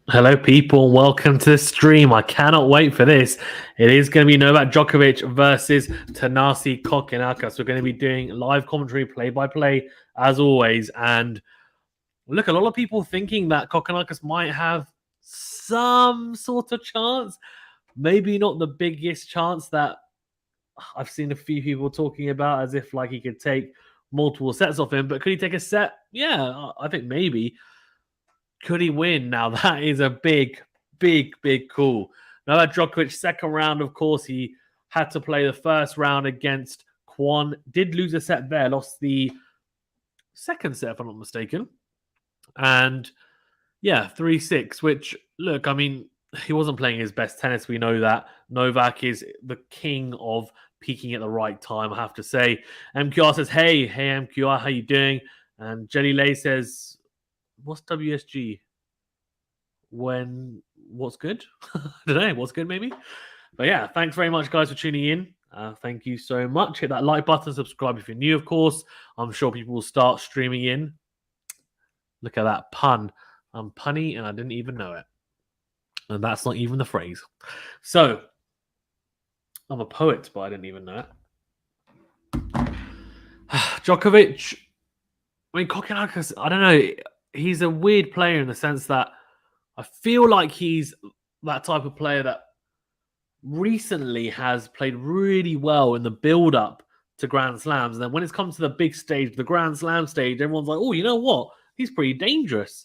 Hello, people. Welcome to the stream. I cannot wait for this. It is going to be Novak Djokovic versus Thanasi KOKKINAKIS. We're going to be doing live commentary, play-by-play, as always. And look, a lot of people thinking that KOKKINAKIS might have some sort of chance. Maybe not the biggest chance that I've seen a few people talking about, as if like he could take multiple sets off him. But could he take a set? Yeah, I think maybe. Could he win? Now, that is a big call. Novak Djokovic, second round, of course, he had to play the first round against Kwon. Did lose a set there, lost the second set, if I'm not mistaken. And, yeah, 3-6, which, look, I mean, he wasn't playing his best tennis. We know that. Novak is the king of peaking at the right time, I have to say. MQR says, hey MQR, how you doing? And Jelly Lay says, what's WSG? What's good? I don't know. What's good, maybe? But yeah, thanks very much, guys, for tuning in. Thank you so much. Hit that like button, subscribe if you're new, of course. I'm sure people will start streaming in. Look at that pun. I'm punny and I didn't even know it. And that's not even the phrase. So, I'm a poet, but I didn't even know it. Djokovic, I mean, KOKKINAKIS, I don't know. He's a weird player in the sense that I feel like he's that type of player that recently has played really well in the build-up to Grand Slams. And then when it's come to the big stage, the Grand Slam stage, everyone's like, oh, you know what? He's pretty dangerous.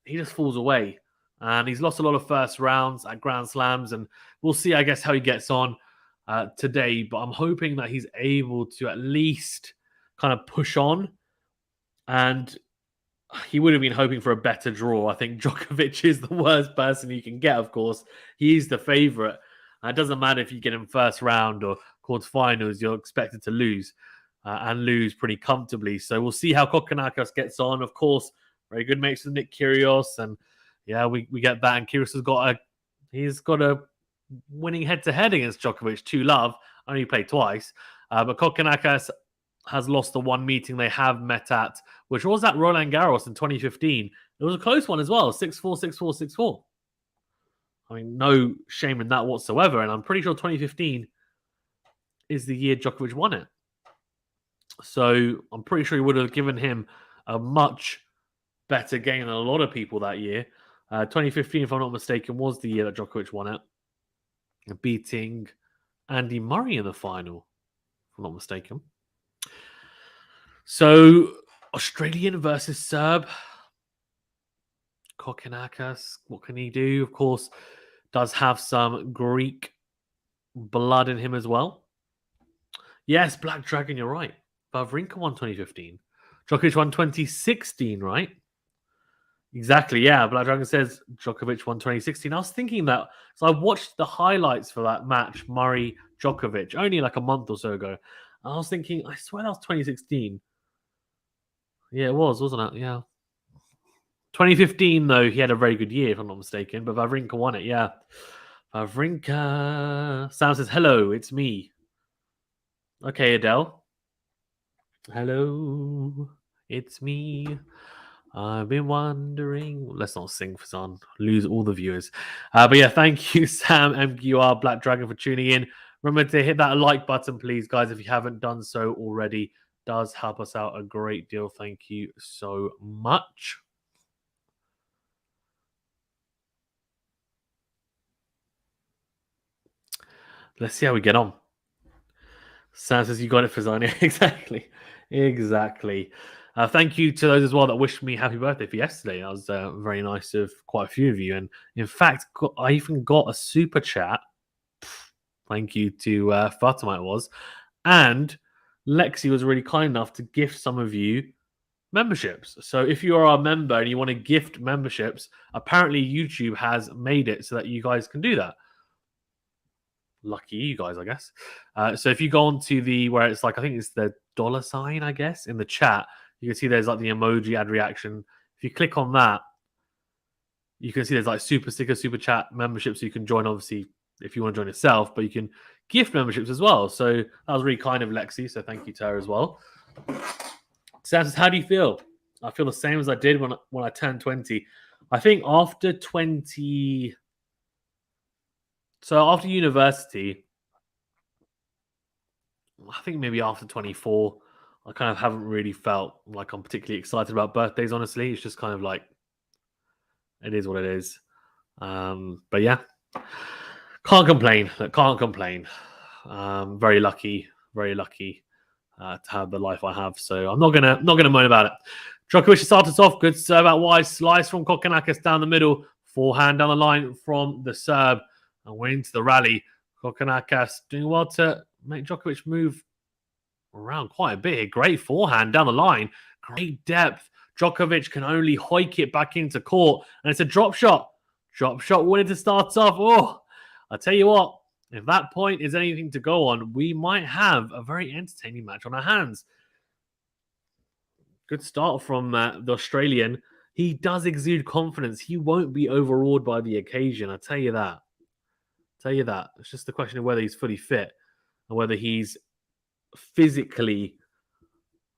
He just falls away. And he's lost a lot of first rounds at Grand Slams. And we'll see, I guess, how he gets on today. But I'm hoping that he's able to at least kind of push on. And he would have been hoping for a better draw. I think Djokovic is the worst person you can get, of course. He's the favourite. It doesn't matter if you get him first round or quarterfinals, you're expected to lose and lose pretty comfortably. So we'll see how KOKKINAKIS gets on. Of course, very good mates with Nick Kyrgios. And yeah, we get that. And Kyrgios has got a winning head-to-head against Djokovic, 2-love. Only played twice. But KOKKINAKIS has lost the one meeting they have met at, which was at Roland Garros in 2015. It was a close one as well, 6-4, 6-4, 6-4. I mean, no shame in that whatsoever. And I'm pretty sure 2015 is the year Djokovic won it. So I'm pretty sure he would have given him a much better game than a lot of people that year. 2015, if I'm not mistaken, was the year that Djokovic won it, beating Andy Murray in the final, if I'm not mistaken. So, Australian versus Serb. KOKKINAKIS, what can he do? Of course, does have some Greek blood in him as well. Yes, Black Dragon, you're right. Wawrinka won 2015. Djokovic won 2016, right? Exactly, yeah. Black Dragon says Djokovic won 2016. I was thinking that, so I watched the highlights for that match, Murray-Djokovic, only like a month or so ago. I was thinking, I swear that was 2016. Yeah, it was, wasn't it? Yeah. 2015, though, he had a very good year, if I'm not mistaken. But Wawrinka won it, yeah. Wawrinka. Sam says, hello, it's me. Okay, Adele. Hello, it's me. I've been wondering. Let's not sing for Son. Lose all the viewers. But yeah, thank you, Sam, MQR, Black Dragon, for tuning in. Remember to hit that like button, please, guys, if you haven't done so already. Does help us out a great deal. Thank you so much. Let's see how we get on. Sam says you got it for Zania. Exactly. Thank you to those as well that wished me happy birthday for yesterday. That was very nice of quite a few of you. And in fact, I even got a super chat. Thank you to Fatima, it was. And Lexi was really kind enough to gift some of you memberships. So if you are a member and you want to gift memberships, apparently YouTube has made it so that you guys can do that. Lucky you guys, I guess. So if you go on to the, where it's like, I think it's the $sign, I guess, in the chat, you can see there's like the emoji ad reaction. If you click on that, you can see there's like super sticker, super chat membership, so you can join. Obviously, if you want to join yourself, but you can gift memberships as well. So that was really kind of Lexi. So thank you to her as well. Sam says, how do you feel? I feel the same as I did when I turned 20. I think after 20... So after university, I think maybe after 24, I kind of haven't really felt like I'm particularly excited about birthdays, honestly. It's just kind of like, it is what it is. But yeah, can't complain. Can't complain. Very lucky to have the life I have. So I'm not gonna moan about it. Djokovic started off good serve out wide, slice from Kokkinakis down the middle, forehand down the line from the Serb, and we're into the rally. Kokkinakis doing well to make Djokovic move around quite a bit. Great forehand down the line, great depth. Djokovic can only hoik it back into court, and it's a drop shot. Drop shot winning to start off. Oh, I'll tell you what, if that point is anything to go on, we might have a very entertaining match on our hands. Good start from the Australian. He does exude confidence. He won't be overawed by the occasion. I tell you that. It's just the question of whether he's fully fit and whether he's physically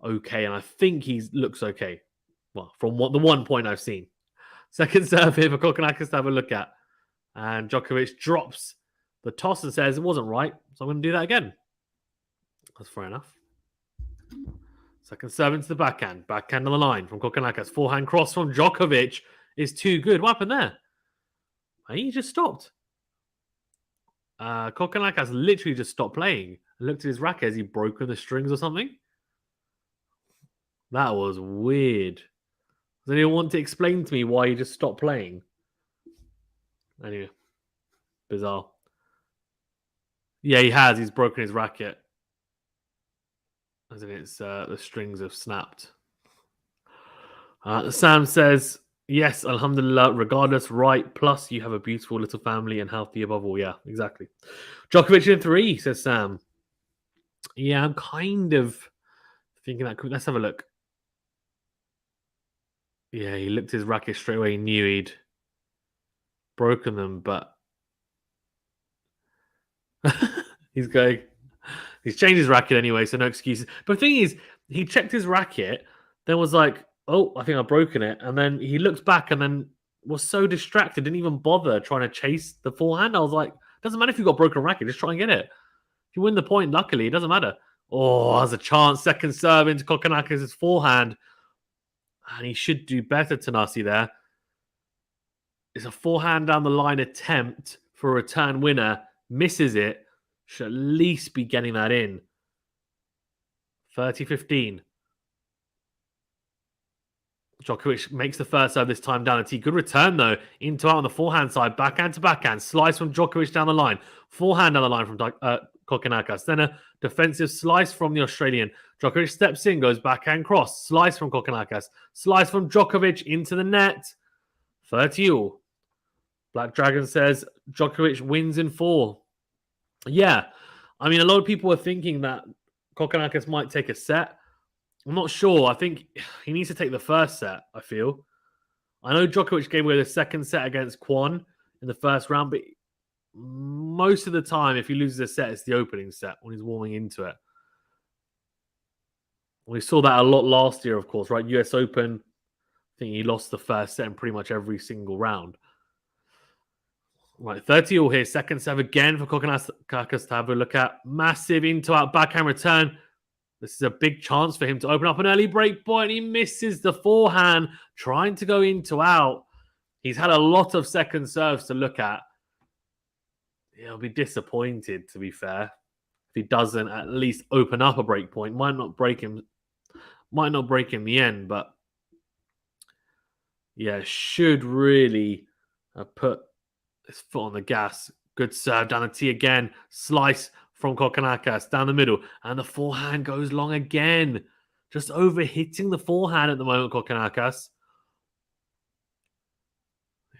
okay. And I think he looks okay. Well, from the 1 point I've seen. Second serve here for Kokkinakis to have a look at. And Djokovic drops the toss and says, it wasn't right, so I'm going to do that again. That's fair enough. Second serve into the backhand. Backhand on the line from Kokkinakis. Forehand cross from Djokovic is too good. What happened there? He just stopped. Kokkinakis literally just stopped playing. Looked at his racket. Has he broken the strings or something? That was weird. Does anyone want to explain to me why he just stopped playing? Anyway, bizarre. Yeah, he has. He's broken his racket. As in it's the strings have snapped. Sam says, yes, alhamdulillah, regardless, right. Plus, you have a beautiful little family and healthy above all. Yeah, exactly. Djokovic in 3, says Sam. Yeah, I'm kind of thinking that. Let's have a look. Yeah, he looked at his racket straight away. He knew he'd broken them, but he's changed his racket anyway, so no excuses. But the thing is, he checked his racket, then was like, oh, I think I've broken it. And then he looks back and then was so distracted, didn't even bother trying to chase the forehand. I was like, doesn't matter if you've got a broken racket, just try and get it. If you win the point, luckily, it doesn't matter. Oh, there's a chance. Second serve into Kokkinakis' forehand. And he should do better, Thanasi, there. It's a forehand down the line attempt for a return winner. Misses it. Should at least be getting that in. 30-15. Djokovic makes the first serve this time down the tee. Good return, though. Into out on the forehand side. Backhand to backhand. Slice from Djokovic down the line. Forehand down the line from Kokkinakis. Then a defensive slice from the Australian. Djokovic steps in, goes backhand cross. Slice from Kokkinakis. Slice from Djokovic into the net. 30-all. Black Dragon says Djokovic wins in 4. Yeah. I mean, a lot of people are thinking that Kokkinakis might take a set. I'm not sure. I think he needs to take the first set, I feel. I know Djokovic gave away the second set against Kwon in the first round, but most of the time, if he loses a set, it's the opening set when he's warming into it. We saw that a lot last year, of course, right? US Open, I think he lost the first set in pretty much every single round. Right, 30-all here. Second serve again for Kokkinakis to have a look at. Massive into-out backhand return. This is a big chance for him to open up an early break point. He misses the forehand, trying to go into out. He's had a lot of second serves to look at. He'll be disappointed, to be fair, if he doesn't at least open up a break point. Might not break him in the end, but yeah, should really put his foot on the gas. Good serve down the tee again. Slice from Kokkinakis down the middle. And the forehand goes long again. Just over hitting the forehand at the moment, Kokkinakis.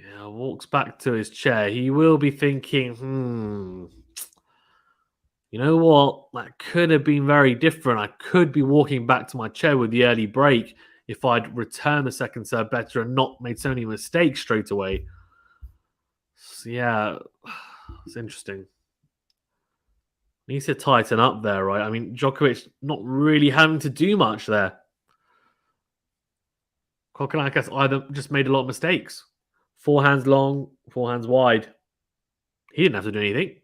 Yeah, walks back to his chair. He will be thinking, you know what? That could have been very different. I could be walking back to my chair with the early break if I'd returned the second serve better and not made so many mistakes straight away. So, yeah, It's interesting. Needs to tighten up there, right? I mean, Djokovic not really having to do much there. Kokkinakis either just made a lot of mistakes. Forehands long, forehands wide. He didn't have to do anything.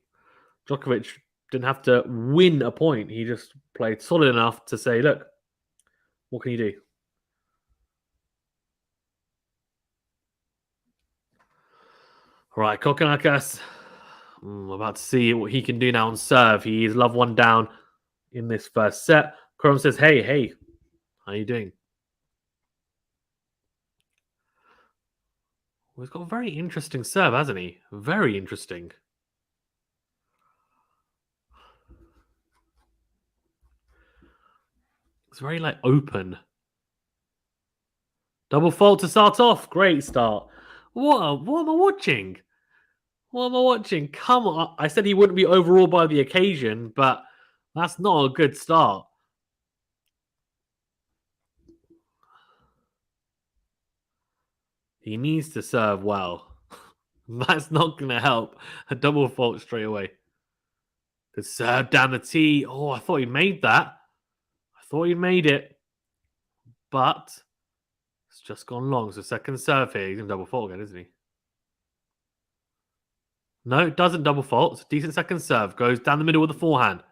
Djokovic didn't have to win a point. He just played solid enough to say, look, what can you do? All right, Kokkinakis. I'm about to see what he can do now on serve. He's love one down in this first set. Kurum says, hey, how you doing? Well, he's got a very interesting serve, hasn't he? Very interesting. It's very, like, open. Double fault to start off. Great start. What am I watching? What am I watching? Come on. I said he wouldn't be overawed by the occasion, but that's not a good start. He needs to serve well. That's not going to help. A double fault straight away. Good serve down the tee. Oh, I thought he made that. I thought he made it. But it's just gone long. So second serve here. He's going to double fault again, isn't he? No, it doesn't double fault. It's a decent second serve. Goes down the middle with the forehand.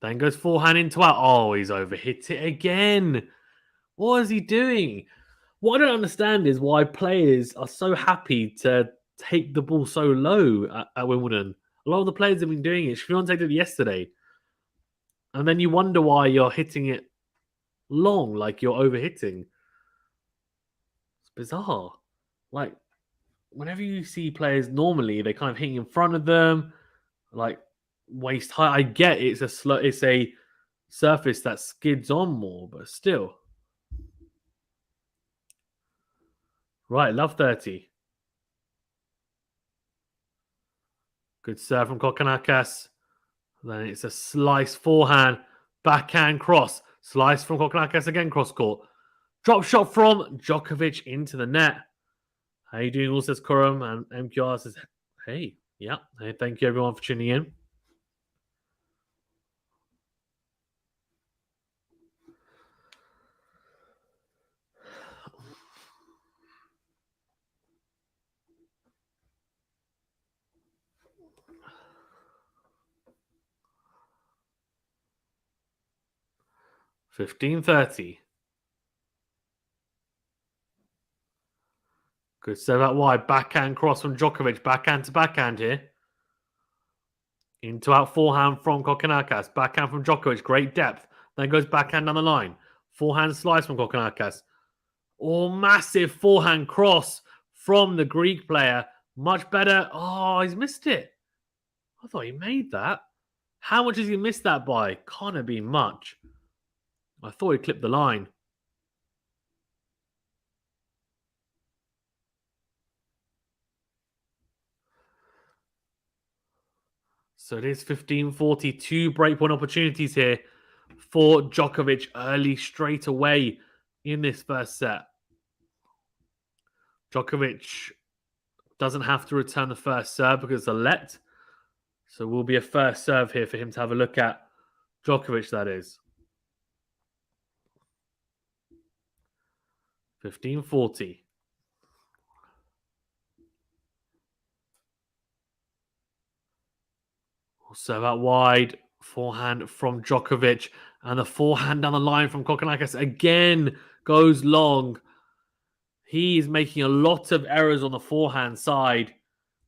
Then goes forehand into out. Oh, he's overhit it again. What is he doing? What I don't understand is why players are so happy to take the ball so low at Wimbledon. A lot of the players have been doing it. Swiatek did it yesterday. And then you wonder why you're hitting it long, like you're overhitting. It's bizarre. Like, whenever you see players normally, they're kind of hitting in front of them, like waist high. I get it's a surface that skids on more, but still. Right, love 30. Good serve from Kokkinakis. Then it's a slice forehand, backhand cross. Slice from Kokkinakis again, cross court. Drop shot from Djokovic into the net. How you doing? All says Kurum, and MQR says, hey, yeah. Hey, thank you everyone for tuning in. $15.30. Good serve out wide. Backhand cross from Djokovic. Backhand to backhand here. Into out forehand from Kokkinakis. Backhand from Djokovic. Great depth. Then goes backhand down the line. Forehand slice from Kokkinakis. Oh, massive forehand cross from the Greek player. Much better. Oh, he's missed it. I thought he made that. How much has he missed that by? Can't have been much. I thought he clipped the line. So it is 15:42 breakpoint opportunities here for Djokovic early straight away in this first set. Djokovic doesn't have to return the first serve because it's a let. So will be a first serve here for him to have a look at. Djokovic, that is. 15:40. Serve out wide. Forehand from Djokovic. And the forehand down the line from Kokkinakis again goes long. He is making a lot of errors on the forehand side,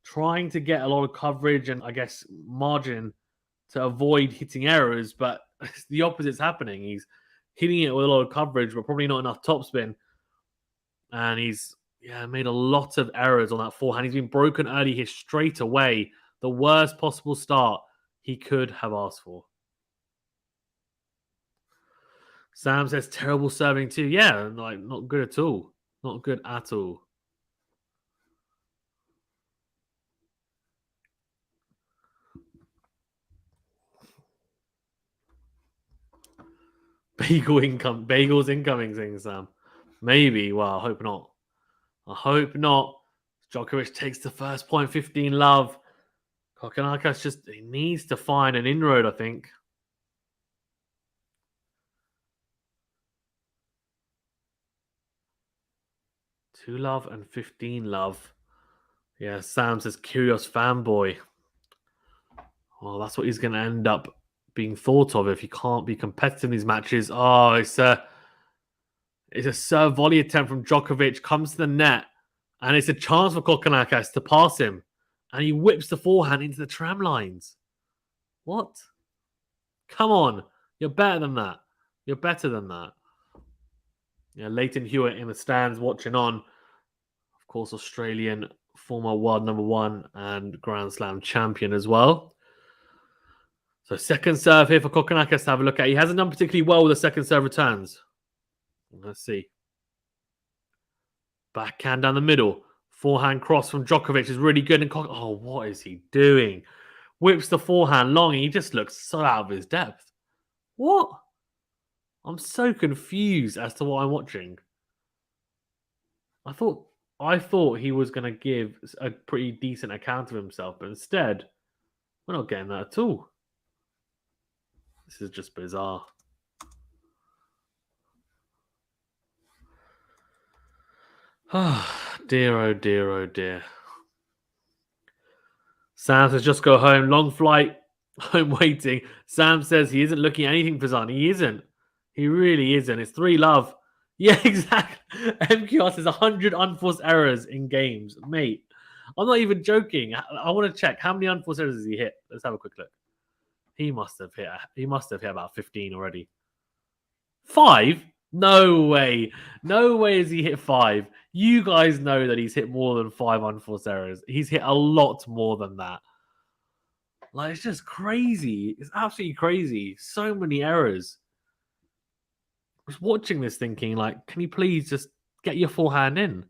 trying to get a lot of coverage and, I guess, margin to avoid hitting errors, but the opposite's happening. He's hitting it with a lot of coverage, but probably not enough topspin. And he's made a lot of errors on that forehand. He's been broken early here straight away. The worst possible start he could have asked for. Sam says terrible serving too. Yeah, like not good at all. Not good at all. Bagels incoming, saying Sam. Maybe. Well, I hope not. I hope not. Djokovic takes the first point, 15 love. Kokkinakis he needs to find an inroad, I think. Two love and 15 love. Yeah, Sam says curious fanboy. Well, that's what he's going to end up being thought of if he can't be competitive in these matches. Oh, it's a serve volley attempt from Djokovic, comes to the net, and it's a chance for Kokkinakis to pass him. And he whips the forehand into the tram lines. What? Come on. You're better than that. You're better than that. Yeah, Leighton Hewitt in the stands watching on. Of course, Australian former world number 1 and Grand Slam champion as well. So second serve here for Kokkinakis to have a look at. He hasn't done particularly well with the second serve returns. Let's see. Backhand down the middle. Forehand cross from Djokovic is really good. And oh, what is he doing? Whips the forehand long. And he just looks so out of his depth. What? I'm so confused as to what I'm watching. I thought he was going to give a pretty decent account of himself, but instead, we're not getting that at all. This is just bizarre. Oh, dear, oh dear, oh dear. Sam says, just go home. Long flight. I'm waiting. Sam says he isn't looking at anything for Zan. He isn't. He really isn't. It's 3 love. Yeah, exactly. MQR says 100 unforced errors in games. Mate, I'm not even joking. I want to check. How many unforced errors has he hit? Let's have a quick look. He must have hit about 15 already. 5? No way. No way has he hit 5. You guys know that he's hit more than 5 unforced errors. He's hit a lot more than that. Like, it's just crazy. It's absolutely crazy. So many errors. I was watching this thinking, like, can you please just get your forehand in?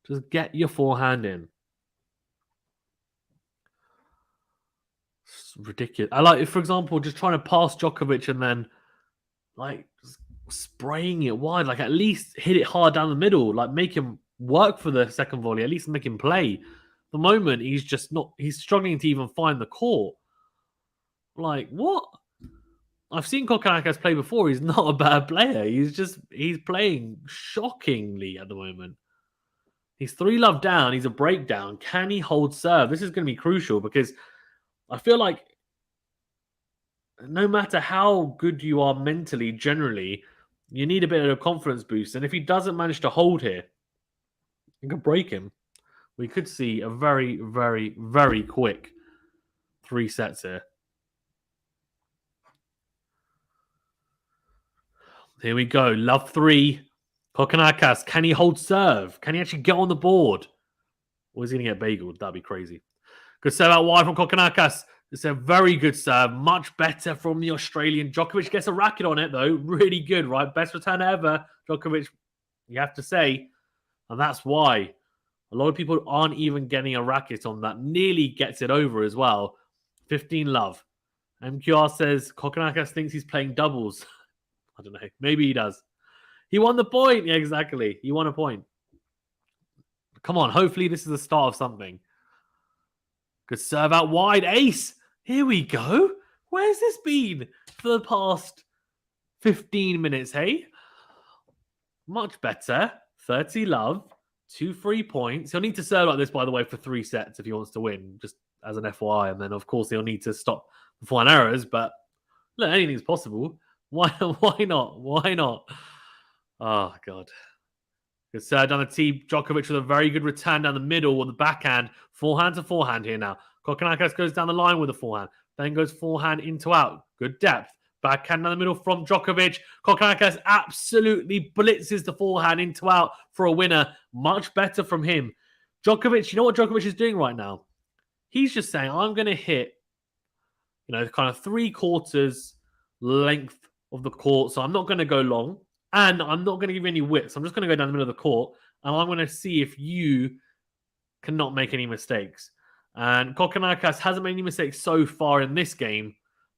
Just get your forehand in. It's ridiculous. I like, for example, just trying to pass Djokovic and then, like, spraying it wide. Like, at least hit it hard down the middle. Like, make him work for the second volley. At least make him play. The moment, he's just not... He's struggling to even find the court. Like, what? I've seen Kokkinakis play before. He's not a bad player. He's playing shockingly at the moment. He's 3 love down. He's a breakdown. Can he hold serve? This is going to be crucial because I feel like no matter how good you are mentally, generally, you need a bit of a confidence boost. And if he doesn't manage to hold here, you can break him. We could see a very, very, very quick 3 sets here. Here we go. Love 3. Kokkinakis. Can he hold serve? Can he actually get on the board? Or is he going to get bageled? That'd be crazy. Good serve out wide from Kokkinakis. It's a very good serve. Much better from the Australian. Djokovic gets a racket on it, though. Really good, right? Best return ever. Djokovic, you have to say. And that's why a lot of people aren't even getting a racket on that. Nearly gets it over as well. 15 love. MQR says Kokkinakis thinks he's playing doubles. I don't know. Maybe he does. He won the point. Yeah, exactly. He won a point. Come on. Hopefully this is the start of something. Good serve out wide. Ace. Here we go. Where's this been for the past 15 minutes, hey? Much better. 30 love. 2 free points. He'll need to serve like this, by the way, for 3 sets if he wants to win, just as an FYI. And then, of course, he'll need to stop the forehand errors. But look, anything's possible. Why not? Why not? Oh, God. Good serve down the tee. Djokovic with a very good return down the middle with the backhand. Forehand to forehand here now. Kokkinakis goes down the line with the forehand. Then goes forehand into out. Good depth. Backhand down the middle from Djokovic. Kokkinakis absolutely blitzes the forehand into out for a winner. Much better from him. Djokovic, you know what Djokovic is doing right now? He's just saying, I'm going to hit, kind of 3/4 length of the court. So I'm not going to go long. And I'm not going to give you any width. I'm just going to go down the middle of the court. And I'm going to see if you cannot make any mistakes. And Kokkinakis hasn't made any mistakes so far in this game.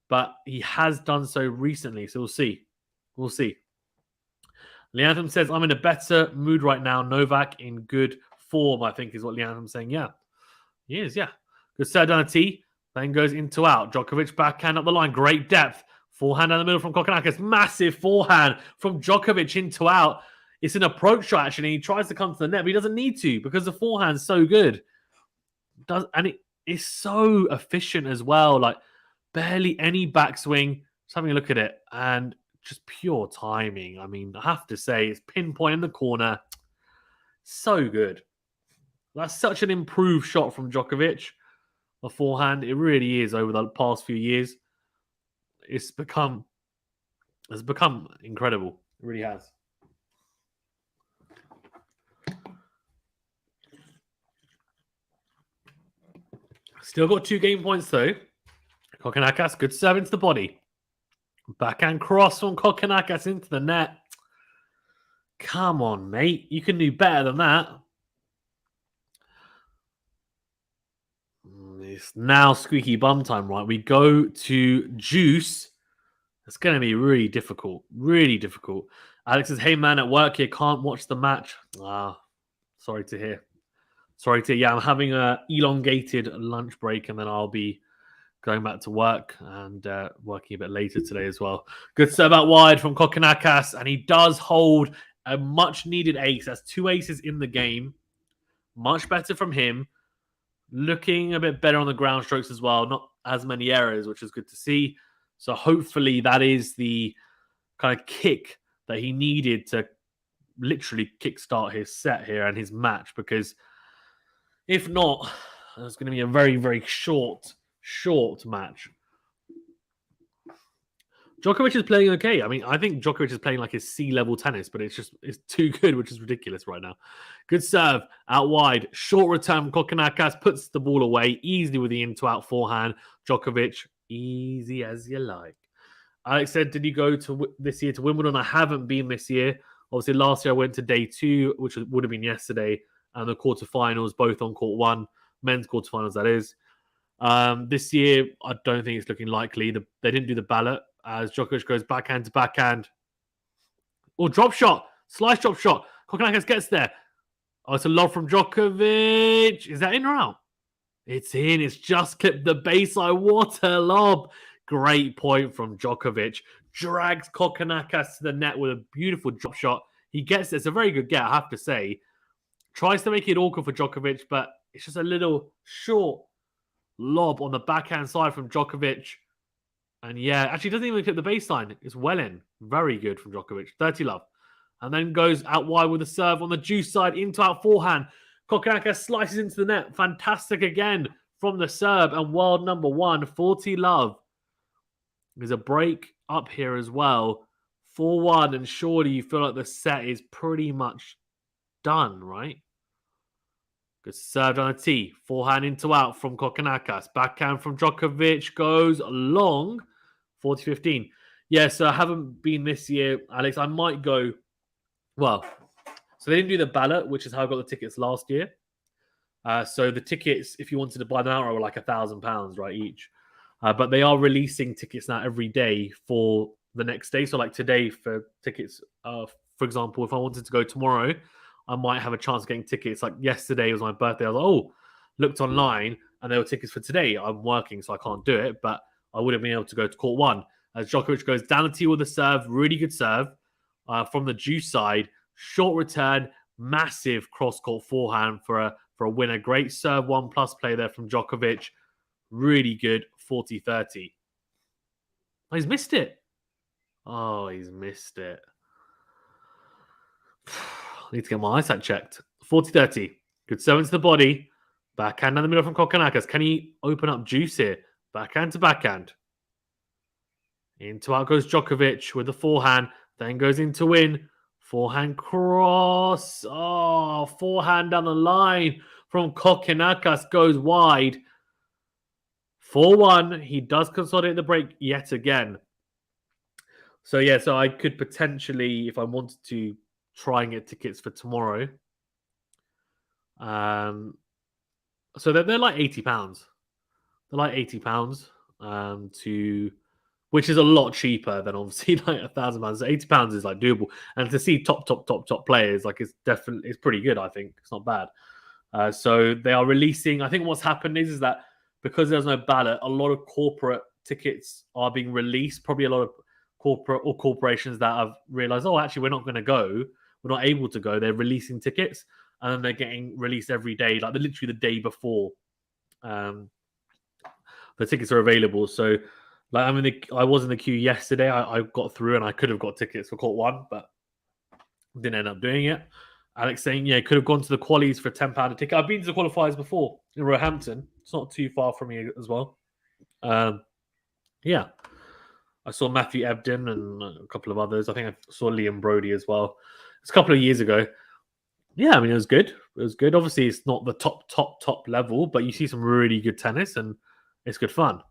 But he has done so recently. So we'll see. We'll see. Leantham says, I'm in a better mood right now. Novak in good form, I think is what Leantham's saying. Yeah, he is, yeah. Good serve down the tee. Then goes into out. Djokovic backhand up the line. Great depth. Forehand down the middle from Kokkinakis. Massive forehand from Djokovic into out. It's an approach shot, actually. He tries to come to the net, but he doesn't need to because the forehand's so good. And it is so efficient as well. Like, barely any backswing. Just having a look at it. And just pure timing. I mean, I have to say, it's pinpoint in the corner. So good. That's such an improved shot from Djokovic. A forehand. It really is over the past few years. It's become incredible. It really has. Still got 2 game points though. Kokkinakis, good serve into the body. Backhand cross from Kokkinakis into the net. Come on, mate. You can do better than that. It's now squeaky bum time, right? We go to Juice. It's going to be really difficult. Really difficult. Alex says, hey, man, at work here, can't watch the match. Sorry to hear. Yeah, I'm having a elongated lunch break, and then I'll be going back to work and working a bit later today as well. Good serve out wide from Kokkinakis, and he does hold a much-needed ace. That's 2 aces in the game. Much better from him. Looking a bit better on the ground strokes as well. Not as many errors, which is good to see. So hopefully that is the kind of kick that he needed to literally kickstart his set here and his match. Because if not, it's going to be a very, very short match. Djokovic is playing okay. I mean, I think Djokovic is playing like his C-level tennis, but it's too good, which is ridiculous right now. Good serve, out wide, short return from Kokkinakis, puts the ball away easily with the into-out forehand. Djokovic, easy as you like. Alex said, did you go to this year to Wimbledon? I haven't been this year. Obviously, last year I went to day 2, which would have been yesterday, and the quarterfinals, both on court 1, men's quarterfinals, that is. This year, I don't think it's looking likely. They didn't do the ballot as Djokovic goes backhand to backhand. Oh, drop shot. Slice drop shot. Kokkinakis gets there. Oh, it's a lob from Djokovic. Is that in or out? It's in. It's just clipped the baseline. What a lob. Great point from Djokovic. Drags Kokkinakis to the net with a beautiful drop shot. He gets it. It's a very good get, I have to say. Tries to make it awkward for Djokovic, but it's just a little short lob on the backhand side from Djokovic. And yeah, actually doesn't even clip the baseline. It's well in. Very good from Djokovic. 30 love. And then goes out wide with a serve on the Juice side into out forehand. Kokkinakis slices into the net. Fantastic again from the serve. And world number 1, 40 love. There's a break up here as well. 4-1. And surely you feel like the set is pretty much done, right? Good serve on a tee. Forehand into out from Kokkinakis. Backhand from Djokovic goes long. 40-15. Yeah, so I haven't been this year, Alex. I might go. Well, so they didn't do the ballot, which is how I got the tickets last year. So the tickets, if you wanted to buy them outright, were like £1,000, right, each. But they are releasing tickets now every day for the next day. So like today for tickets, for example, if I wanted to go tomorrow, I might have a chance of getting tickets. Like yesterday was my birthday. I was like, oh, looked online and there were tickets for today. I'm working, so I can't do it. But I would have been able to go to court 1. As Djokovic goes down the tee with a serve. Really good serve from the Juice side. Short return. Massive cross-court forehand for a winner. Great serve 1+ play there from Djokovic. Really good. 40-30. Oh, he's missed it. Oh, he's missed it. I need to get my eyesight checked. 40-30. Good serve into the body. Backhand down the middle from Kokkinakis. Can he open up Juice here? Backhand to backhand. Into out goes Djokovic with the forehand. Then goes into in. Forehand cross. Oh, forehand down the line from Kokkinakis goes wide. 4-1. He does consolidate the break yet again. So yeah, so I could potentially, if I wanted to, try and get tickets for tomorrow. So they're like £80. They're like £80 which is a lot cheaper than obviously like £1,000. £80 is like doable, and to see top players, like it's pretty good. I think it's not bad. So they are releasing. I think what's happened is that because there's no ballot, a lot of corporate tickets are being released. Probably a lot of corporate or corporations that have realized, oh, actually, we're not going to go. We're not able to go. They're releasing tickets, and then they're getting released every day, like literally the day before the tickets are available. So, like, I was in the queue yesterday. I got through, and I could have got tickets for court 1, but didn't end up doing it. Alex saying, yeah, could have gone to the qualies for £10 a ticket. I've been to the qualifiers before in Roehampton. It's not too far from me as well. Yeah. I saw Matthew Ebden and a couple of others. I think I saw Liam Brody as well. It's a couple of years ago. Yeah, I mean, it was good. It was good. Obviously, it's not the top level, but you see some really good tennis, and it's good fun.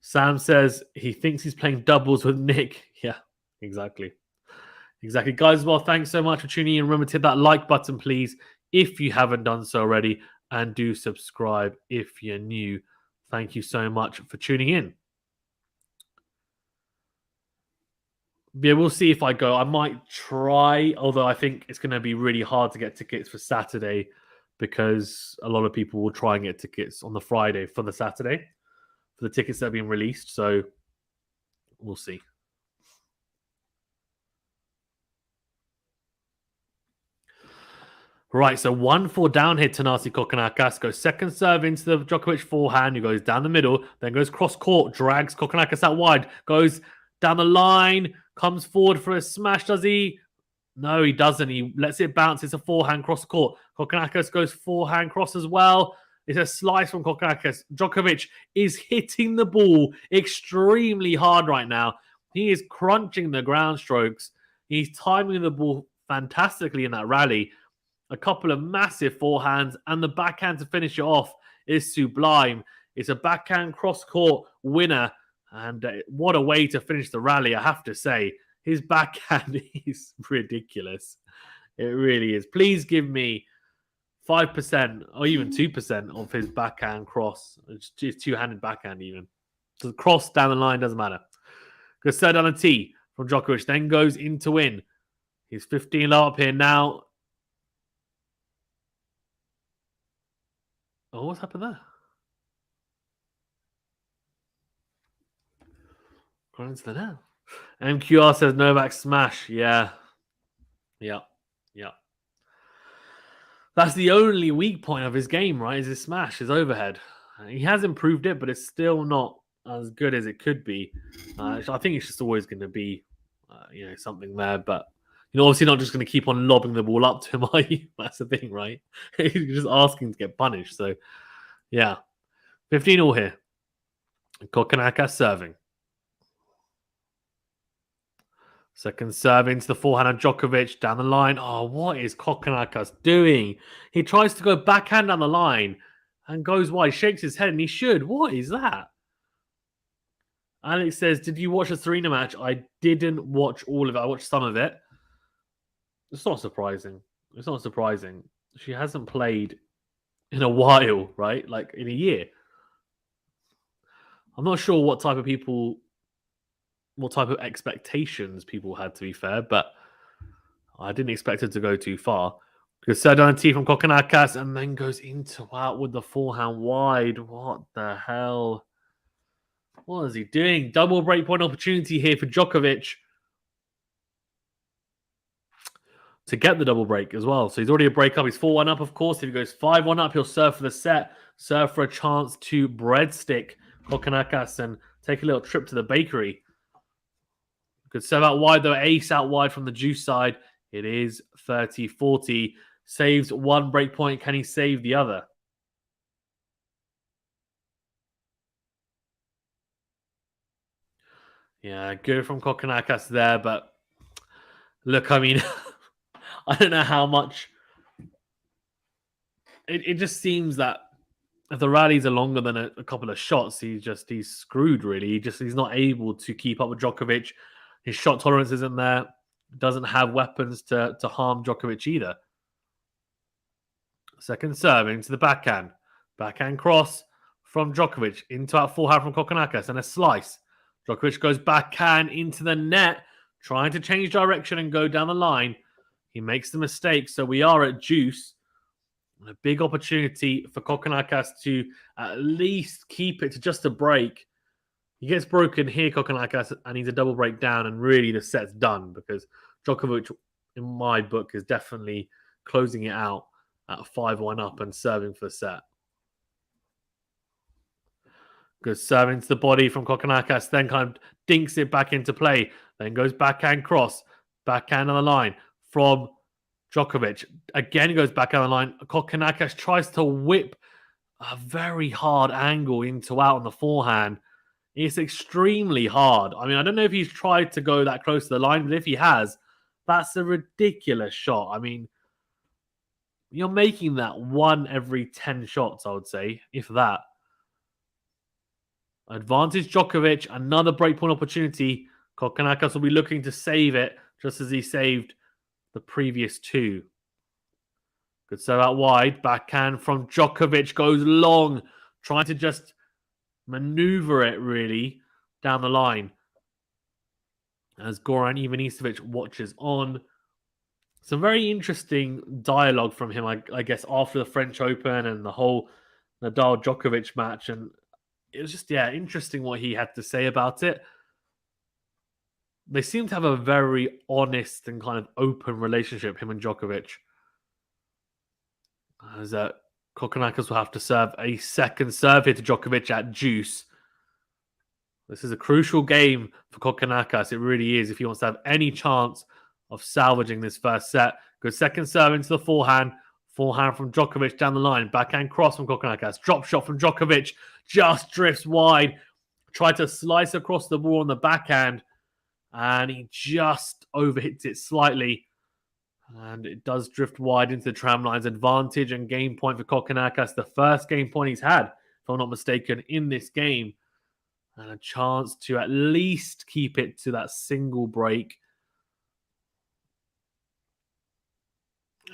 Sam says he thinks he's playing doubles with Nick. Yeah, exactly. Exactly. Guys, as well, thanks so much for tuning in. Remember to hit that like button, please, if you haven't done so already, and do subscribe if you're new. Thank you so much for tuning in. Yeah, we'll see if I go. I might try, although I think it's going to be really hard to get tickets for Saturday because a lot of people will try and get tickets on the Friday for the Saturday for the tickets that are being released. So we'll see. Right, so 1-4 down here, Thanasi Kokkinakis goes second serve into the Djokovic forehand, who goes down the middle, then goes cross court, drags Kokkinakis out wide, goes down the line, comes forward for a smash, does he? No, he doesn't. He lets it bounce. It's a forehand cross court. Kokkinakis goes forehand cross as well. It's a slice from Kokkinakis. Djokovic is hitting the ball extremely hard right now. He is crunching the ground strokes. He's timing the ball fantastically in that rally. A couple of massive forehands, and the backhand to finish it off is sublime. It's a backhand cross-court winner, and what a way to finish the rally, I have to say. His backhand is ridiculous. It really is. Please give me 5% or even 2% of his backhand cross. It's two-handed backhand even. So the cross down the line doesn't matter. Goes third on a tee from Djokovic, then goes in to win. He's 15 low up here now. Oh, what's happened there? Going into the net. MQR says Novak smash. Yeah. That's the only weak point of his game, right? Is his smash, his overhead. He has improved it, but it's still not as good as it could be. I think it's just always going to be, something there. But obviously not just going to keep on lobbing the ball up to him, are you? That's the thing, right? He's just asking to get punished. So, yeah. 15 all here. Kokkinakis serving. Second serve into the forehand of Djokovic down the line. Oh, what is Kokkinakis doing? He tries to go backhand down the line and goes wide, shakes his head, and he should. What is that? Alex says, did you watch the Serena match? I didn't watch all of it. I watched some of it. It's not surprising. It's not surprising. She hasn't played in a while, right? Like in a year. I'm not sure what type of expectations people had, to be fair, but I didn't expect it to go too far. Because third on a tee from Kokkinakis and then goes out with the forehand wide. What the hell? What is he doing? Double breakpoint opportunity here for Djokovic to get the double break as well. So he's already a break up. He's 4-1 up, of course. If he goes 5-1 up, he'll serve for the set, serve for a chance to breadstick Kokkinakis and take a little trip to the bakery. Good serve out wide, though. Ace out wide from the juice side. It is 30-40. Saves one break point. Can he save the other? Yeah, good from Kokkinakis there. But look, I mean, I don't know how much. It just seems that if the rallies are longer than a couple of shots, he's screwed, really. He's not able to keep up with Djokovic. His shot tolerance isn't there. Doesn't have weapons to harm Djokovic either. Second serve into the backhand. Backhand cross from Djokovic into our forehand from Kokkinakis and a slice. Djokovic goes backhand into the net, trying to change direction and go down the line. He makes the mistake, so we are at juice. A big opportunity for Kokkinakis to at least keep it to just a break. He gets broken here, Kokkinakis, and he's a double break down, and really the set's done because Djokovic, in my book, is definitely closing it out at 5-1 up and serving for the set. Good serve into the body from Kokkinakis, then kind of dinks it back into play, then goes backhand cross, backhand on the line from Djokovic. Again goes backhand on the line. Kokkinakis tries to whip a very hard angle into out on the forehand. It's extremely hard. I mean, I don't know if he's tried to go that close to the line, but if he has, that's a ridiculous shot. I mean, you're making that 1 every 10 shots, I would say, if that. Advantage Djokovic, another breakpoint opportunity. Kokkinakis will be looking to save it, just as he saved the previous 2. Good serve out wide. Backhand from Djokovic goes long, trying to just maneuver it, really, down the line. As Goran Ivanisevic watches on. Some very interesting dialogue from him, I guess, after the French Open and the whole Nadal-Djokovic match. And it was just, interesting what he had to say about it. They seem to have a very honest and kind of open relationship, him and Djokovic. As Kokkinakis will have to serve a second serve here to Djokovic at deuce. This is a crucial game for Kokkinakis. It really is if he wants to have any chance of salvaging this first set. Good second serve into the forehand. Forehand from Djokovic down the line. Backhand cross from Kokkinakis. Drop shot from Djokovic. Just drifts wide. Tried to slice across the ball on the backhand. And he just overhits it slightly. And it does drift wide into the tram lines. Advantage and game point for Kokkinakis. The first game point he's had, if I'm not mistaken, in this game. And a chance to at least keep it to that single break.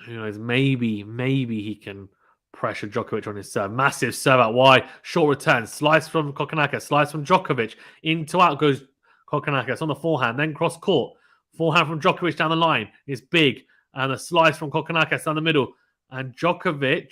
Who knows, maybe he can pressure Djokovic on his serve. Massive serve out wide. Short return. Slice from Kokkinakis. Slice from Djokovic. Into out goes Kokkinakis on the forehand. Then cross court. Forehand from Djokovic down the line is big. And a slice from Kokkinakis down the middle. And Djokovic,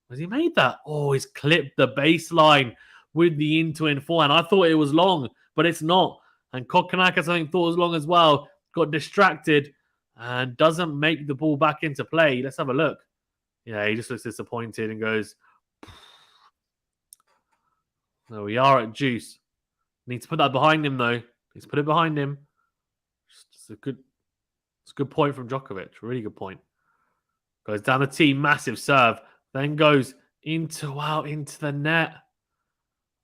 has he made that? Oh, he's clipped the baseline with the in-to-in forehand. I thought it was long, but it's not. And Kokkinakis, I think, thought it was long as well. Got distracted and doesn't make the ball back into play. Let's have a look. Yeah, he just looks disappointed and goes, there we are at deuce. Needs to put that behind him, though. Needs to put it behind him. It's a good point from Djokovic. Really good point. Goes down the tee, massive serve. Then goes into the net.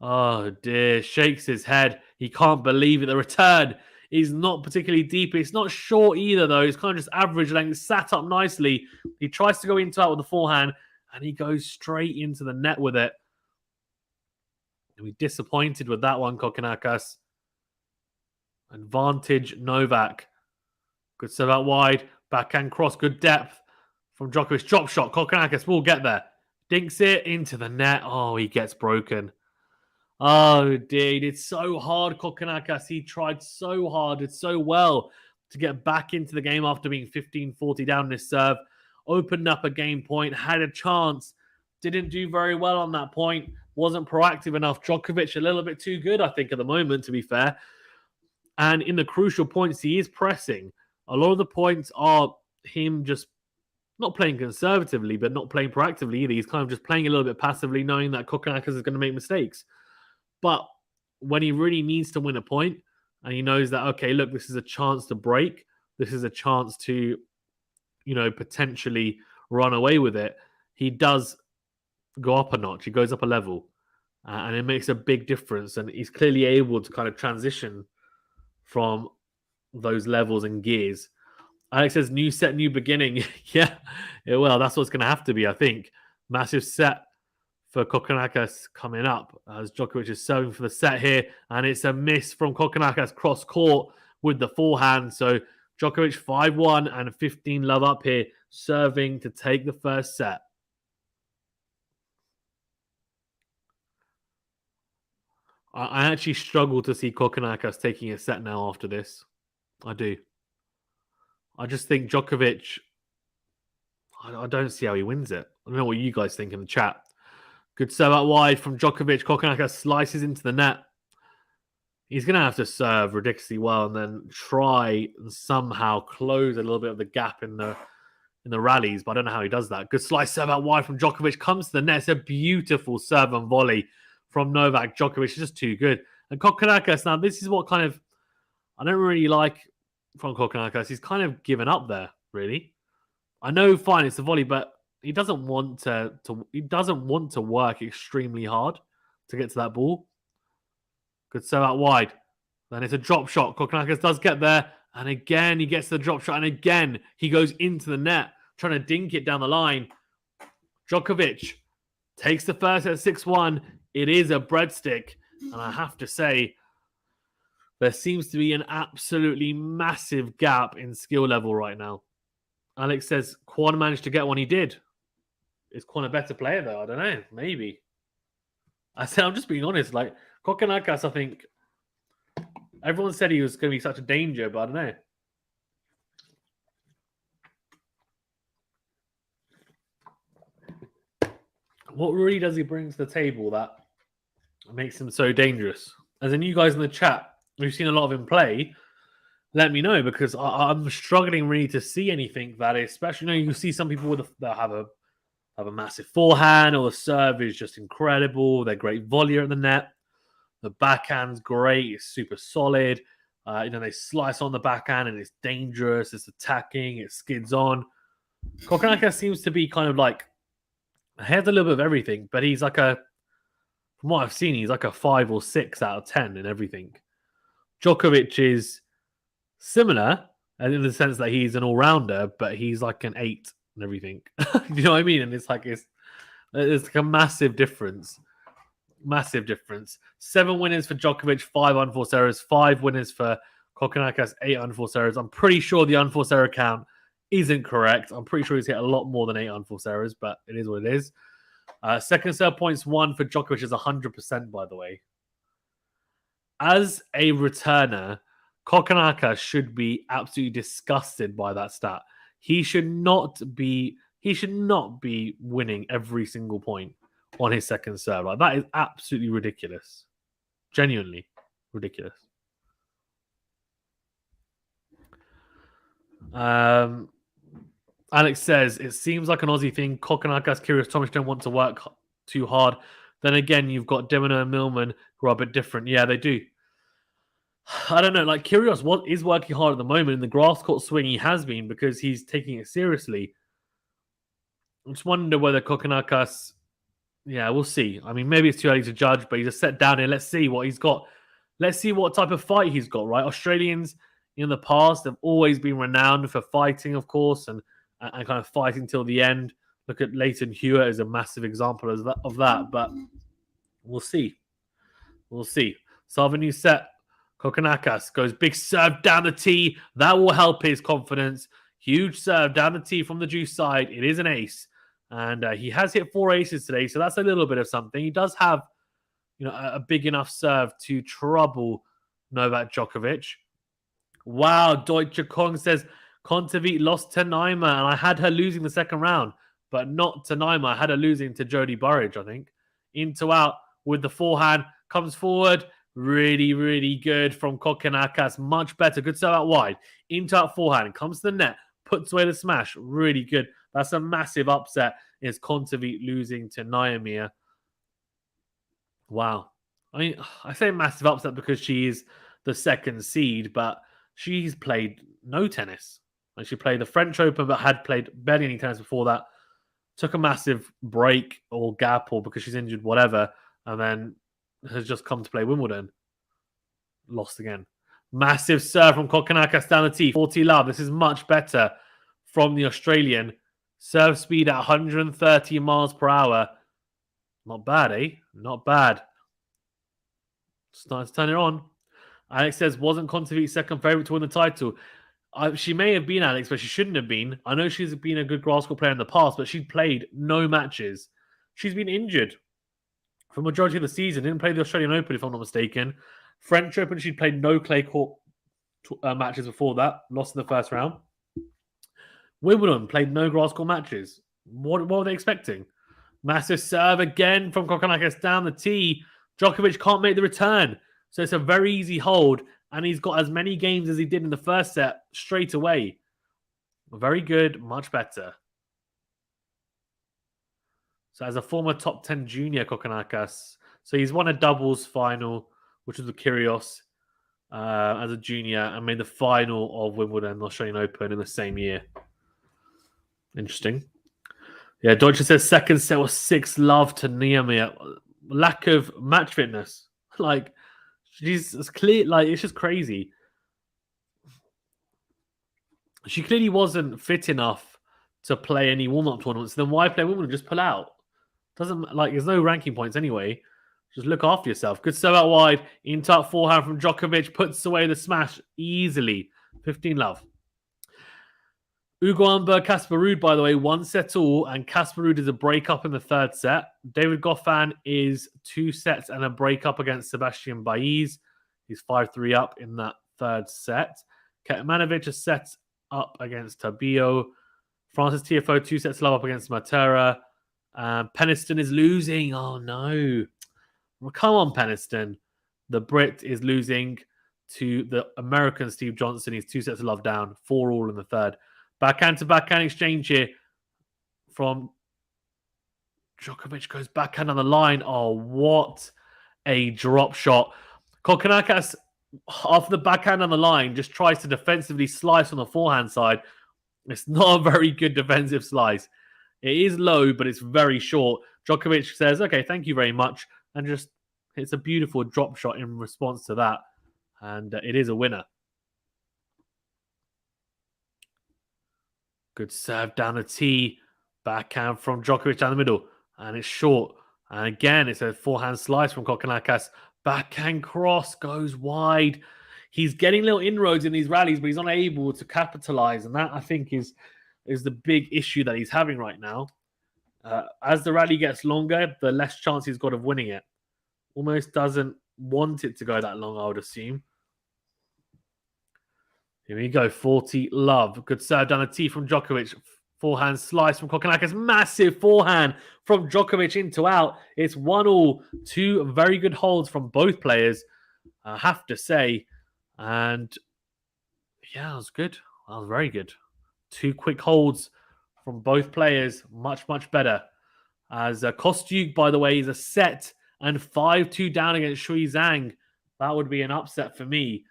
Oh dear, shakes his head. He can't believe it. The return is not particularly deep. It's not short either, though. It's kind of just average length. It's sat up nicely. He tries to go into out with the forehand, and he goes straight into the net with it. He'll be disappointed with that one, Kokkinakis. Advantage Novak. Good serve out wide. Backhand cross. Good depth from Djokovic. Drop shot. Kokkinakis will get there. Dinks it into the net. Oh, he gets broken. Oh, dude. It's so hard, Kokkinakis. He tried so hard. Did so well to get back into the game after being 15-40 down this serve. Opened up a game point. Had a chance. Didn't do very well on that point. Wasn't proactive enough. Djokovic a little bit too good, I think, at the moment, to be fair. And in the crucial points, he is pressing. A lot of the points are him just not playing conservatively, but not playing proactively either. He's kind of just playing a little bit passively, knowing that Kokkinakis is going to make mistakes. But when he really needs to win a point, and he knows that, okay, look, this is a chance to break. This is a chance to, potentially run away with it. He does go up a notch. He goes up a level. And it makes a big difference. And he's clearly able to kind of transition from those levels and gears. Alex says, new set, new beginning. Yeah, well, that's what's going to have to be, I think. Massive set for Kokkinakis coming up as Djokovic is serving for the set here. And it's a miss from Kokkinakis cross court with the forehand. So Djokovic 5-1 and 15 love up here, serving to take the first set. I actually struggle to see Kokkinakis taking a set now after this. I do. I just think Djokovic, I don't see how he wins it. I don't know what you guys think in the chat. Good serve out wide from Djokovic. Kokkinakis slices into the net. He's going to have to serve ridiculously well and then try and somehow close a little bit of the gap in the rallies, but I don't know how he does that. Good slice serve out wide from Djokovic. Comes to the net. It's a beautiful serve and volley from Novak. Djokovic is just too good. And Kokkinakis, now this is what kind of I don't really like from Kokkinakis. He's kind of given up there, really. I know, fine, it's a volley, but he doesn't want to work extremely hard to get to that ball. Good serve out wide. Then it's a drop shot. Kokkinakis does get there. And again, he gets the drop shot. And again, he goes into the net, trying to dink it down the line. Djokovic takes the first at 6-1. It is a breadstick. And I have to say, there seems to be an absolutely massive gap in skill level right now. Alex says Kwon managed to get one. He did. Is Kwon a better player, though? I don't know. Maybe. I'm just being honest. Like, Kokkinakis, I think everyone said he was going to be such a danger, but I don't know. What really does he bring to the table that makes him so dangerous? As in, you guys in the chat, we've seen a lot of him play. Let me know, because I'm struggling really to see anything that is special. You see some people that have a massive forehand, or the serve is just incredible. They're great volleyer at the net. The backhand's great. It's super solid. They slice on the backhand and it's dangerous. It's attacking. It skids on. Kokkinakis seems to be kind of like, he has a little bit of everything, but he's like from what I've seen, he's like a 5 or 6 out of 10 in everything. Djokovic is similar in the sense that he's an all-rounder, but he's like an 8 and everything. You know what I mean? And it's like a massive difference. Massive difference. 7 winners for Djokovic, 5 unforced errors. 5 winners for Kokkinakis, 8 unforced errors. I'm pretty sure the unforced error count isn't correct. I'm pretty sure he's hit a lot more than 8 unforced errors, but it is what it is. Second serve points won for Djokovic is 100%, by the way. As a returner, Kokkinakis should be absolutely disgusted by that stat. He should not be winning every single point on his second serve. Like, that is absolutely ridiculous. Genuinely ridiculous. Alex says, it seems like an Aussie thing. Kokkinakis, Kyrgios, Tomic don't want to work too hard. Then again, you've got Demino and Millman who are a bit different. Yeah, they do. I don't know. Like, Kyrgios is working hard at the moment. In the grass court swing, he has been, because he's taking it seriously. I just wonder whether Kokkinakis... Yeah, we'll see. I mean, maybe it's too early to judge, but he's just set down here. Let's see what he's got. Let's see what type of fight he's got, right? Australians in the past have always been renowned for fighting, of course, and kind of fighting till the end. Look at Leighton Hewitt as a massive example of that, but we'll see. We'll see. Solve a new set. Kokkinakis goes big serve down the tee. That will help his confidence. Huge serve down the tee from the juice side. It is an ace. And he has hit 4 aces today, so that's a little bit of something. He does have, a big enough serve to trouble Novak Djokovic. Wow, Deutsche Kong says, Kontaveit lost to Naima, and I had her losing the second round, but not to Naima. I had her losing to Jodie Burrage, I think. Into out with the forehand, comes forward. Really, really good from Kokkinakis. Much better. Good serve out wide. Into out forehand, comes to the net, puts away the smash. Really good. That's a massive upset. Is Kontaveit losing to Naomi? Wow. I mean, I say massive upset because she is the second seed, but she's played no tennis. Like, she played the French Open, but had played barely any tennis before that. Took a massive break or gap, or because she's injured, whatever, and then has just come to play Wimbledon. Lost again. Massive serve from Kokkinakis down the tee. 40 love. This is much better from the Australian. Serve speed at 130 miles per hour. Not bad, eh? Not bad. Starting to turn it on. Alex says, wasn't Kontaveit's second favourite to win the title? She may have been, Alex, but she shouldn't have been. I know she's been a good grass court player in the past, but she's played no matches. She's been injured for the majority of the season. Didn't play the Australian Open, if I'm not mistaken. French Open, she'd played no clay court matches before that. Lost in the first round. Wimbledon played no grass court matches. What were they expecting? Massive serve again from Kokkinakis down the tee. Djokovic can't make the return. So it's a very easy hold. And he's got as many games as he did in the first set straight away. Very good, much better. So as a former top 10 junior, Kokkinakis. So he's won a doubles final, which was the Kyrgios as a junior, and made the final of Wimbledon and Australian Open in the same year. Interesting. Yeah, Deutsche says second set was 6-love to Niamey. Lack of match fitness. Like, it's clear. Like, it's just crazy. She clearly wasn't fit enough to play any warm-up tournaments. Then why play Wimbledon? Just pull out. Doesn't like there's no ranking points anyway. Just look after yourself. Good serve out wide. In-tuck forehand from Djokovic puts away the smash easily. 15-love. Ugo Umber, Casper Ruud, by the way, 1 set all, and Casper Ruud is a breakup in the third set. David Goffin is 2 sets and a breakup against Sebastian Baez. He's 5-3 up in that third set. Ketmanovic is set up against Tabio. Francis Tiafoe, 2 sets love up against Matera. Peniston is losing. Oh, no. Well, come on, Peniston. The Brit is losing to the American Steve Johnson. He's 2 sets of love down, 4-all in the third. Backhand to backhand exchange here from Djokovic. Goes backhand on the line. Oh, what a drop shot. Kokkinakis, after the backhand on the line, just tries to defensively slice on the forehand side. It's not a very good defensive slice. It is low, but it's very short. Djokovic says, okay, thank you very much. And just hits a beautiful drop shot in response to that. And it is a winner. Good serve down the tee. Backhand from Djokovic down the middle. And it's short. And again, it's a forehand slice from Kokkinakis. Backhand cross goes wide. He's getting little inroads in these rallies, but he's not able to capitalize. And that, I think, is the big issue that he's having right now. As the rally gets longer, the less chance he's got of winning it. Almost doesn't want it to go that long, I would assume. Here we go, 40-love. Good serve down the tee from Djokovic. Forehand slice from Kokkinakis. Massive forehand from Djokovic into out. It's 1-all. 2 very good holds from both players, I have to say. And yeah, that was good. That was very good. 2 quick holds from both players. Much, much better. As Kostyuk, by the way, is a set and 5-2 down against Shui Zhang. That would be an upset for me.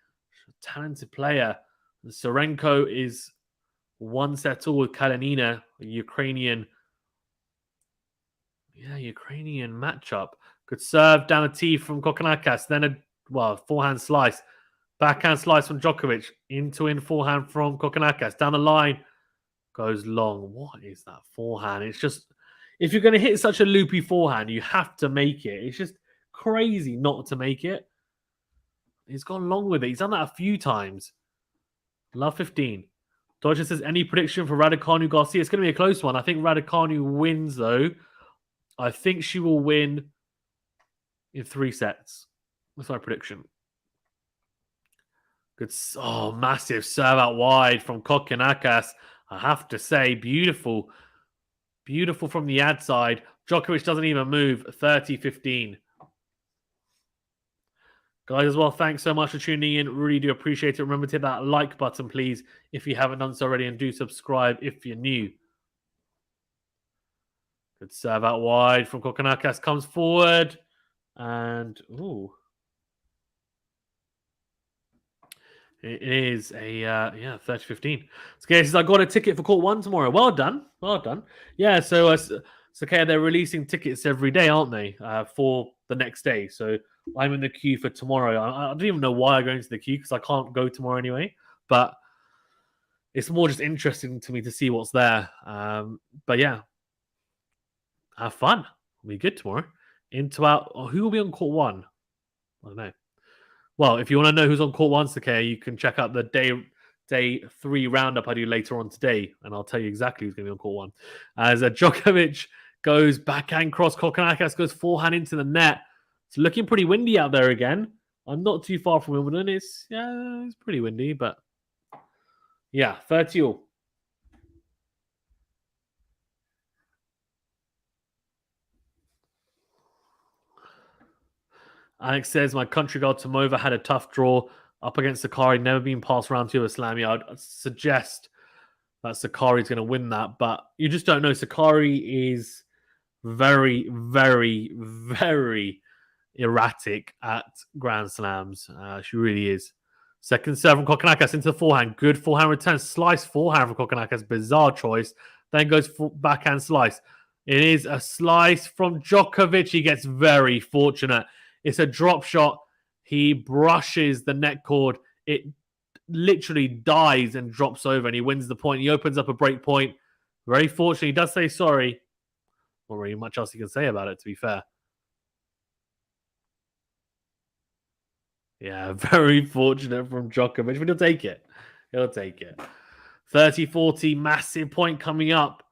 Talented player. And Sorenko is 1 set all with Kalinina, a Ukrainian matchup. Good serve down the tee from Kokkinakis. Then a forehand slice. Backhand slice from Djokovic. In forehand from Kokkinakis. Down the line. Goes long. What is that forehand? It's just, if you're going to hit such a loopy forehand, you have to make it. It's just crazy not to make it. He's gone long with it. He's done that a few times. Love 15. Dodger says, any prediction for Raducanu Garcia? It's going to be a close one. I think Raducanu wins, though. I think she will win in 3 sets. That's my prediction. Good. Oh, massive serve out wide from Kokkinakis. I have to say, beautiful. Beautiful from the ad side. Djokovic doesn't even move. 30-15. Guys, as well, thanks so much for tuning in. Really do appreciate it. Remember to hit that like button, please, if you haven't done so already, and do subscribe if you're new. Good serve out wide from Kokkinakis. Comes forward. And, ooh. It is a, 30-15. So, guys, I got a ticket for Court 1 tomorrow. Well done. Well done. Yeah, so, okay, they're releasing tickets every day, aren't they, for the next day. So, I'm in the queue for tomorrow. I don't even know why I go into the queue because I can't go tomorrow anyway. But it's more just interesting to me to see what's there. But yeah, have fun. It'll be good tomorrow. Who will be on Court 1? I don't know. Well, if you want to know who's on Court 1, okay, you can check out the day 3 roundup I do later on today, and I'll tell you exactly who's going to be on Court 1. As Djokovic goes backhand cross, Kokkinakis goes forehand into the net. It's looking pretty windy out there again. I'm not too far from Wimbledon. It's pretty windy, but yeah, 30-all. Alex says, my country girl Tomova had a tough draw up against Sakari, never been passed round to a slam. Yeah, I'd suggest that Sakari's going to win that, but you just don't know. Sakari is very, very, very erratic at Grand Slams. She really is. Second serve from Kokkinakis into the forehand. Good forehand return. Slice forehand from Kokkinakis. Bizarre choice. Then goes for backhand slice. It is a slice from Djokovic. He gets very fortunate. It's a drop shot. He brushes the net cord. It literally dies and drops over, and he wins the point. He opens up a break point. Very fortunate. He does say sorry. Not really much else he can say about it, to be fair. Yeah, very fortunate from Djokovic, but he'll take it. He'll take it. 30-40, massive point coming up.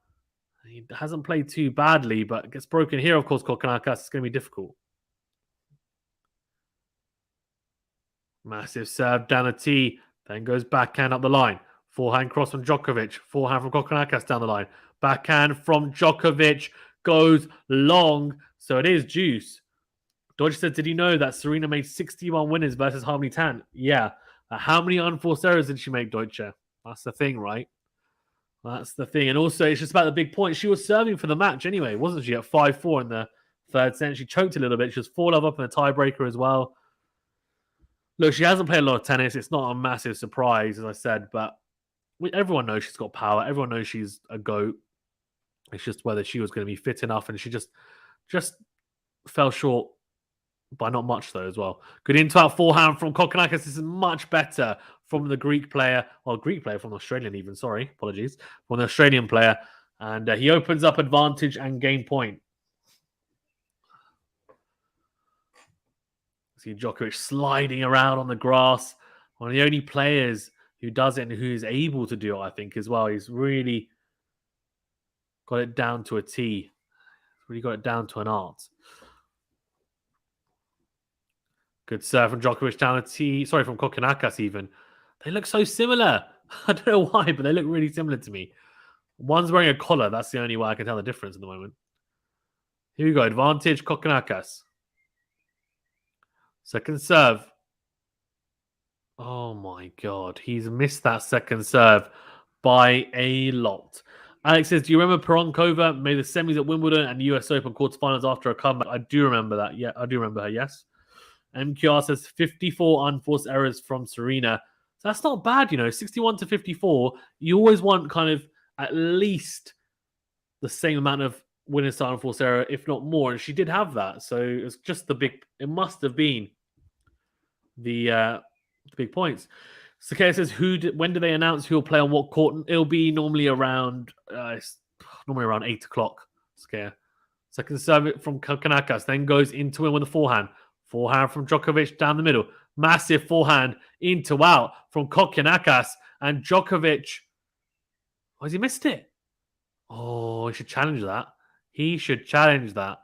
He hasn't played too badly, but gets broken here, of course, Kokkinakis. It's going to be difficult. Massive serve down the tee, then goes backhand up the line. Forehand cross from Djokovic. Forehand from Kokkinakis down the line. Backhand from Djokovic goes long, so it is juice. Dodge said, did you know that Serena made 61 winners versus Harmony Tan? Yeah. How many unforced errors did she make, Deutsche? That's the thing, right? That's the thing. And also, it's just about the big point. She was serving for the match anyway, wasn't she? At 5-4 in the third set. She choked a little bit. She was 4-love up in the tiebreaker as well. Look, she hasn't played a lot of tennis. It's not a massive surprise, as I said, but everyone knows she's got power. Everyone knows she's a GOAT. It's just whether she was going to be fit enough, and she just fell short by not much, though, as well. Good into-out forehand from Kokkinakis. This is much better from the Greek player. Well, Greek player from the Australian even. Sorry, apologies. From the Australian player. And he opens up advantage and gain point. See Djokovic sliding around on the grass. One of the only players who does it and who is able to do it, I think, as well. He's really got it down to a T. Really got it down to an art. Good serve from Djokovic down the tee. Sorry, from Kokkinakis even. They look so similar. I don't know why, but they look really similar to me. One's wearing a collar. That's the only way I can tell the difference at the moment. Here we go. Advantage, Kokkinakis. Second serve. Oh my God. He's missed that second serve by a lot. Alex says, do you remember Poronkova made the semis at Wimbledon and US Open quarterfinals after a comeback? I do remember that. Yeah, I do remember her, yes. MQR says 54 unforced errors from Serena. So that's not bad, 61-54. You always want kind of at least the same amount of winners to unforced error, if not more. And she did have that. So it was just it must have been the big points. Sakea says, when do they announce who will play on what court? It'll be normally around 8 o'clock. Sakea. Second serve from Kokkinakis, then goes into it with a forehand. Forehand from Djokovic down the middle. Massive forehand into out from Kokkinakis. And Djokovic, has he missed it? Oh, he should challenge that. He should challenge that.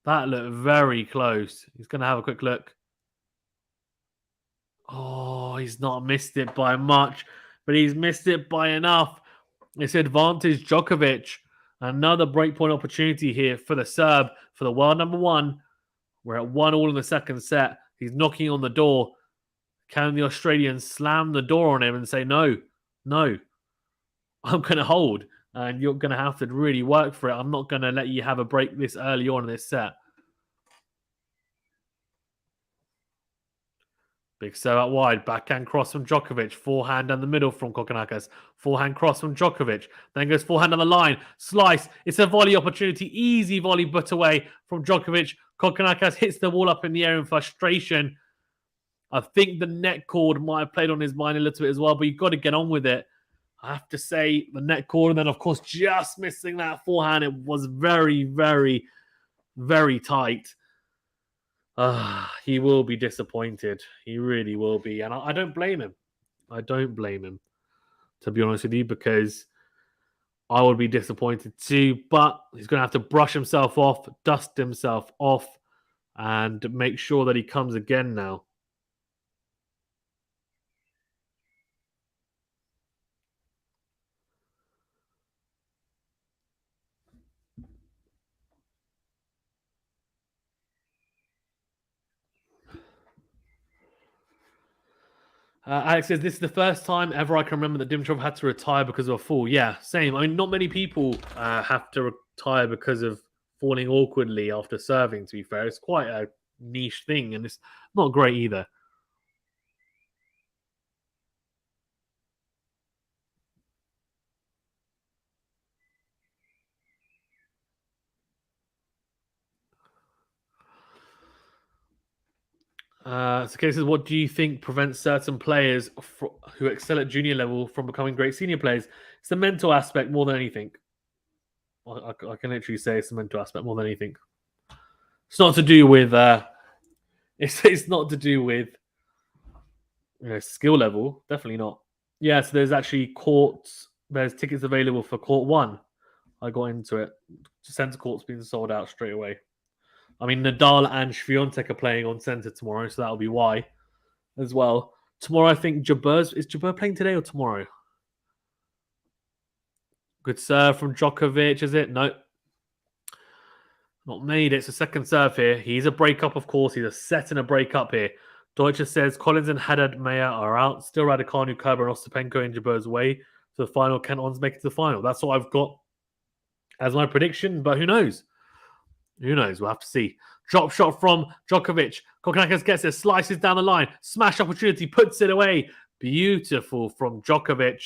That looked very close. He's going to have a quick look. Oh, he's not missed it by much, but he's missed it by enough. It's advantage Djokovic. Another breakpoint opportunity here for the Serb, for the world number one. We're at 1-1 in the second set. He's knocking on the door. Can the Australians slam the door on him and say, no, I'm going to hold, and you're going to have to really work for it. I'm not going to let you have a break this early on in this set. Big serve out wide. Backhand cross from Djokovic. Forehand down the middle from Kokkinakis. Forehand cross from Djokovic. Then goes forehand on the line. Slice. It's a volley opportunity. Easy volley put away from Djokovic. Kokkinakis hits the wall up in the air in frustration. I think the net cord might have played on his mind a little bit as well, but you've got to get on with it. I have to say the net cord, and then, of course, just missing that forehand. It was very, very, very tight. He will be disappointed. He really will be. And I don't blame him. I don't blame him, to be honest with you, because I would be disappointed too. But he's going to have to brush himself off, dust himself off, and make sure that he comes again now. Alex says, this is the first time ever I can remember that Dimitrov had to retire because of a fall. Yeah, same. I mean, not many people have to retire because of falling awkwardly after serving, to be fair. It's quite a niche thing, and it's not great either. So, okay, says, what do you think prevents certain players who excel at junior level from becoming great senior players? It's the mental aspect more than anything. I can literally say it's the mental aspect more than anything. It's not to do with it's not to do with skill level. Definitely not. Yeah, so there's actually courts. There's tickets available for court 1. I got into it. Center court's been sold out straight away. I mean, Nadal and Swiatek are playing on center tomorrow, so that'll be why as well. Tomorrow, I think is Jabeur playing today or tomorrow? Good serve from Djokovic, is it? No. Not made it. It's a second serve here. He's a breakup, of course. He's a set and a breakup here. Deutscher says Collins and Haddad Meyer are out. Still Raducanu, Kerber, and Ostapenko in Jabeur's way to the final. Can Ons make it to the final? That's what I've got as my prediction, but who knows? Who knows? We'll have to see. Drop shot from Djokovic. Kokkinakis gets it, slices down the line. Smash opportunity, puts it away. Beautiful from Djokovic.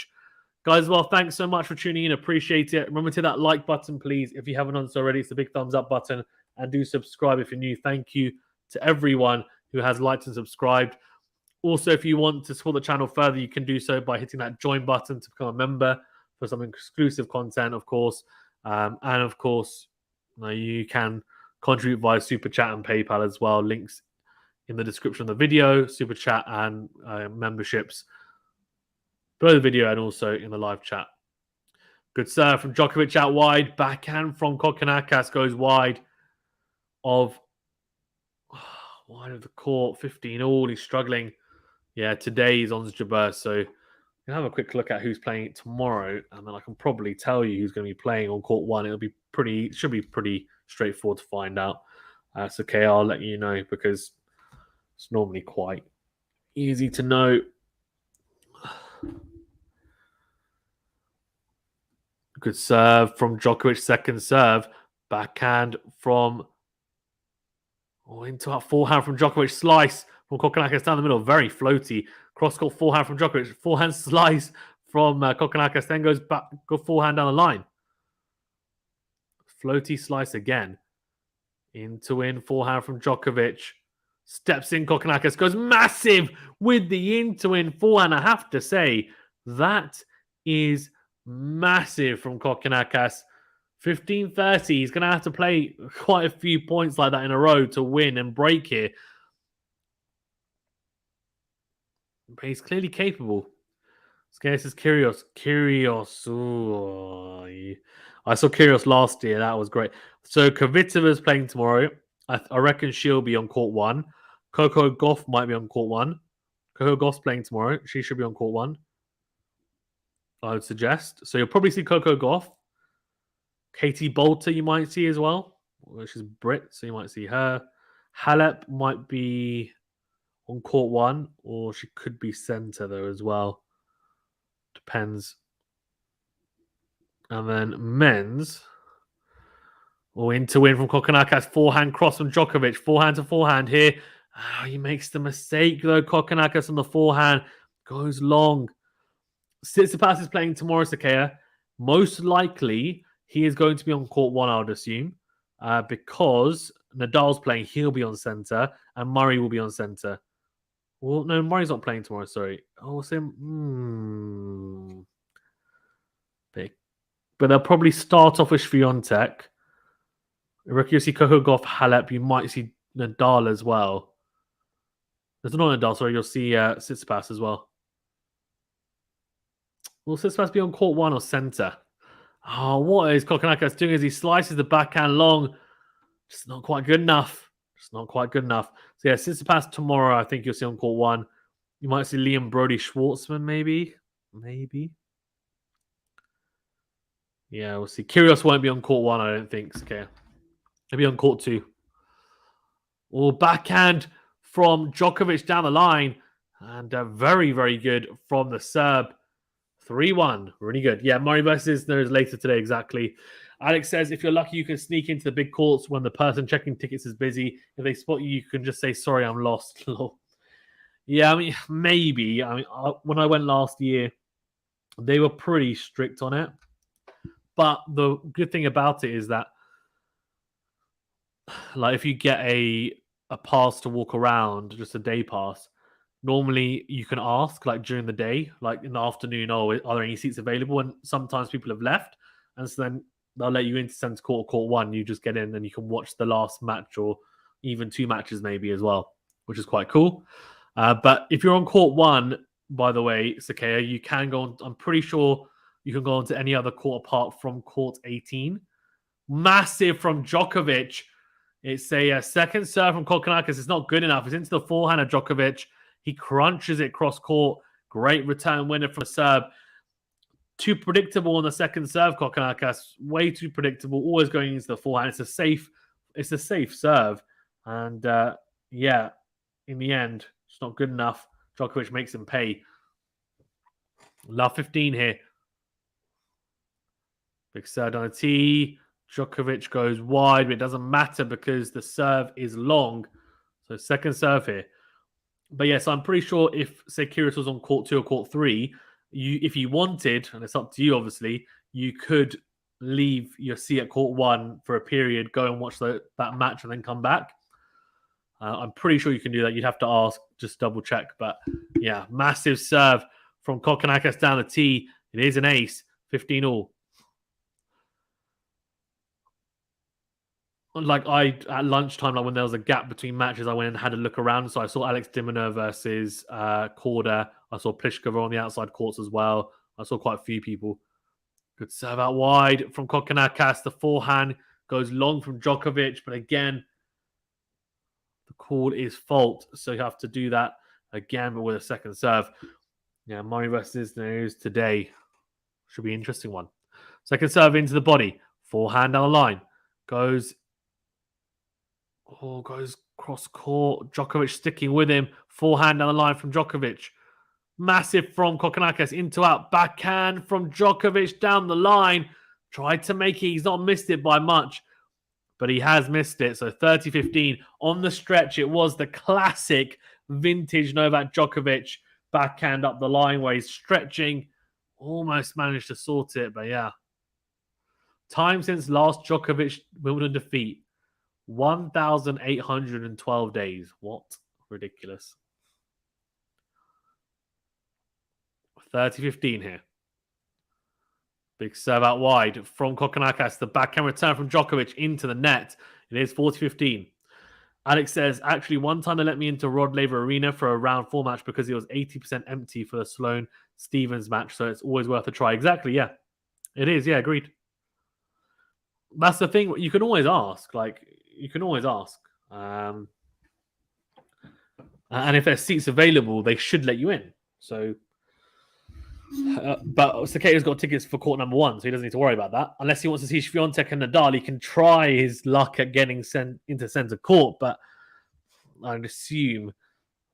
Guys, well, thanks so much for tuning in. Appreciate it. Remember to hit that like button, please. If you haven't done so already, it's the big thumbs up button. And do subscribe if you're new. Thank you to everyone who has liked and subscribed. Also, if you want to support the channel further, you can do so by hitting that join button to become a member for some exclusive content, of course. And of course, you can contribute via Super Chat and PayPal as well. Links in the description of the video, Super Chat and memberships below the video and also in the live chat. Good serve from Djokovic out wide. Backhand from Kokkinakis goes wide of the court. 15 all. He's struggling. Yeah, today he's on Jabeur. So you can have a quick look at who's playing it tomorrow, and then I can probably tell you who's going to be playing on court 1. Should be pretty straightforward to find out. It's okay, I'll let you know because it's normally quite easy to know. Good serve from Djokovic, second serve. Backhand from into that forehand from Djokovic. Slice from Kokkinakis down the middle. Very floaty. Cross-court forehand from Djokovic. Forehand slice from Kokkinakis. Then goes back, go forehand down the line. Floaty slice again. Into in. Forehand from Djokovic. Steps in Kokkinakis. Goes massive with the into-in forehand. I have to say, that is massive from Kokkinakis. 15-30. He's going to have to play quite a few points like that in a row to win and break here. But he's clearly capable. This is Kyrgios. Ooh, I saw Kyrgios last year. That was great. So Kvitova's playing tomorrow. I reckon she'll be on court 1. Coco Gauff might be on court 1. Coco Gauff's playing tomorrow. She should be on court 1. I would suggest. So you'll probably see Coco Gauff. Katie Bolter you might see as well. She's Brit, so you might see her. Halep might be on court 1, or she could be centre though as well. Depends. And then men's. Into win from Kokkinakis. Forehand cross from Djokovic. Forehand to forehand here. He makes the mistake though. Kokkinakis on the forehand. Goes long. Tsitsipas is playing tomorrow, Sakea. Most likely, he is going to be on court 1, I would assume. Because Nadal's playing, he'll be on centre. And Murray will be on centre. Well, no, Murray's not playing tomorrow, sorry. Oh, big. But they'll probably start off with Swiatek. I reckon you'll see Coco Gauff, Halep. You might see Nadal as well. There's not Nadal, sorry. You'll see Tsitsipas as well. Will Tsitsipas be on court 1 or centre? Oh, what is Kokkinakis doing as he slices the backhand long? Just not quite good enough. So yeah, Tsitsipas tomorrow, I think you'll see on court 1. You might see Liam Brody Schwartzman, maybe. Yeah, we'll see. Kyrgios won't be on court 1, I don't think. Okay. He'll be on court 2. Backhand from Djokovic down the line. And very, very good from the Serb. 3-1. Really good. Yeah, Murray versus Isner is later today, exactly. Alex says, if you're lucky, you can sneak into the big courts when the person checking tickets is busy. If they spot you, you can just say, sorry, I'm lost. Yeah, I mean, maybe. I mean, when I went last year, they were pretty strict on it. But the good thing about it is that, like, if you get a pass to walk around, just a day pass, normally you can ask, like, during the day, like in the afternoon, oh, are there any seats available? And sometimes people have left, and so then they'll let you into centre court or court one. You just get in and you can watch the last match or even 2 matches maybe as well, which is quite cool. But if you're on court one, by the way, Sakea, you can go on. I'm pretty sure you can go on to any other court apart from court 18. Massive from Djokovic. It's a second serve from Kokkinakis. It's not good enough. It's into the forehand of Djokovic. He crunches it cross court. Great return winner from Serb. Too predictable on the second serve, Kokkinakis. Way too predictable. Always going into the forehand. It's a safe serve. And yeah, in the end, it's not good enough. Djokovic makes him pay. Love 15 here. Big serve on the tee. Djokovic goes wide, but it doesn't matter because the serve is long. So second serve here. But yes, I'm pretty sure if, say, Kyrgios was on court 2 or court 3, if you wanted, and it's up to you, obviously, you could leave your seat at court 1 for a period, go and watch that match, and then come back. I'm pretty sure you can do that. You'd have to ask, just double check. But yeah, massive serve from Kokkinakis down the tee. It is an ace, 15-all. Like at lunchtime, like when there was a gap between matches, I went and had a look around. So I saw Alex de Minaur versus Korda. I saw Pliskova on the outside courts as well. I saw quite a few people. Good serve out wide from Kokkinakis. The forehand goes long from Djokovic, but again, the call is fault. So you have to do that again, but with a second serve. Yeah, Murray versus Isner today. Should be an interesting one. Second serve into the body. Forehand down the line. Goes cross court. Djokovic sticking with him. Forehand down the line from Djokovic. Massive from Kokkinakis. Into out. Backhand from Djokovic down the line. Tried to make it. He's not missed it by much, but he has missed it. So 30-15. On the stretch, it was the classic vintage Novak Djokovic backhand up the line where he's stretching. Almost managed to sort it, but yeah. Time since last Djokovic Wimbledon defeat. 1,812 days. What? Ridiculous. 30-15 here. Big serve out wide from Kokkinakis. The backhand return from Djokovic into the net. It is 40-15. Alex says, actually, one time they let me into Rod Laver Arena for a round 4 match because it was 80% empty for the Sloane Stevens match. So it's always worth a try. Exactly, yeah. It is, yeah, agreed. That's the thing. You can always ask. Like, you can always ask. And if there's seats available, they should let you in. So, but Sakea's got tickets for court number 1, so he doesn't need to worry about that. Unless he wants to see Swiatek and Nadal, he can try his luck at getting sent into centre court. But I'd assume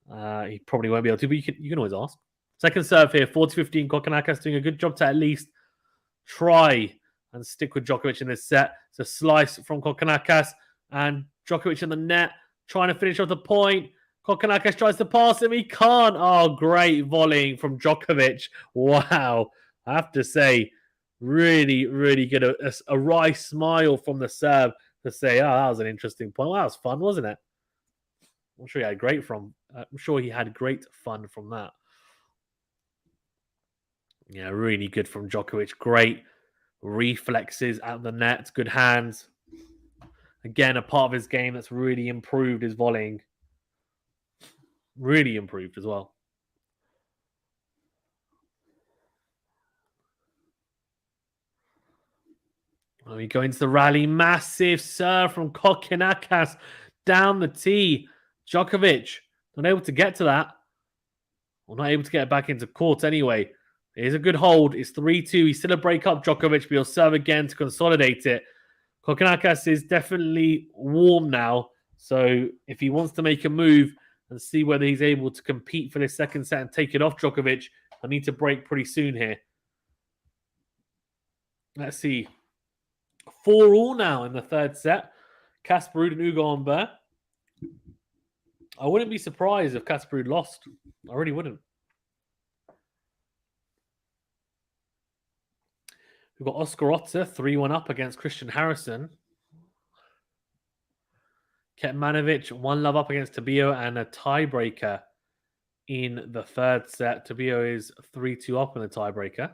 he probably won't be able to. But you can always ask. Second serve here, 40-15. Kokkinakis doing a good job to at least try and stick with Djokovic in this set. It's a slice from Kokkinakis. And Djokovic in the net, trying to finish off the point. Kokkinakis tries to pass him. He can't. Oh, great volleying from Djokovic. Wow. I have to say, really, really good. A wry smile from the Serb to say, oh, that was an interesting point. Well, that was fun, wasn't it? I'm sure he had great fun from that. Yeah, really good from Djokovic. Great reflexes at the net. Good hands. Again, a part of his game that's really improved his volleying. Really improved as well. We go into the rally. Massive serve from Kokkinakis down the tee. Djokovic not able to get to that. Well, not able to get it back into court anyway. It is a good hold. It's 3-2. He's still a break up Djokovic, but he'll serve again to consolidate it. Kokkinakis is definitely warm now. So if he wants to make a move, and see whether he's able to compete for this second set and take it off Djokovic. I need to break pretty soon here. Let's see. 4-all now in the third set. Casper Ruud and Ugo Humbert. I wouldn't be surprised if Casper Ruud lost. I really wouldn't. We've got Oscar Otte, 3-1 up against Christian Harrison. Ketmanovic, 1-love up against Tabio and a tiebreaker in the third set. Tabio is 3-2 up in the tiebreaker.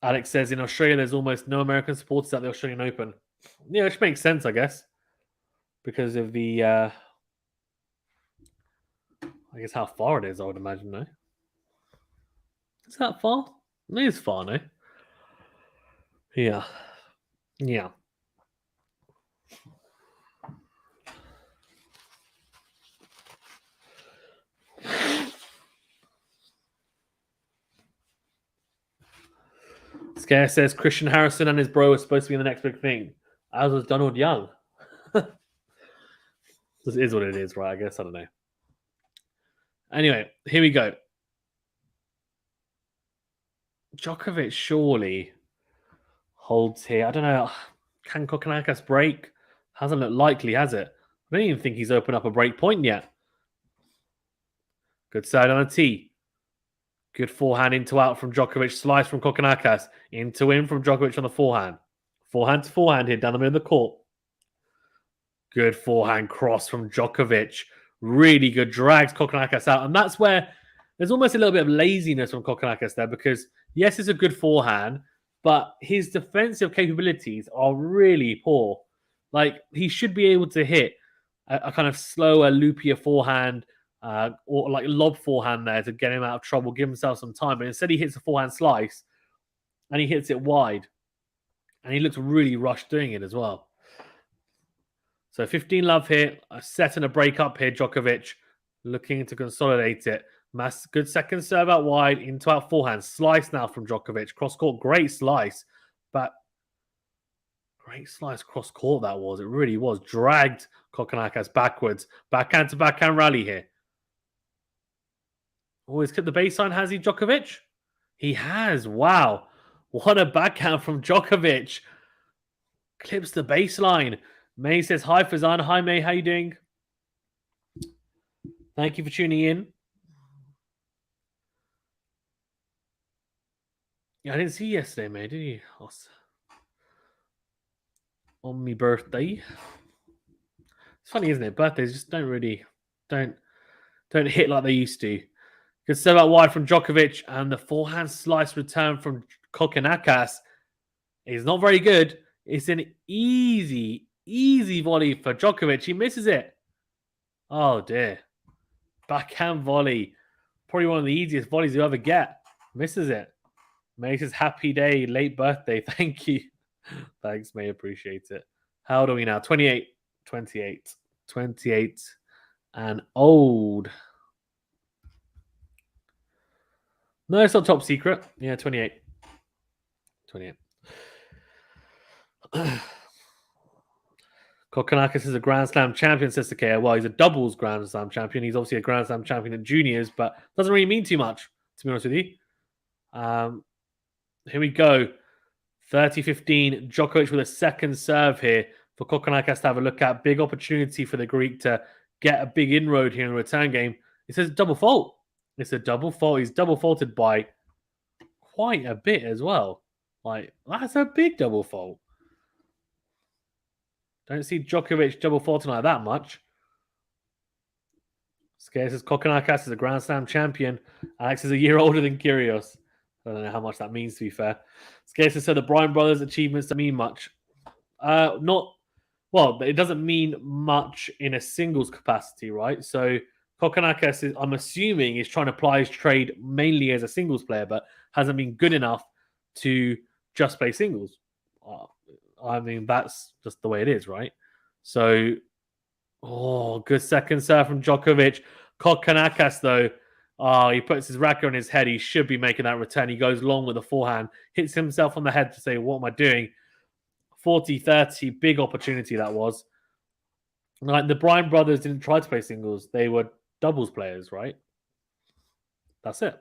Alex says in Australia there's almost no American supporters at the Australian Open. Yeah, which makes sense, I guess, because of the, I guess how far it is, I would imagine, no? Is that far? It is far, no? Yeah. Yeah. Scare says Christian Harrison and his bro are supposed to be in the next big thing, as was Donald Young. This is what it is, right? I guess. I don't know. Anyway, here we go. Djokovic surely holds here. I don't know. Can Kokkinakis break? Hasn't looked likely, has it? I don't even think he's opened up a break point yet. Good side on a tee. Good forehand into out from Djokovic. Slice from Kokkinakis. Into in from Djokovic on the forehand. Forehand to forehand here down the middle of the court. Good forehand cross from Djokovic. Really good. Drags Kokkinakis out. And that's where there's almost a little bit of laziness from Kokkinakis there because, yes, it's a good forehand, but his defensive capabilities are really poor. Like, he should be able to hit a kind of slower, loopier forehand or like lob forehand there to get him out of trouble, give himself some time. But instead he hits a forehand slice and he hits it wide. And he looks really rushed doing it as well. So 15-love here, a set and a break up here. Djokovic looking to consolidate it. Good second serve out wide, into out forehand. Slice now from Djokovic. Cross court, great slice. But great slice cross court that was. It really was. Dragged Kokkinakis backwards. Backhand to backhand rally here. Oh, he's kept the baseline, has he, Djokovic? He has. Wow. What a backhand from Djokovic. Clips the baseline. May says, hi, Fazan. Hi, May. How you doing? Thank you for tuning in. Yeah, I didn't see you yesterday, May, did you? On my birthday. It's funny, isn't it? Birthdays just don't hit like they used to. Good serve out wide from Djokovic, and the forehand slice return from Kokkinakis is not very good. It's an easy volley for Djokovic. He misses it. Oh, dear. Backhand volley. Probably one of the easiest volleys you ever get. Misses it. May says, happy day, late birthday. Thank you. Thanks, May. Appreciate it. How old are we now? 28. 28 and old. No, it's not top secret. Yeah, 28. Kokkinakis is a Grand Slam champion, says Takea. Well, he's a doubles Grand Slam champion. He's obviously a Grand Slam champion in juniors, but doesn't really mean too much, to be honest with you. Here we go. 30-15. Djokovic with a second serve here for Kokkinakis to have a look at. Big opportunity for the Greek to get a big inroad here in the return game. It says double fault. It's a double fault. He's double faulted by quite a bit as well. Like, that's a big double fault. Don't see Djokovic double faulting like that much. Scare says Kokkinakis is a Grand Slam champion. Alex is a year older than Kyrgios. I don't know how much that means, to be fair. Scare says, so the Bryan brothers' achievements don't mean much. Well, it doesn't mean much in a singles capacity, right? So Kokkinakis is, I'm assuming, is trying to ply his trade mainly as a singles player, but hasn't been good enough to just play singles. I mean, that's just the way it is, right? So, good second serve from Djokovic. Kokkinakis, though, he puts his racket on his head. He should be making that return. He goes long with the forehand, hits himself on the head to say, what am I doing? 40-30, big opportunity that was. Like the Bryan brothers didn't try to play singles; they were doubles players, right? That's it.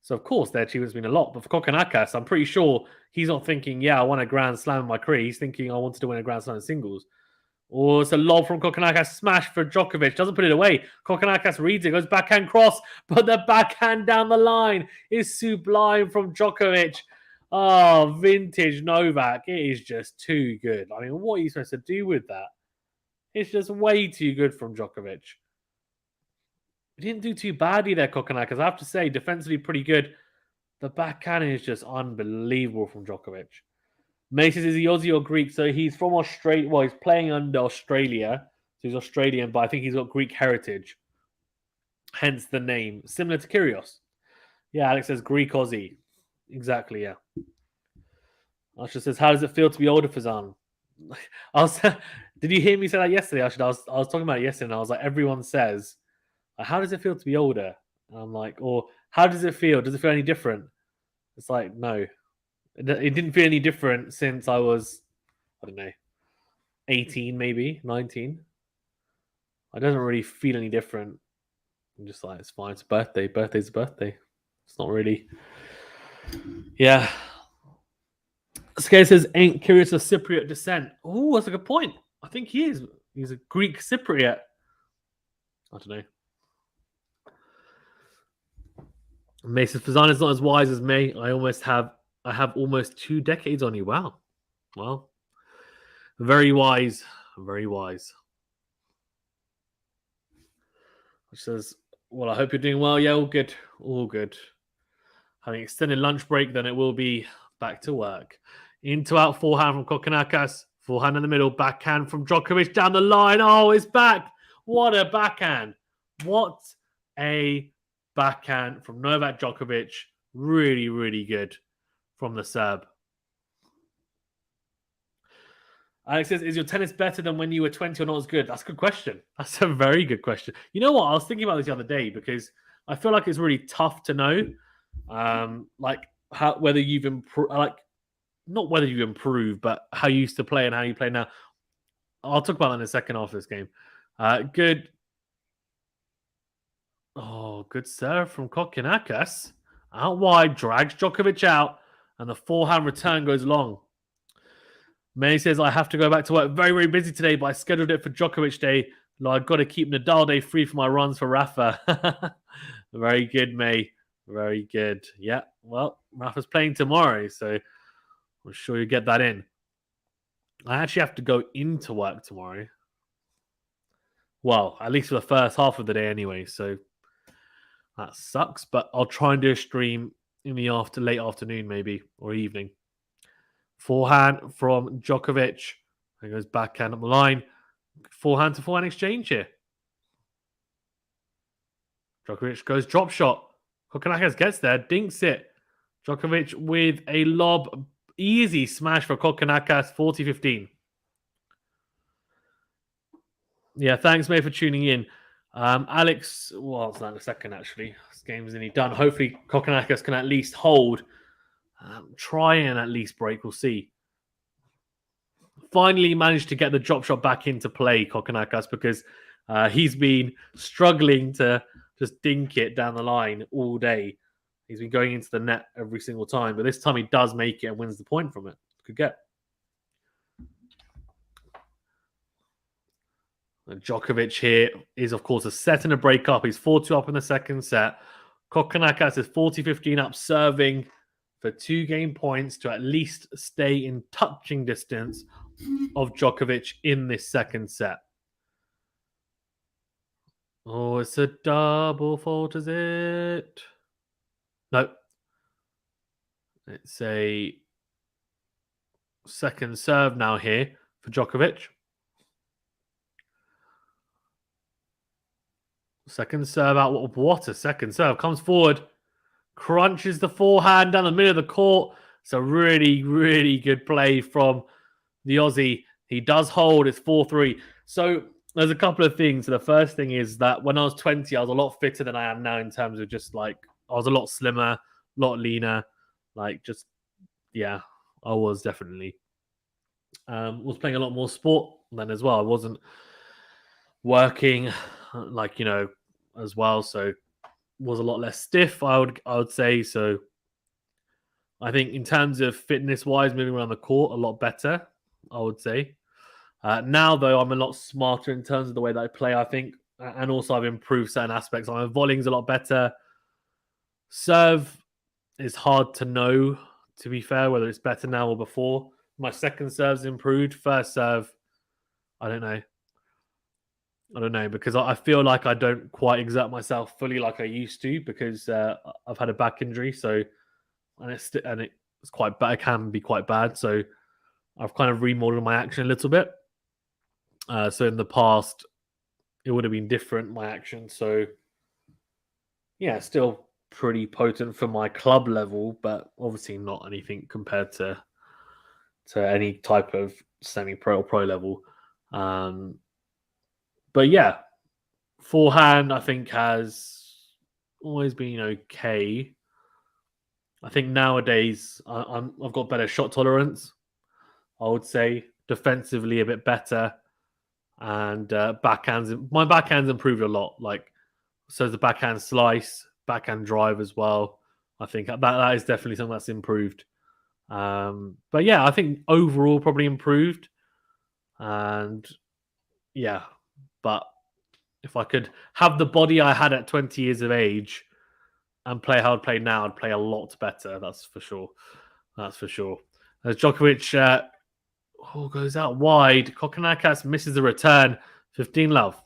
So of course their achievements mean a lot. But for Kokkinakis, I'm pretty sure he's not thinking, "Yeah, I won a Grand Slam in my career." He's thinking, "I wanted to win a Grand Slam in singles." Or it's a lob from Kokkinakis, smash for Djokovic. Doesn't put it away. Kokkinakis reads it, goes backhand cross, but the backhand down the line is sublime from Djokovic. Oh, vintage Novak. It is just too good. I mean, what are you supposed to do with that? It's just way too good from Djokovic. He didn't do too badly there, Kokkinakis. I have to say, defensively pretty good. The backhand is just unbelievable from Djokovic. Mason, is he Aussie or Greek? So he's from Australia. Well, he's playing under Australia. So he's Australian, but I think he's got Greek heritage. Hence the name. Similar to Kyrgios. Yeah, Alex says Greek Aussie. Exactly, yeah. Asha says, how does it feel to be older, Fazan? Did you hear me say that yesterday, Asha? I was talking about it yesterday, and I was like, everyone says, how does it feel to be older? And I'm like, or how does it feel? Does it feel any different? It's like, no. It didn't feel any different since I was, I don't know, 18 maybe, 19. It doesn't really feel any different. I'm just like, it's fine. It's a birthday. Birthday's a birthday. It's not really. Yeah. Scare says, ain't Kyrgios of Cypriot descent. Oh, that's a good point. I think he is. He's a Greek Cypriot. I don't know. Mason Fazan is not as wise as me. I have almost 2 decades on you. Wow. Well, very wise. Very wise. Which says, well, I hope you're doing well. Yeah, all good. All good. Having extended lunch break, then it will be back to work. Into out forehand from Kokkinakis. Forehand in the middle. Backhand from Djokovic down the line. Oh, it's back. What a backhand. What a backhand from Novak Djokovic. Really, really good from the Serb. Alex says, is your tennis better than when you were 20 or not as good? That's a good question. That's a very good question. You know what? I was thinking about this the other day because I feel like it's really tough to know, like how whether you've improved, like not whether you've improved, but how you used to play and how you play now. I'll talk about that in a second after this game. Good. Oh, good serve from Kokkinakis. Out wide, drags Djokovic out, and the forehand return goes long. Manny says, I have to go back to work. Very, very busy today, but I scheduled it for Djokovic Day. I've got to keep Nadal Day free for my runs for Rafa. Very good, May. Very good. Yeah, well, Rafa's playing tomorrow, so I'm sure you get that in. I actually have to go into work tomorrow. Well, at least for the first half of the day anyway, so that sucks. But I'll try and do a stream in the late afternoon maybe, or evening. Forehand from Djokovic. He goes backhand up the line. Forehand to forehand exchange here. Djokovic goes drop shot. Kokkinakis gets there, dinks it. Djokovic with a lob. Easy smash for Kokkinakis, 40-15. Yeah, thanks, mate, for tuning in. Alex, well, it's not a second, actually. This game's nearly done. Hopefully, Kokkinakis can at least hold. Try and at least break. We'll see. Finally managed to get the drop shot back into play, Kokkinakis, because he's been struggling to just dink it down the line all day. He's been going into the net every single time, but this time he does make it and wins the point from it. Good get. And Djokovic here is, of course, a set and a break up. He's 4-2 up in the second set. Kokkinakis is 40-15 up, serving for 2 game points to at least stay in touching distance of Djokovic in this second set. Oh, it's a double fault, is it? No. It's a second serve now here for Djokovic. Second serve out. What a second serve. Comes forward. Crunches the forehand down the middle of the court. It's a really, really good play from the Aussie. He does hold. It's 4-3. So there's a couple of things. So the first thing is that when I was 20, I was a lot fitter than I am now in terms of just like, I was a lot slimmer, a lot leaner. Like just, yeah, I was definitely. Was playing a lot more sport then as well. I wasn't working, like, you know, as well. So was a lot less stiff, I would say. So I think in terms of fitness wise, moving around the court, a lot better, I would say. Now, though, I'm a lot smarter in terms of the way that I play, I think. And also, I've improved certain aspects. My volleying's a lot better. Serve is hard to know, to be fair, whether it's better now or before. My second serve's improved. First serve, I don't know. I don't know, because I feel like I don't quite exert myself fully like I used to, because I've had a back injury. So, and it's quite bad. It can be quite bad. So I've kind of remodeled my action a little bit. So in the past, it would have been different, my action. So yeah, still pretty potent for my club level, but obviously not anything compared to any type of semi-pro or pro level. But yeah, forehand I think has always been okay. I think nowadays I've got better shot tolerance. I would say defensively a bit better, and my backhand's improved a lot. Like, so the backhand slice, backhand drive as well. I think that is definitely something that's improved. But yeah, I think overall probably improved, and yeah, but if I could have the body I had at 20 years of age and play how I'd play now, I'd play a lot better. That's for sure. That's for sure. As Djokovic goes out wide, Kokkinakis misses the return. 15-love.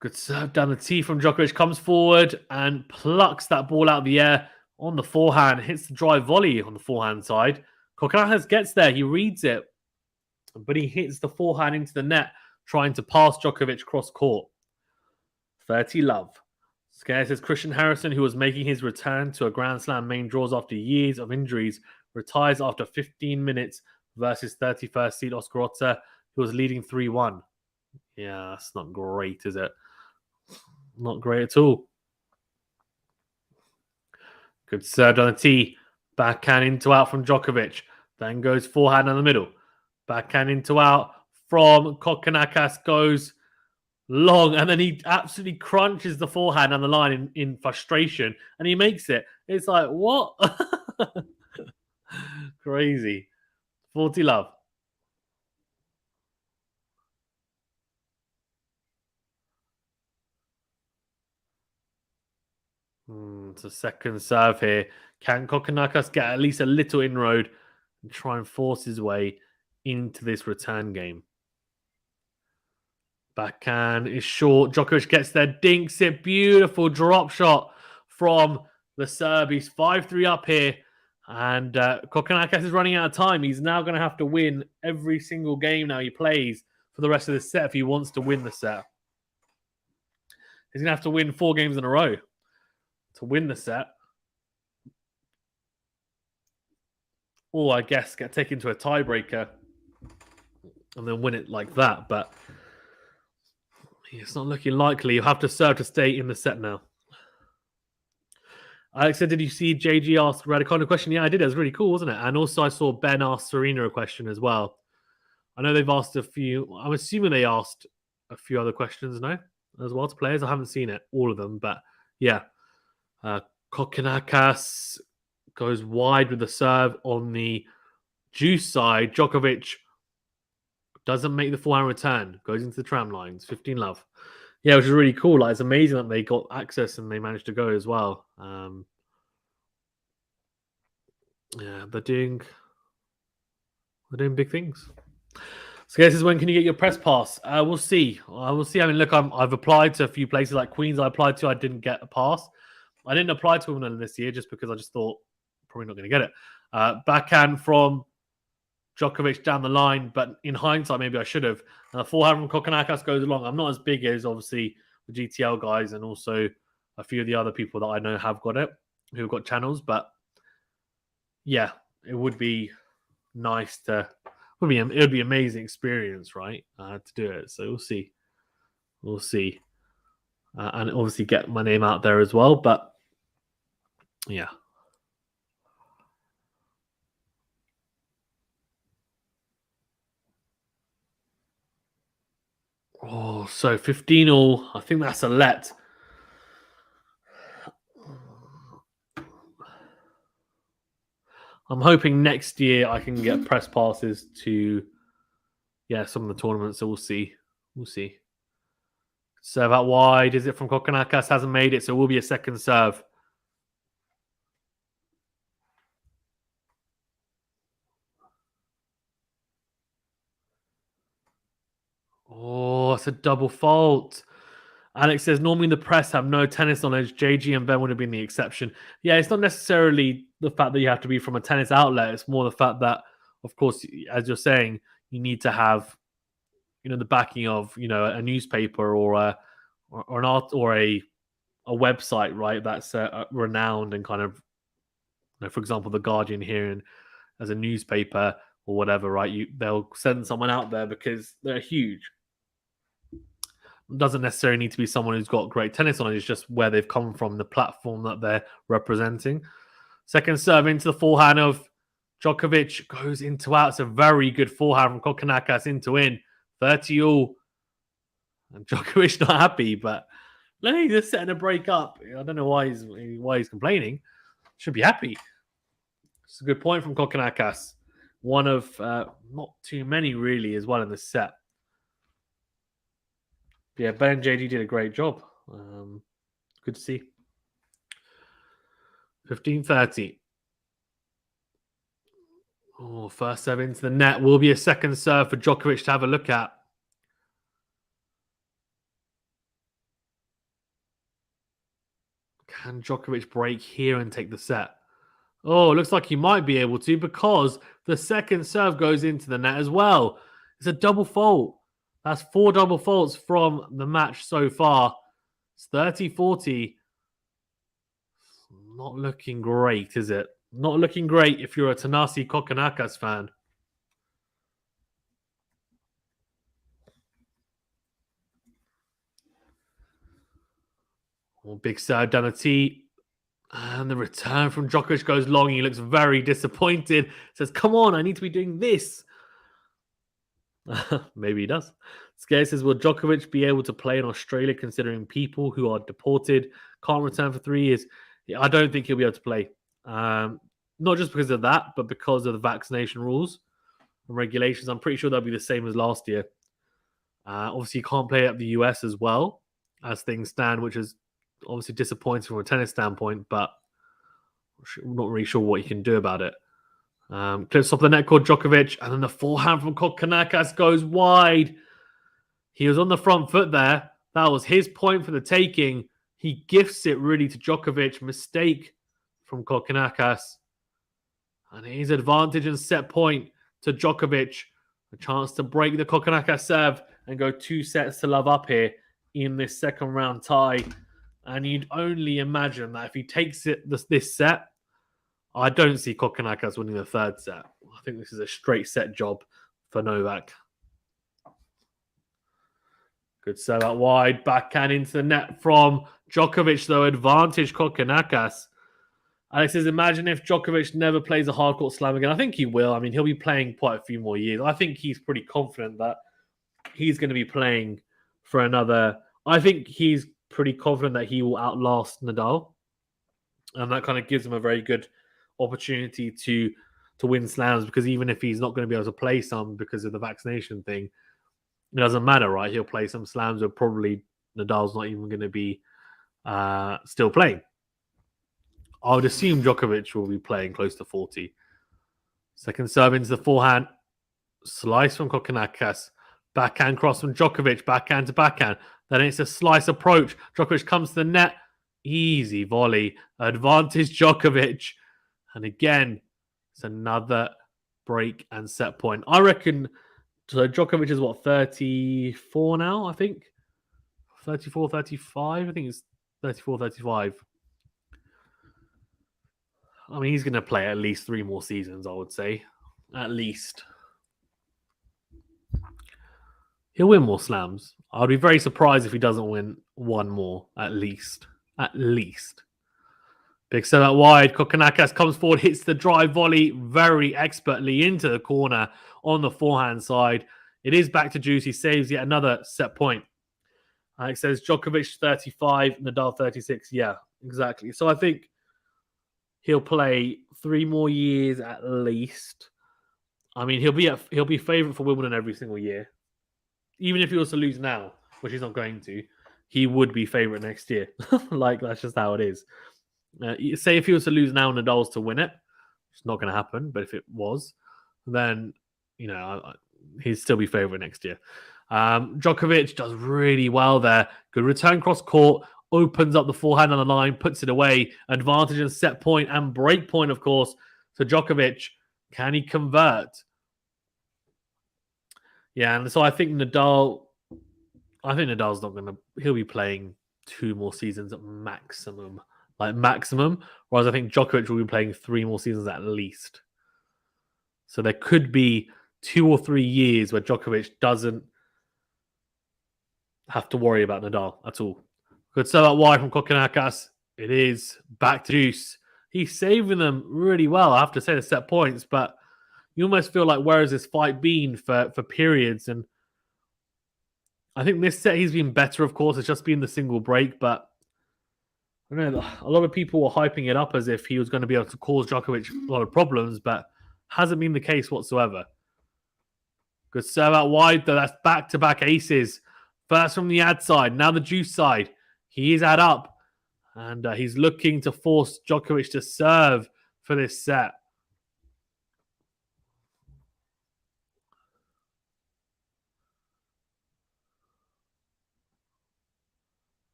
Good serve down the tee from Djokovic. Comes forward and plucks that ball out of the air on the forehand. Hits the drive volley on the forehand side. Kokkinakis gets there. He reads it, but he hits the forehand into the net, trying to pass Djokovic cross court. 30-love. Scare says Christian Harrison, who was making his return to a Grand Slam main draws after years of injuries, retires after 15 minutes versus 31st seed Oscar Otter, who was leading 3-1. Yeah, that's not great, is it? Not great at all. Good serve on the tee. Backhand into out from Djokovic. Then goes forehand in the middle. Backhand into out from Kokkinakis. Goes long, and then he absolutely crunches the forehand on the line in frustration, and he makes it. It's like, what? Crazy. 40-love. It's a second serve here. Can Kokkinakis get at least a little inroad and try and force his way into this return game? Backhand is short. Djokovic gets there, dinks it. Beautiful drop shot from the Serb. He's 5-3 up here. And Kokkinakis is running out of time. He's now going to have to win every single game now he plays for the rest of the set if he wants to win the set. He's going to have to win 4 games in a row to win the set. Or, I guess, get taken to a tiebreaker and then win it like that. But it's not looking likely. You have to serve to stay in the set now. Alex said, did you see JG ask Raducanu a question? Yeah, I did. It was really cool, wasn't it? And also I saw Ben ask Serena a question as well. I know they've asked a few. I'm assuming they asked a few other questions now as well to players. I haven't seen it, all of them. But yeah, Kokkinakis goes wide with the serve on the juice side. Djokovic doesn't make the forehand return. Goes into the tram lines. 15-love. Yeah, which is really cool. Like, it's amazing that they got access and they managed to go as well. Yeah, they're doing big things. So, this is when can you get your press pass? We'll see. We'll see. I mean, look, I've applied to a few places like Queens. I applied to. I didn't get a pass. I didn't apply to Wimbledon this year just because I just thought probably not going to get it. Backhand from Djokovic down the line, but in hindsight, maybe I should have. Forehand from Kokkinakis goes along. I'm not as big as obviously the GTL guys and also a few of the other people that I know have got it, who've got channels. But yeah, it would be nice to. It would be amazing experience, right? To do it. So we'll see, and obviously get my name out there as well. But yeah. Oh, so 15-all. I think that's a let. I'm hoping next year I can get press passes to, some of the tournaments. So we'll see. We'll see. Serve out wide. Is it from KOKKINAKIS? Hasn't made it, so it will be a second serve. Oh, it's a double fault. Alex says, normally the press have no tennis knowledge. JG and Ben would have been the exception. Yeah, it's not necessarily the fact that you have to be from a tennis outlet. It's more the fact that, of course, as you're saying, you need to have, the backing of, a newspaper or an art or a website, right? That's renowned and kind of, for example, the Guardian here and as a newspaper or whatever, right? They'll send someone out there because they're huge. Doesn't necessarily need to be someone who's got great tennis knowledge. It's just where they've come from, the platform that they're representing. Second serve into the forehand of Djokovic, goes into out. It's a very good forehand from KOKKINAKIS into in. 30-all. And Djokovic not happy, but he's just setting a break up. I don't know why he's complaining. Should be happy. It's a good point from KOKKINAKIS. One of not too many really as well in the set. Yeah, Ben and JD did a great job. Good to see. 15-30. Oh, first serve into the net. Will be a second serve for Djokovic to have a look at. Can Djokovic break here and take the set? Oh, looks like he might be able to because the second serve goes into the net as well. It's a double fault. That's 4 double faults from the match so far. It's 30-40. Not looking great, is it? Not looking great if you're a Thanasi KOKKINAKIS fan. Oh, big serve down the tee. And the return from Djokovic goes long. He looks very disappointed. Says, come on, I need to be doing this. Maybe he does. Scare says, will Djokovic be able to play in Australia considering people who are deported can't return for 3 years? Yeah, I don't think he'll be able to play. Not just because of that, but because of the vaccination rules and regulations. I'm pretty sure they'll be the same as last year. Obviously, you can't play at the US as well as things stand, which is obviously disappointing from a tennis standpoint, but I'm not really sure what you can do about it. Clips off the net called Djokovic, and then the forehand from KOKKINAKIS goes wide. He was on the front foot there. That was his point for the taking. He gifts it really to Djokovic. Mistake from KOKKINAKIS. And his advantage and set point to Djokovic. A chance to break the KOKKINAKIS serve and go 2 sets to love up here in this second round tie. And you'd only imagine that if he takes it this set, I don't see KOKKINAKIS winning the third set. I think this is a straight set job for Novak. Good serve out wide. Backhand into the net from Djokovic, though. Advantage KOKKINAKIS. Alex says, imagine if Djokovic never plays a hardcourt slam again. I think he will. I mean, he'll be playing quite a few more years. I think he's pretty confident that he's going to be playing for another. I think he's pretty confident that he will outlast Nadal. And that kind of gives him a very good opportunity to win slams, because even if he's not going to be able to play some because of the vaccination thing, it doesn't matter, right? He'll play some slams where probably Nadal's not even going to be still playing. I would assume Djokovic will be playing close to 40. Second serve into the forehand. Slice from KOKKINAKIS. Backhand cross from Djokovic. Backhand to backhand. Then it's a slice approach. Djokovic comes to the net. Easy volley. Advantage Djokovic. And again, it's another break and set point. I reckon so Djokovic is 34 now, I think? 34, 35? I think it's 34, 35. I mean, he's going to play at least 3 more seasons, I would say. At least. He'll win more slams. I'd be very surprised if he doesn't win 1 more, at least. At least. Big set out wide. KOKKINAKIS comes forward, hits the drive volley very expertly into the corner on the forehand side. It is back to juice. He saves yet another set point. It says Djokovic 35, Nadal 36. Yeah, exactly. So I think he'll play 3 more years at least. I mean, he'll be favourite for Wimbledon every single year. Even if he was to lose now, which he's not going to, he would be favourite next year. Like, that's just how it is. Say if he was to lose now, Nadal's to win it. It's not going to happen, but if it was, then, he'd still be favourite next year. Djokovic does really well there. Good return cross court, opens up the forehand on the line, puts it away. Advantage in set point and break point, of course, to Djokovic. Can he convert? Yeah, and so I think Nadal's not going to... He'll be playing 2 more seasons at maximum. Whereas I think Djokovic will be playing 3 more seasons at least. So there could be 2 or 3 years where Djokovic doesn't have to worry about Nadal at all. Good serve out wide from KOKKINAKIS. It is back to juice. He's saving them really well, I have to say, the set points, but you almost feel like, where has this fight been for periods? And I think this set he's been better, of course. It's just been the single break, but I don't know, a lot of people were hyping it up as if he was going to be able to cause Djokovic a lot of problems, but hasn't been the case whatsoever. Good serve out wide, though. That's back-to-back aces. First from the ad side, now the juice side. He is ad up, and he's looking to force Djokovic to serve for this set.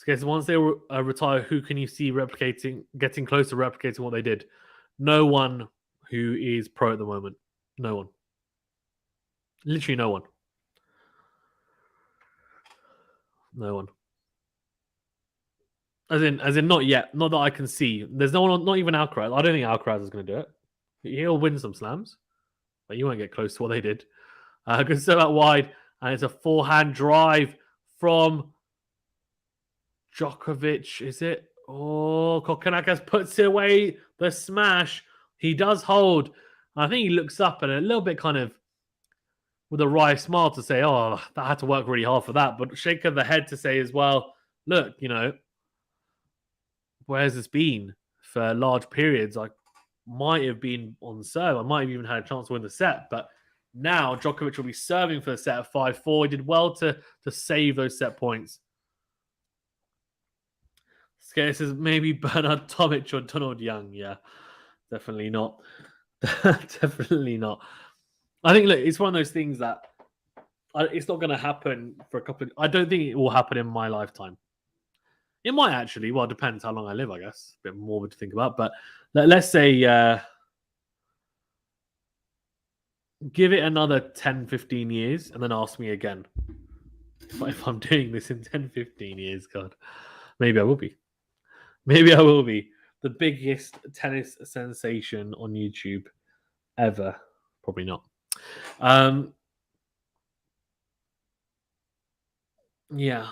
Okay, so once they retire, who can you see getting close to replicating what they did? No one who is pro at the moment. No one. Literally no one. No one. As in not yet. Not that I can see. There's no one, not even Alcaraz. I don't think Alcaraz is going to do it. He'll win some slams, but you won't get close to what they did. Good serve out wide, and it's a forehand drive from Djokovic, is it? Oh, KOKKINAKIS puts it away. The smash. He does hold. I think he looks up and a little bit kind of with a wry smile to say, oh, that had to work really hard for that. But shake of the head to say as well, look, where's this been for large periods? I might have been on serve. I might have even had a chance to win the set. But now Djokovic will be serving for the set at 5-4. He did well to save those set points. This is maybe Bernard Tomic or Donald Young. Yeah, definitely not. Definitely not. I think, look, it's one of those things that it's not going to happen for a couple of... I don't think it will happen in my lifetime. It might actually. Well, it depends how long I live, I guess. A bit morbid to think about. But let's say give it another 10, 15 years and then ask me again. If I'm doing this in 10, 15 years, God, maybe I will be. Maybe I will be the biggest tennis sensation on YouTube ever. Probably not. Yeah.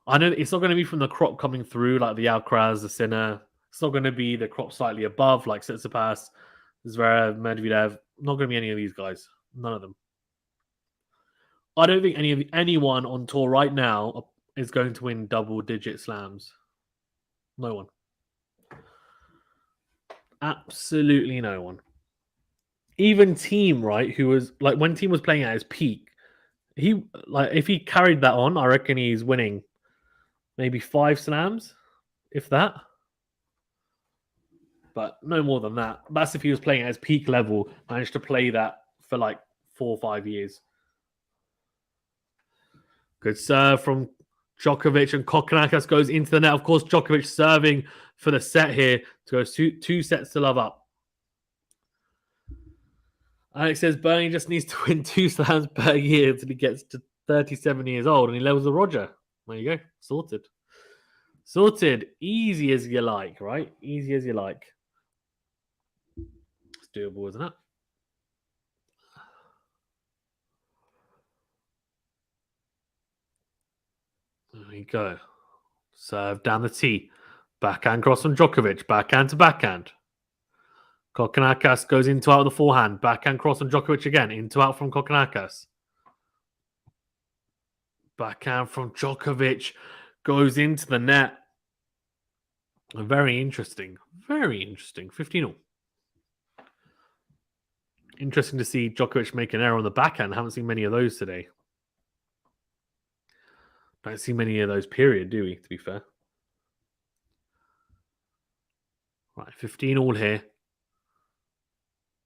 I know it's not going to be from the crop coming through like the Alcaraz, the Sinner. It's not going to be the crop slightly above like Tsitsipas, Zverev, Medvedev. Not going to be any of these guys. None of them. I don't think anyone on tour right now is going to win double-digit slams. No one. Absolutely no one. Even Team, right, who was like when Team was playing at his peak, if he carried that on, I reckon he's winning maybe 5 slams, if that. But no more than that. That's if he was playing at his peak level, managed to play that for like 4 or 5 years. Good serve from Djokovic, and KOKKINAKIS goes into the net. Of course, Djokovic serving for the set here to go 2 sets to love up. Alex says Bernie just needs to win 2 slams per year until he gets to 37 years old and he levels the Roger. There you go. Sorted. Sorted. Easy as you like, right? Easy as you like. It's doable, isn't it? There you go. Serve down the tee. Backhand cross from Djokovic. Backhand to backhand. Kokkinakis goes into out of the forehand. Backhand cross on Djokovic again. Into out from Kokkinakis. Backhand from Djokovic goes into the net. Very interesting. Very interesting. 15-all. Interesting to see Djokovic make an error on the backhand. I haven't seen many of those today. Don't see many of those, period, do we, to be fair? Right, 15-all here.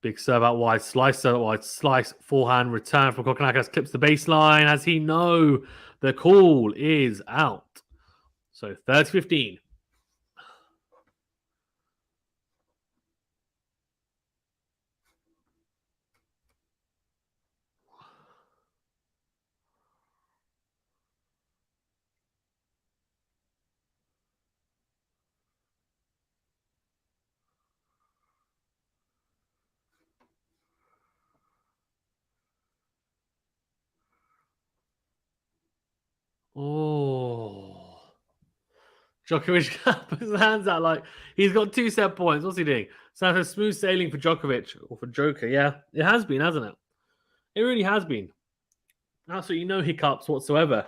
Big serve out wide, slice serve out wide, slice, forehand, return from Kokkinakis, clips the baseline. As he know, the call is out. So 30-15. Oh. Djokovic puts his hands out like he's got 2 set points. What's he doing? So it's smooth sailing for Djokovic or for Joker. Yeah, it has been, hasn't it? It really has been. Absolutely no hiccups whatsoever.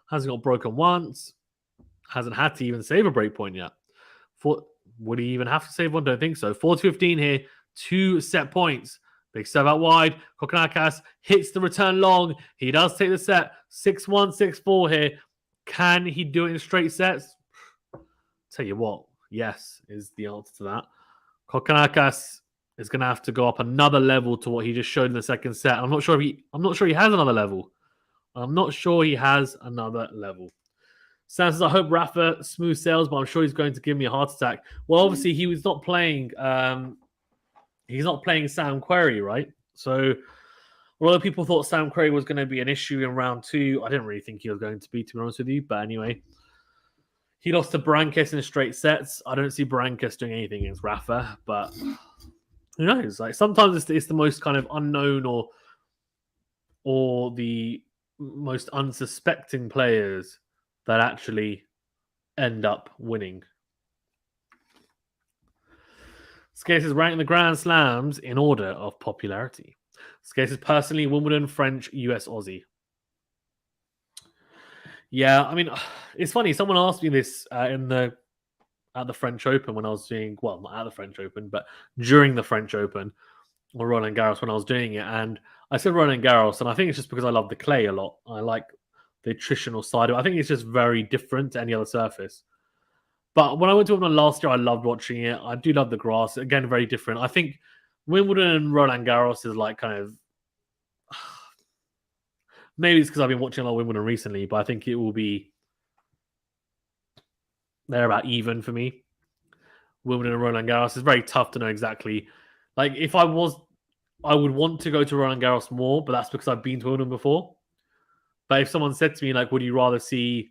Hasn't got broken once. Hasn't had to even save a break point yet. Would he even have to save one? Don't think so. 4-15 here. 2 set points. Big serve out wide. Kokkinakis hits the return long. He does take the set. 6-1, 6-4 here. Can he do it in straight sets? Tell you what, yes is the answer to that. Kokkinakis is going to have to go up another level to what he just showed in the second set. I'm not sure he has another level. Sam says, I hope Rafa smooth sails, but I'm sure he's going to give me a heart attack. Well, obviously he was not playing. He's not playing Sam Querrey, right? So a lot of people thought Sam Querrey was going to be an issue in round 2. I didn't really think he was going to be honest with you. But anyway, he lost to Berankis in straight sets. I don't see Berankis doing anything against Rafa, but who knows? Like sometimes it's the most kind of unknown or the most unsuspecting players that actually end up winning. Skates is ranking the Grand Slams in order of popularity. Skates is personally Wimbledon, French, US, Aussie. Yeah, I mean, it's funny. Someone asked me this at the French Open when I was doing, well, not at the French Open, but during the French Open or Roland Garros when I was doing it. And I said Roland Garros, and I think it's just because I love the clay a lot. I like the attritional side of it. I think it's just very different to any other surface. But when I went to Wimbledon last year, I loved watching it. I do love the grass. Again, very different. I think Wimbledon and Roland Garros is like kind of... Maybe it's because I've been watching a lot of Wimbledon recently, but I think it will be... They're about even for me. Wimbledon and Roland Garros. It's very tough to know exactly. Like, if I would want to go to Roland Garros more, but that's because I've been to Wimbledon before. But if someone said to me, like, would you rather see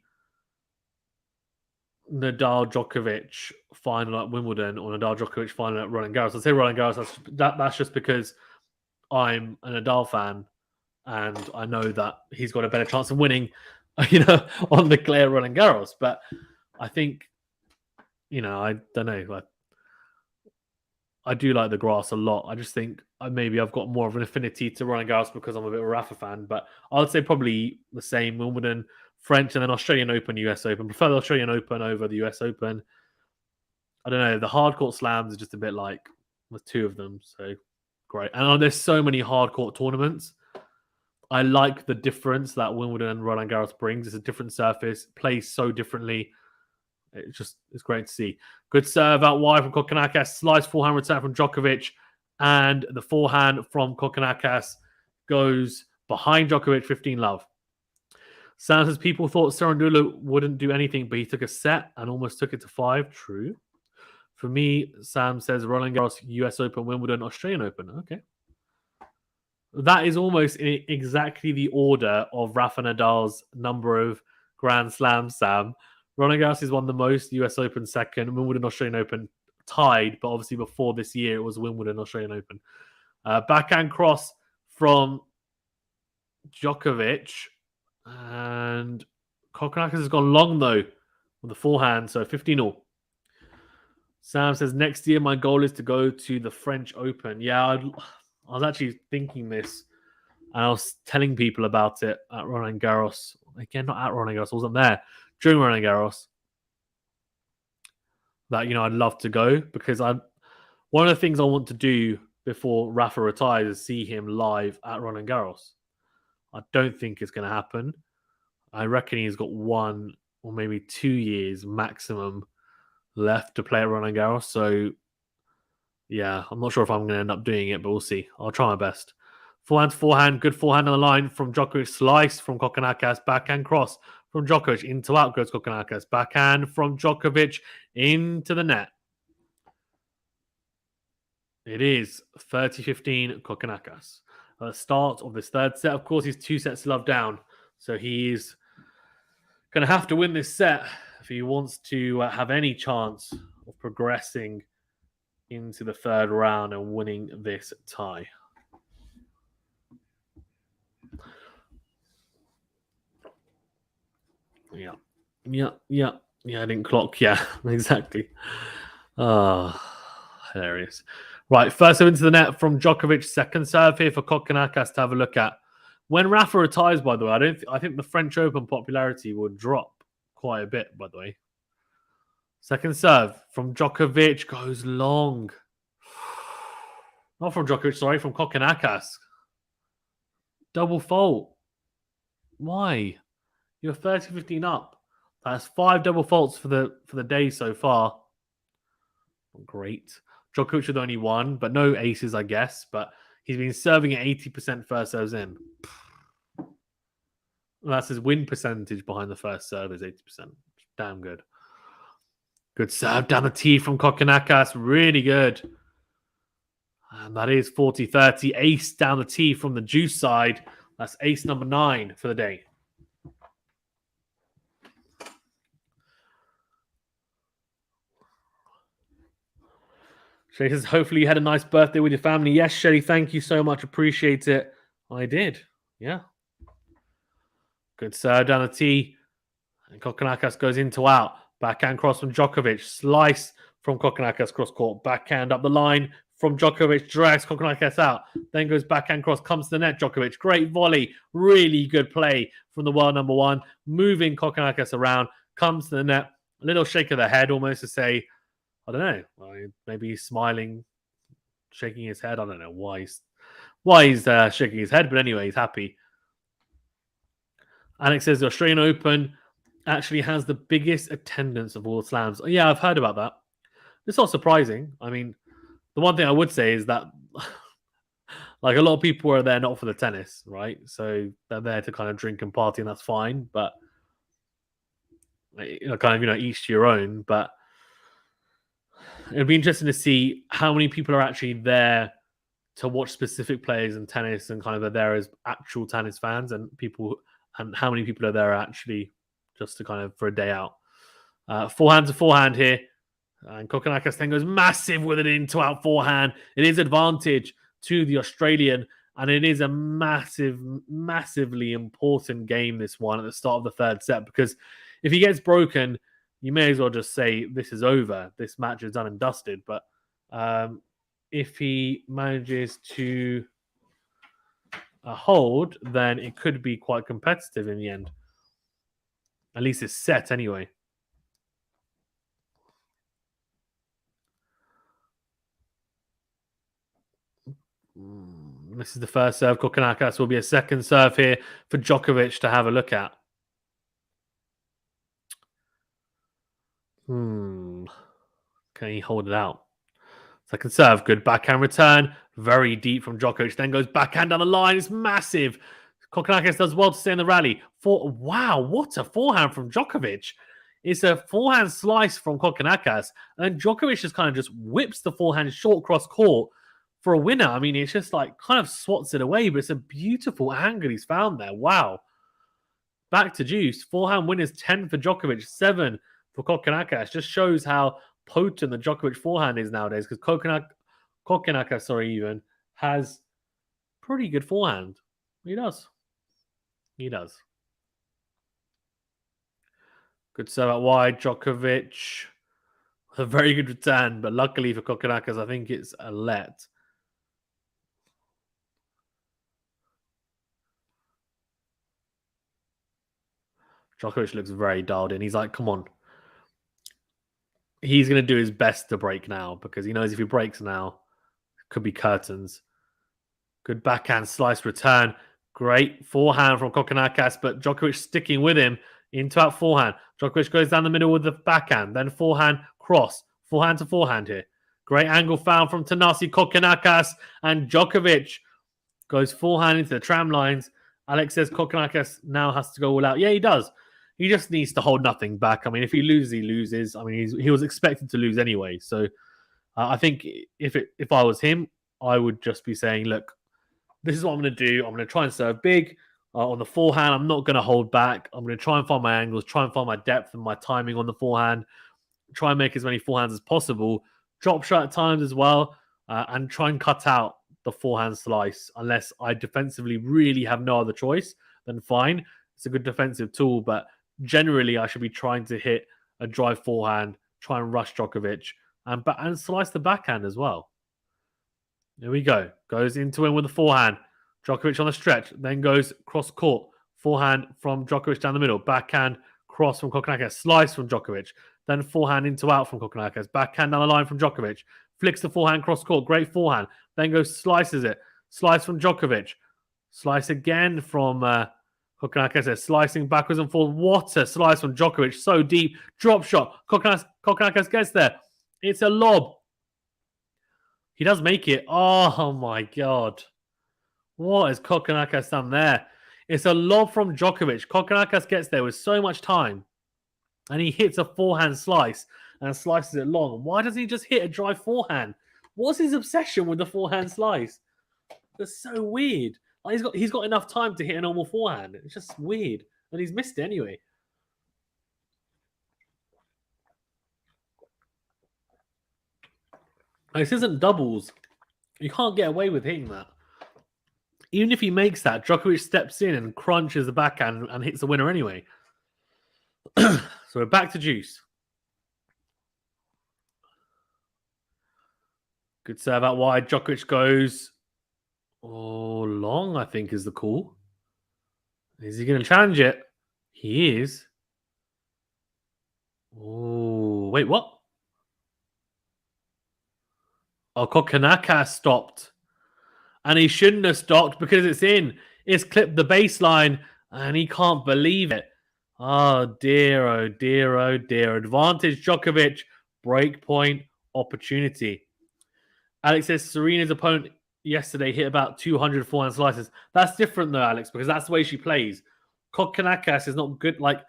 Nadal Djokovic final at Wimbledon or Nadal Djokovic final at Roland Garros? I'd say Roland Garros. That's just because I'm a Nadal fan and I know that he's got a better chance of winning, on the clay at Roland Garros. But I think, I don't know. Like, I do like the grass a lot. I just think maybe I've got more of an affinity to Roland Garros because I'm a bit of a Rafa fan. But I would say probably the same: Wimbledon, French, and then Australian Open, US Open. Prefer the Australian Open over the US Open. I don't know. The hardcourt slams is just a bit like with 2 of them. So great. And there's so many hardcourt tournaments. I like the difference that Wimbledon and Roland Garros brings. It's a different surface, plays so differently. It's great to see. Good serve out wide from Kokkinakis. Slice forehand return from Djokovic. And the forehand from Kokkinakis goes behind Djokovic, 15-love. Sam says people thought Cerundolo wouldn't do anything, but he took a set and almost took it to 5. True. For me, Sam says Roland Garros, US Open, Wimbledon, Australian Open. Okay. That is almost in exactly the order of Rafa Nadal's number of Grand Slams, Sam. Roland Garros is won the most, US Open second, Wimbledon, Australian Open tied, but obviously before this year it was Wimbledon, Australian Open. Backhand cross from Djokovic, and Kokkinakis has gone long though with the forehand, so 15-all. Sam says, next year my goal is to go to the French Open. Yeah, I was actually thinking this. And I was telling people about it at Roland Garros. Again, not at Roland Garros. I wasn't there. During Roland Garros. That, I'd love to go because one of the things I want to do before Rafa retires is see him live at Roland Garros. I don't think it's going to happen. I reckon he's got 1 or maybe 2 years maximum left to play at Roland Garros. So, yeah, I'm not sure if I'm going to end up doing it, but we'll see. I'll try my best. Forehand, good forehand on the line from Djokovic. Slice from Kokkinakis, backhand cross from Djokovic. Into out goes Kokkinakis. Backhand from Djokovic into the net. It is 30-15 Kokkinakis. At the start of this third set, of course, he's 2 sets to love down. So he's going to have to win this set if he wants to have any chance of progressing into the third round and winning this tie. Yeah. I didn't clock. Yeah, exactly. Hilarious. Right, first serve into the net from Djokovic. Second serve here for Kokkinakis to have a look at. When Rafa retires, by the way, I think the French Open popularity will drop quite a bit, by the way. Second serve from Djokovic goes long. Not from Djokovic, sorry, from Kokkinakis. Double fault. Why? You're 30-15 up. That's 5 double faults for the day so far. Great. Djokovic with only 1, but no aces, I guess. But he's been serving at 80% first serves in. Well, that's his win percentage behind the first serve is 80%. Damn good. Good serve down the tee from Kokkinakis. Really good. And that is 40-30. Ace down the tee from the juice side. That's ace number 9 for the day. Shelly says, hopefully you had a nice birthday with your family. Yes, Shelly, thank you so much. Appreciate it. I did. Yeah. Good serve down the tee. And Kokkinakis goes into out. Backhand cross from Djokovic. Slice from Kokkinakis cross court. Backhand up the line from Djokovic. Drags Kokkinakis out. Then goes backhand cross. Comes to the net. Djokovic. Great volley. Really good play from the world number 1. Moving Kokkinakis around. Comes to the net. A little shake of the head almost to say, I don't know. Maybe he's smiling, shaking his head. I don't know why he's shaking his head, but anyway, he's happy. Alex says the Australian Open actually has the biggest attendance of all slams. Yeah, I've heard about that. It's not surprising. I mean, the one thing I would say is that like a lot of people are there not for the tennis, right? So they're there to kind of drink and party, and that's fine. But each to your own. But it'd be interesting to see how many people are actually there to watch specific players in tennis and kind of are there as actual tennis fans, and how many people are there actually just to kind of for a day out. Forehand to forehand here. And Kokkinakis then goes massive with an into out forehand. It is advantage to the Australian, and it is a massively important game, this one, at the start of the third set, because if he gets broken, you may as well just say this is over. This match is done and dusted. But if he manages to hold, then it could be quite competitive in the end. At least it's set anyway. This is the first serve. Kokkinakis will be a second serve here for Djokovic to have a look at. Can he hold it out? Second serve, good backhand return. Very deep from Djokovic. Then goes backhand down the line. It's massive. Kokkinakis does well to stay in the rally. Wow, what a forehand from Djokovic. It's a forehand slice from Kokkinakis. And then Djokovic just kind of just whips the forehand short cross court for a winner. I mean, it's just like kind of swats it away, but it's a beautiful angle he's found there. Wow. Back to juice. Forehand winners 10 for Djokovic, 7 for Kokkinakis. Just shows how potent the Djokovic forehand is nowadays, because Kokkinakis even has pretty good forehand. He does. Good serve out wide. Djokovic A very good return, but luckily for Kokkinakis, I think it's a let. Djokovic looks very dialed in. He's like, come on. He's going to do his best to break now because he knows if he breaks now, it could be curtains. Good backhand slice return. Great forehand from Kokkinakis, but Djokovic sticking with him into that forehand. Djokovic goes down the middle with the backhand, then forehand cross. Forehand to forehand here. Great angle found from Thanasi, Kokkinakis, and Djokovic goes forehand into the tram lines. Alex says Kokkinakis now has to go all out. Yeah, he does. He just needs to hold nothing back. I mean, if he loses, he loses. I mean, he was expected to lose anyway. So I think if I was him, I would just be saying, look, this is what I'm going to do. I'm going to try and serve big on the forehand. I'm not going to hold back. I'm going to try and find my angles, try and find my depth and my timing on the forehand, try and make as many forehands as possible, drop shot at times as well, and try and cut out the forehand slice unless I defensively really have no other choice, then fine. It's a good defensive tool, but generally I should be trying to hit a drive forehand, try and rush Djokovic, and slice the backhand as well. There we go. Goes into him with the forehand. Djokovic on the stretch, then goes cross court. Forehand from Djokovic down the middle. Backhand cross from Kokkinakis. Slice from Djokovic. Then forehand into out from Kokkinakis. Backhand down the line from Djokovic. Flicks the forehand cross court. Great forehand. Then goes slices it. Slice from Djokovic. Slice again from Kokkinakis. Slicing backwards and forwards. What a slice from Djokovic. So deep. Drop shot. Kokkinakis gets there. It's a lob. He does make it. Oh my God. What has Kokkinakis done there? It's a lob from Djokovic. Kokkinakis gets there with so much time. And he hits a forehand slice and slices it long. Why doesn't he just hit a drive forehand? What's his obsession with the forehand slice? That's so weird. Like he's got enough time to hit a normal forehand. It's just weird. And he's missed it anyway. This isn't doubles. You can't get away with hitting that. Even if he makes that, Djokovic steps in and crunches the backhand and hits the winner anyway. So we're back to juice. Good serve out wide. Djokovic goes long, I think, is the call. Is he going to challenge it? He is. Oh, wait, what? Oh, Kokkinakis stopped. And he shouldn't have stopped because it's in. It's clipped the baseline and he can't believe it. Oh dear, oh dear, oh dear. Advantage Djokovic, break point opportunity. Alex says Serena's opponent yesterday hit about 200 forehand slices. That's different though, Alex, because that's the way she plays. Kokkinakis is not good. Like,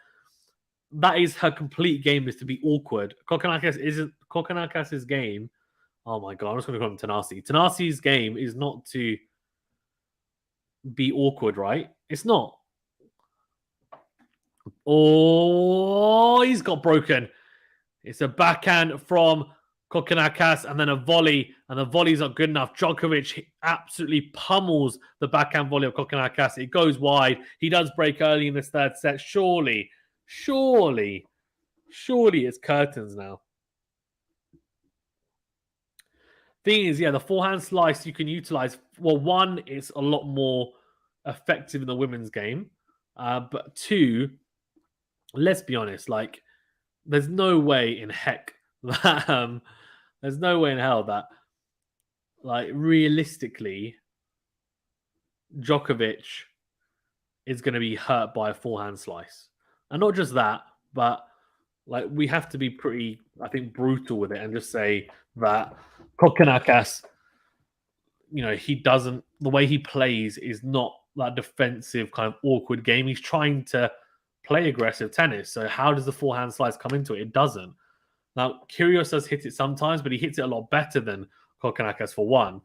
that is her complete game, is to be awkward. Kokkinakis' game. Oh my God, I'm just going to call him Thanasi. Thanasi's game is not to be awkward, right? It's not. Oh, he's got broken. It's a backhand from Kokkinakis and then a volley, and the volley's not good enough. Djokovic absolutely pummels the backhand volley of Kokkinakis. It goes wide. He does break early in this third set. Surely it's curtains now. Thing is, yeah, the forehand slice you can utilize. Well, one, it's a lot more effective in the women's game. But two, let's be honest, like, there's no way in heck that there's no way in hell that, like, realistically, Djokovic is going to be hurt by a forehand slice. And not just that, but like, we have to be pretty, I think, brutal with it and just say that Kokkinakis, the way he plays is not that defensive kind of awkward game. He's trying to play aggressive tennis. So how does the forehand slice come into it? It doesn't. Now, Kyrgios does hit it sometimes, but he hits it a lot better than Kokkinakis for one.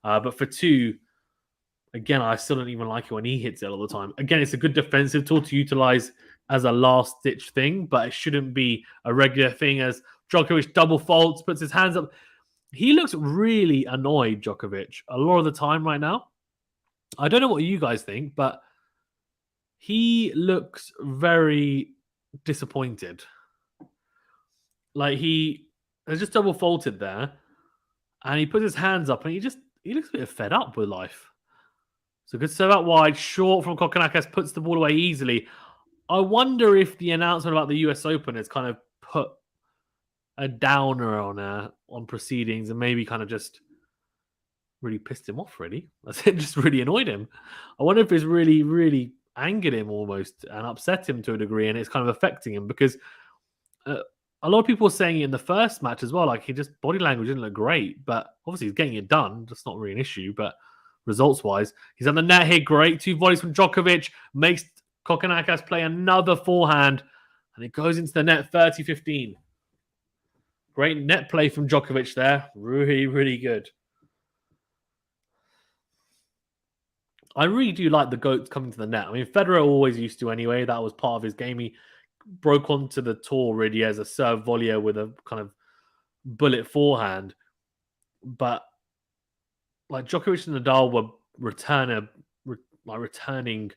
But for two, again, I still don't even like it when he hits it all the time. Again, it's a good defensive tool to utilize as a last-ditch thing, but it shouldn't be a regular thing as Djokovic double faults, puts his hands up. He looks really annoyed, Djokovic, a lot of the time right now. I don't know what you guys think, but he looks very disappointed. Like, he It's just double faulted there. And he puts his hands up and he looks a bit fed up with life. So good serve out wide, short from Kokkinakis, puts the ball away easily. I wonder if the announcement about the US Open has kind of put a downer on proceedings and maybe kind of just really pissed him off, really. That's it, just really annoyed him. I wonder if it's really, really angered him almost and upset him to a degree, and it's kind of affecting him because a lot of people were saying in the first match as well, like he just body language didn't look great, but obviously he's getting it done. That's not really an issue, but results wise, he's on the net here. Great 2 volleys from Djokovic, makes Kokkinakis play another forehand, and it goes into the net 30-15. Great net play from Djokovic there. Really, really good. I really do like the GOATs coming to the net. I mean, Federer always used to anyway. That was part of his game. He broke onto the tour really as a serve volleyer with a kind of bullet forehand. But like Djokovic and Nadal were returning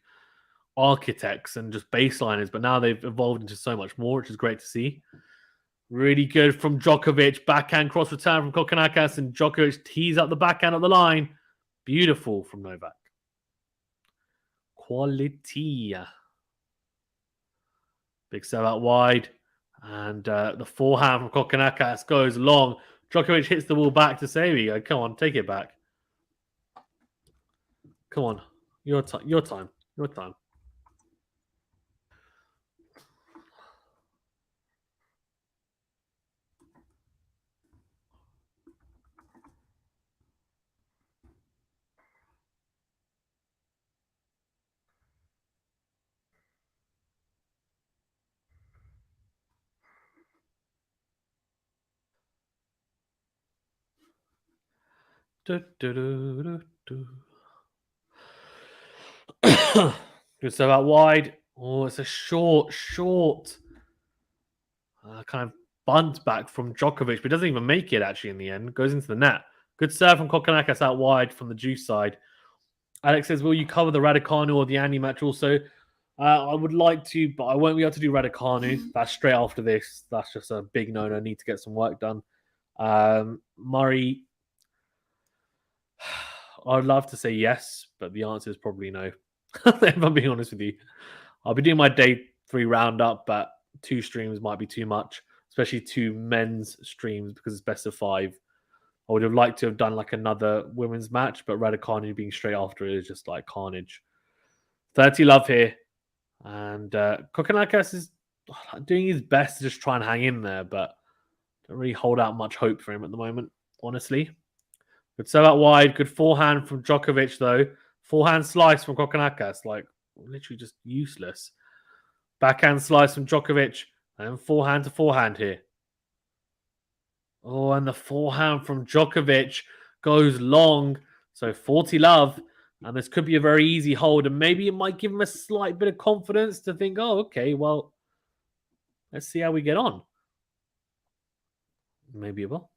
architects and just baseliners, but now they've evolved into so much more, which is great to see. Really good from Djokovic. Backhand cross return from Kokkinakis, and Djokovic tees up the backhand at the line. Beautiful from Novak. Quality. Big serve out wide. And the forehand from Kokkinakis goes long. Djokovic hits the ball back to Sebi. Come on, take it back. Come on. Your time. Your time. Your time. Good serve out wide. Oh, it's a short kind of bunt back from Djokovic, but doesn't even make it actually in the end. Goes into the net. Good serve from Kokkinakis out wide from the juice side. Alex says, will you cover the Raducanu or the Andy match also? I would like to, but I won't be able to do Raducanu. That's straight after this. That's just a big no-no. I need to get some work done. Murray, I'd love to say yes, but the answer is probably no. If I'm being honest with you. I'll be doing my day 3 roundup, but 2 streams might be too much, especially 2 men's streams because it's best of 5. I would have liked to have done like another women's match, but Raducanu being straight after it is just like carnage. 30 love here. And Kokkinakis is doing his best to just try and hang in there, but don't really hold out much hope for him at the moment, honestly. Good serve out wide. Good forehand from Djokovic, though. Forehand slice from Kokkinakis. Like, literally just useless. Backhand slice from Djokovic. And forehand to forehand here. Oh, and the forehand from Djokovic goes long. So 40 love. And this could be a very easy hold. And maybe it might give him a slight bit of confidence to think, oh, okay, well, let's see how we get on. Maybe it will.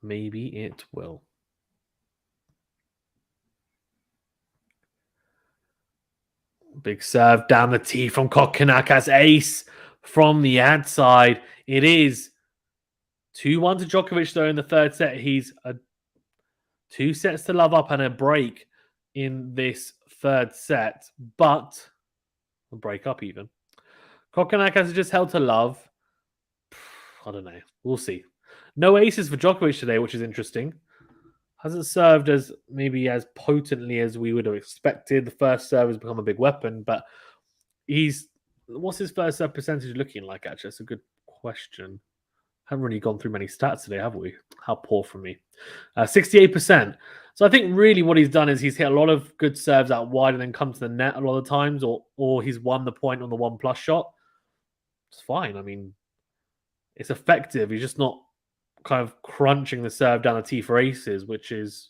Maybe it will. Big serve down the tee from Kokkinakis. Ace from the ad side. It is 2-1 to Djokovic, though, in the third set. He's 2 sets to love up and a break in this third set, but a break up even. Kokkinakis is just held to love. I don't know. We'll see. No aces for Djokovic today, which is interesting. Hasn't served as maybe as potently as we would have expected. The first serve has become a big weapon, but what's his first serve percentage looking like, actually? That's a good question. Haven't really gone through many stats today, have we? How poor from me. 68%. So I think really what he's done is he's hit a lot of good serves out wide and then come to the net a lot of times, or he's won the point on the 1+ shot. It's fine. I mean, it's effective. He's just not kind of crunching the serve down the tee for aces, which is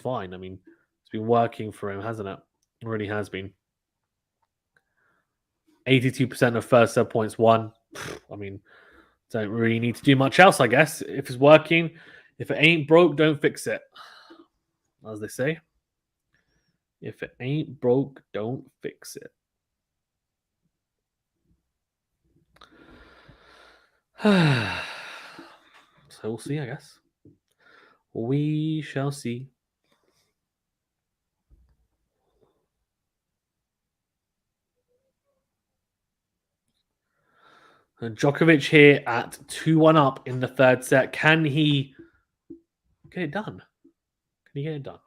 fine. I mean, it's been working for him, hasn't it? It really has been. 82% of first serve points won. I mean, don't really need to do much else, I guess. If it's working, if it ain't broke, don't fix it. As they say. If it ain't broke, don't fix it. So we'll see, I guess. We shall see. And Djokovic here at 2-1 up in the third set. Can he get it done? Can he get it done?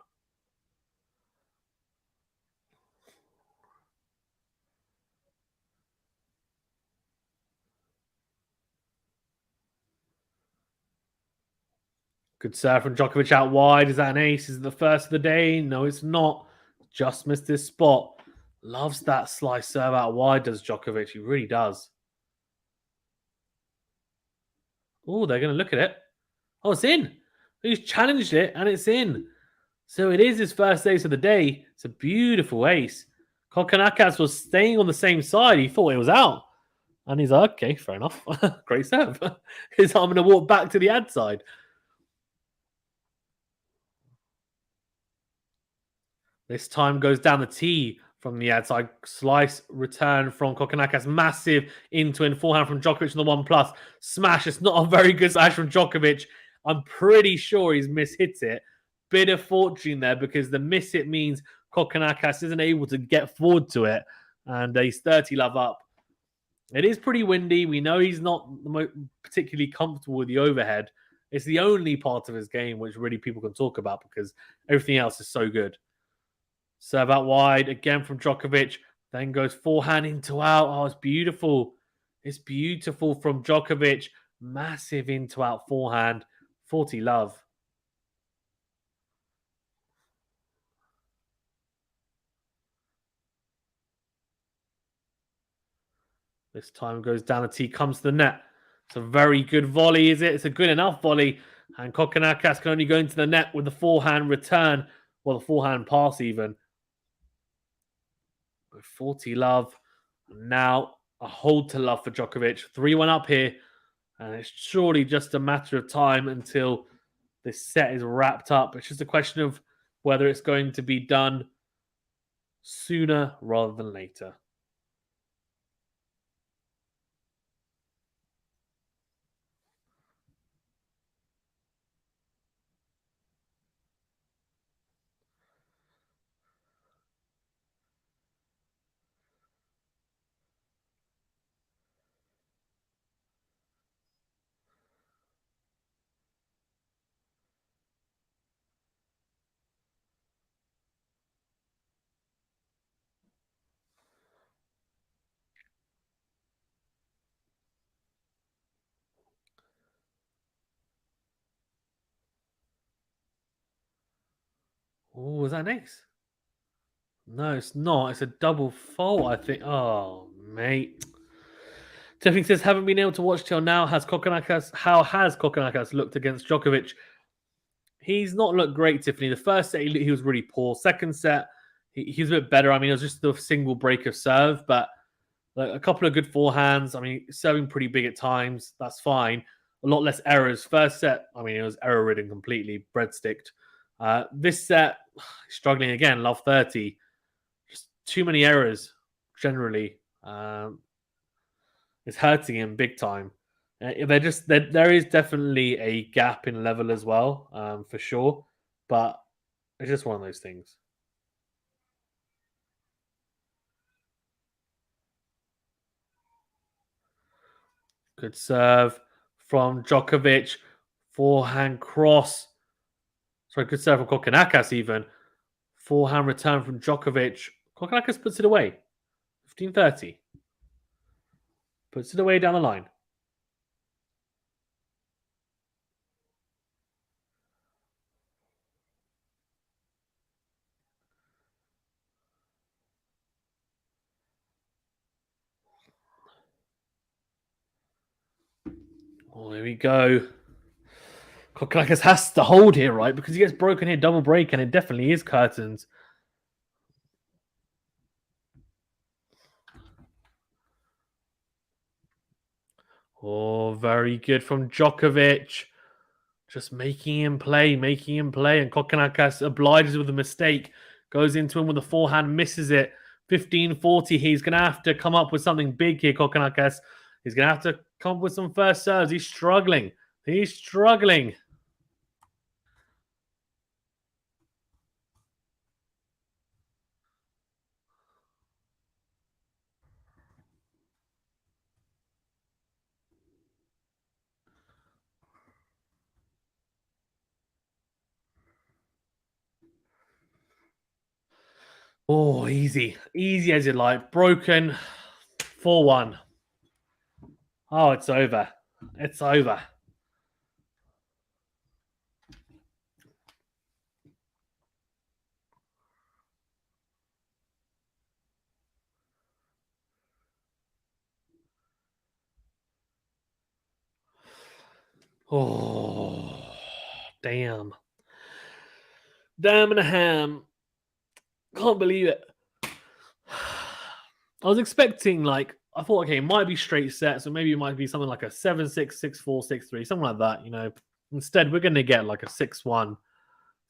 Good serve from Djokovic out wide. Is that an ace? Is it the first of the day? No, it's not. Just missed this spot. Loves that slice serve out wide, does Djokovic. He really does. Oh, they're going to look at it. Oh, it's in. He's challenged it, and it's in. So it is his first ace of the day. It's a beautiful ace. Kokkinakis was staying on the same side. He thought it was out. And he's like, okay, fair enough. Great serve. I'm going to walk back to the ad side. This time goes down the tee from the ad side. Slice return from Kokkinakis. Massive into and forehand from Djokovic on the 1+. Smash. It's not a very good smash from Djokovic. I'm pretty sure he's mishit it. Bit of fortune there because the miss hit means Kokkinakis isn't able to get forward to it. And he's 30 love up. It is pretty windy. We know he's not particularly comfortable with the overhead. It's the only part of his game which really people can talk about because everything else is so good. Serve out wide again from Djokovic. Then goes forehand into out. Oh, it's beautiful. It's beautiful from Djokovic. Massive into out forehand. 40 love. This time goes down the tee, comes to the net. It's a very good volley, is it? It's a good enough volley. And Kokkinakis can only go into the net with the forehand return. Well, the forehand pass even. With 40 love. Now a hold to love for Djokovic. 3-1 up here. And it's surely just a matter of time until this set is wrapped up. It's just a question of whether it's going to be done sooner rather than later. Oh, was that next? No, it's not. It's a double fault, I think. Oh, mate. Tiffany says, haven't been able to watch till now. How has Kokkinakis looked against Djokovic? He's not looked great, Tiffany. The first set, he was really poor. Second set, he was a bit better. I mean, it was just the single break of serve, but a couple of good forehands. I mean, serving pretty big at times. That's fine. A lot less errors. First set, I mean, it was error-ridden completely, breadsticked. This set, struggling again, love 30. Just too many errors, generally. It's hurting him big time. There is definitely a gap in level as well, for sure. But it's just one of those things. Good serve from Djokovic. Forehand cross. Sorry, good serve from Kokkinakis even. Forehand return from Djokovic. Kokkinakis puts it away. 15-30. Puts it away down the line. Oh, there we go. Kokkinakis has to hold here, right? Because he gets broken here, double break, and it definitely is curtains. Oh, very good from Djokovic. Just making him play. And Kokkinakis obliges with a mistake. Goes into him with a forehand, misses it. 15-40. He's going to have to come up with something big here, Kokkinakis. He's going to have to come up with some first serves. He's struggling. He's struggling. Oh, easy. Easy as you like. Broken. 4-1. Oh, it's over. It's over. Oh, damn. Damn and a ham. Can't believe it. I was expecting, like, I thought, okay, it might be straight sets, or maybe it might be something like a 7-6, 6-4, 6-3, something like that, you know. Instead, we're going to get like a 6-1,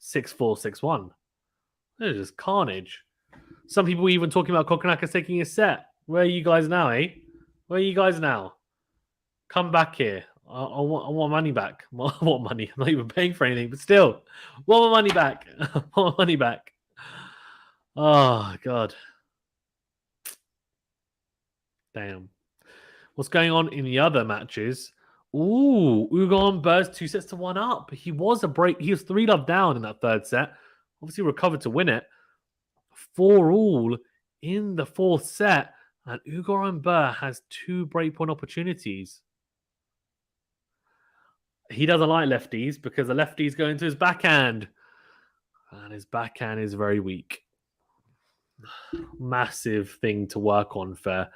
6-4, 6-1. This is just carnage. Some people even talking about Kokkinakis taking a set. Where are you guys now, eh? Where are you guys now? Come back here. I want money back. I want money. I'm not even paying for anything, but still, want my money back. I want my money back. Oh, God. Damn. What's going on in the other matches? Ooh, Ugon burst 2-1 up. He was 3-love down in that third set. Obviously recovered to win it. 4-all in the fourth set. And Ugon Burr has 2 breakpoint opportunities. He doesn't like lefties because the lefties go into his backhand. And his backhand is very weak. Massive thing to work on for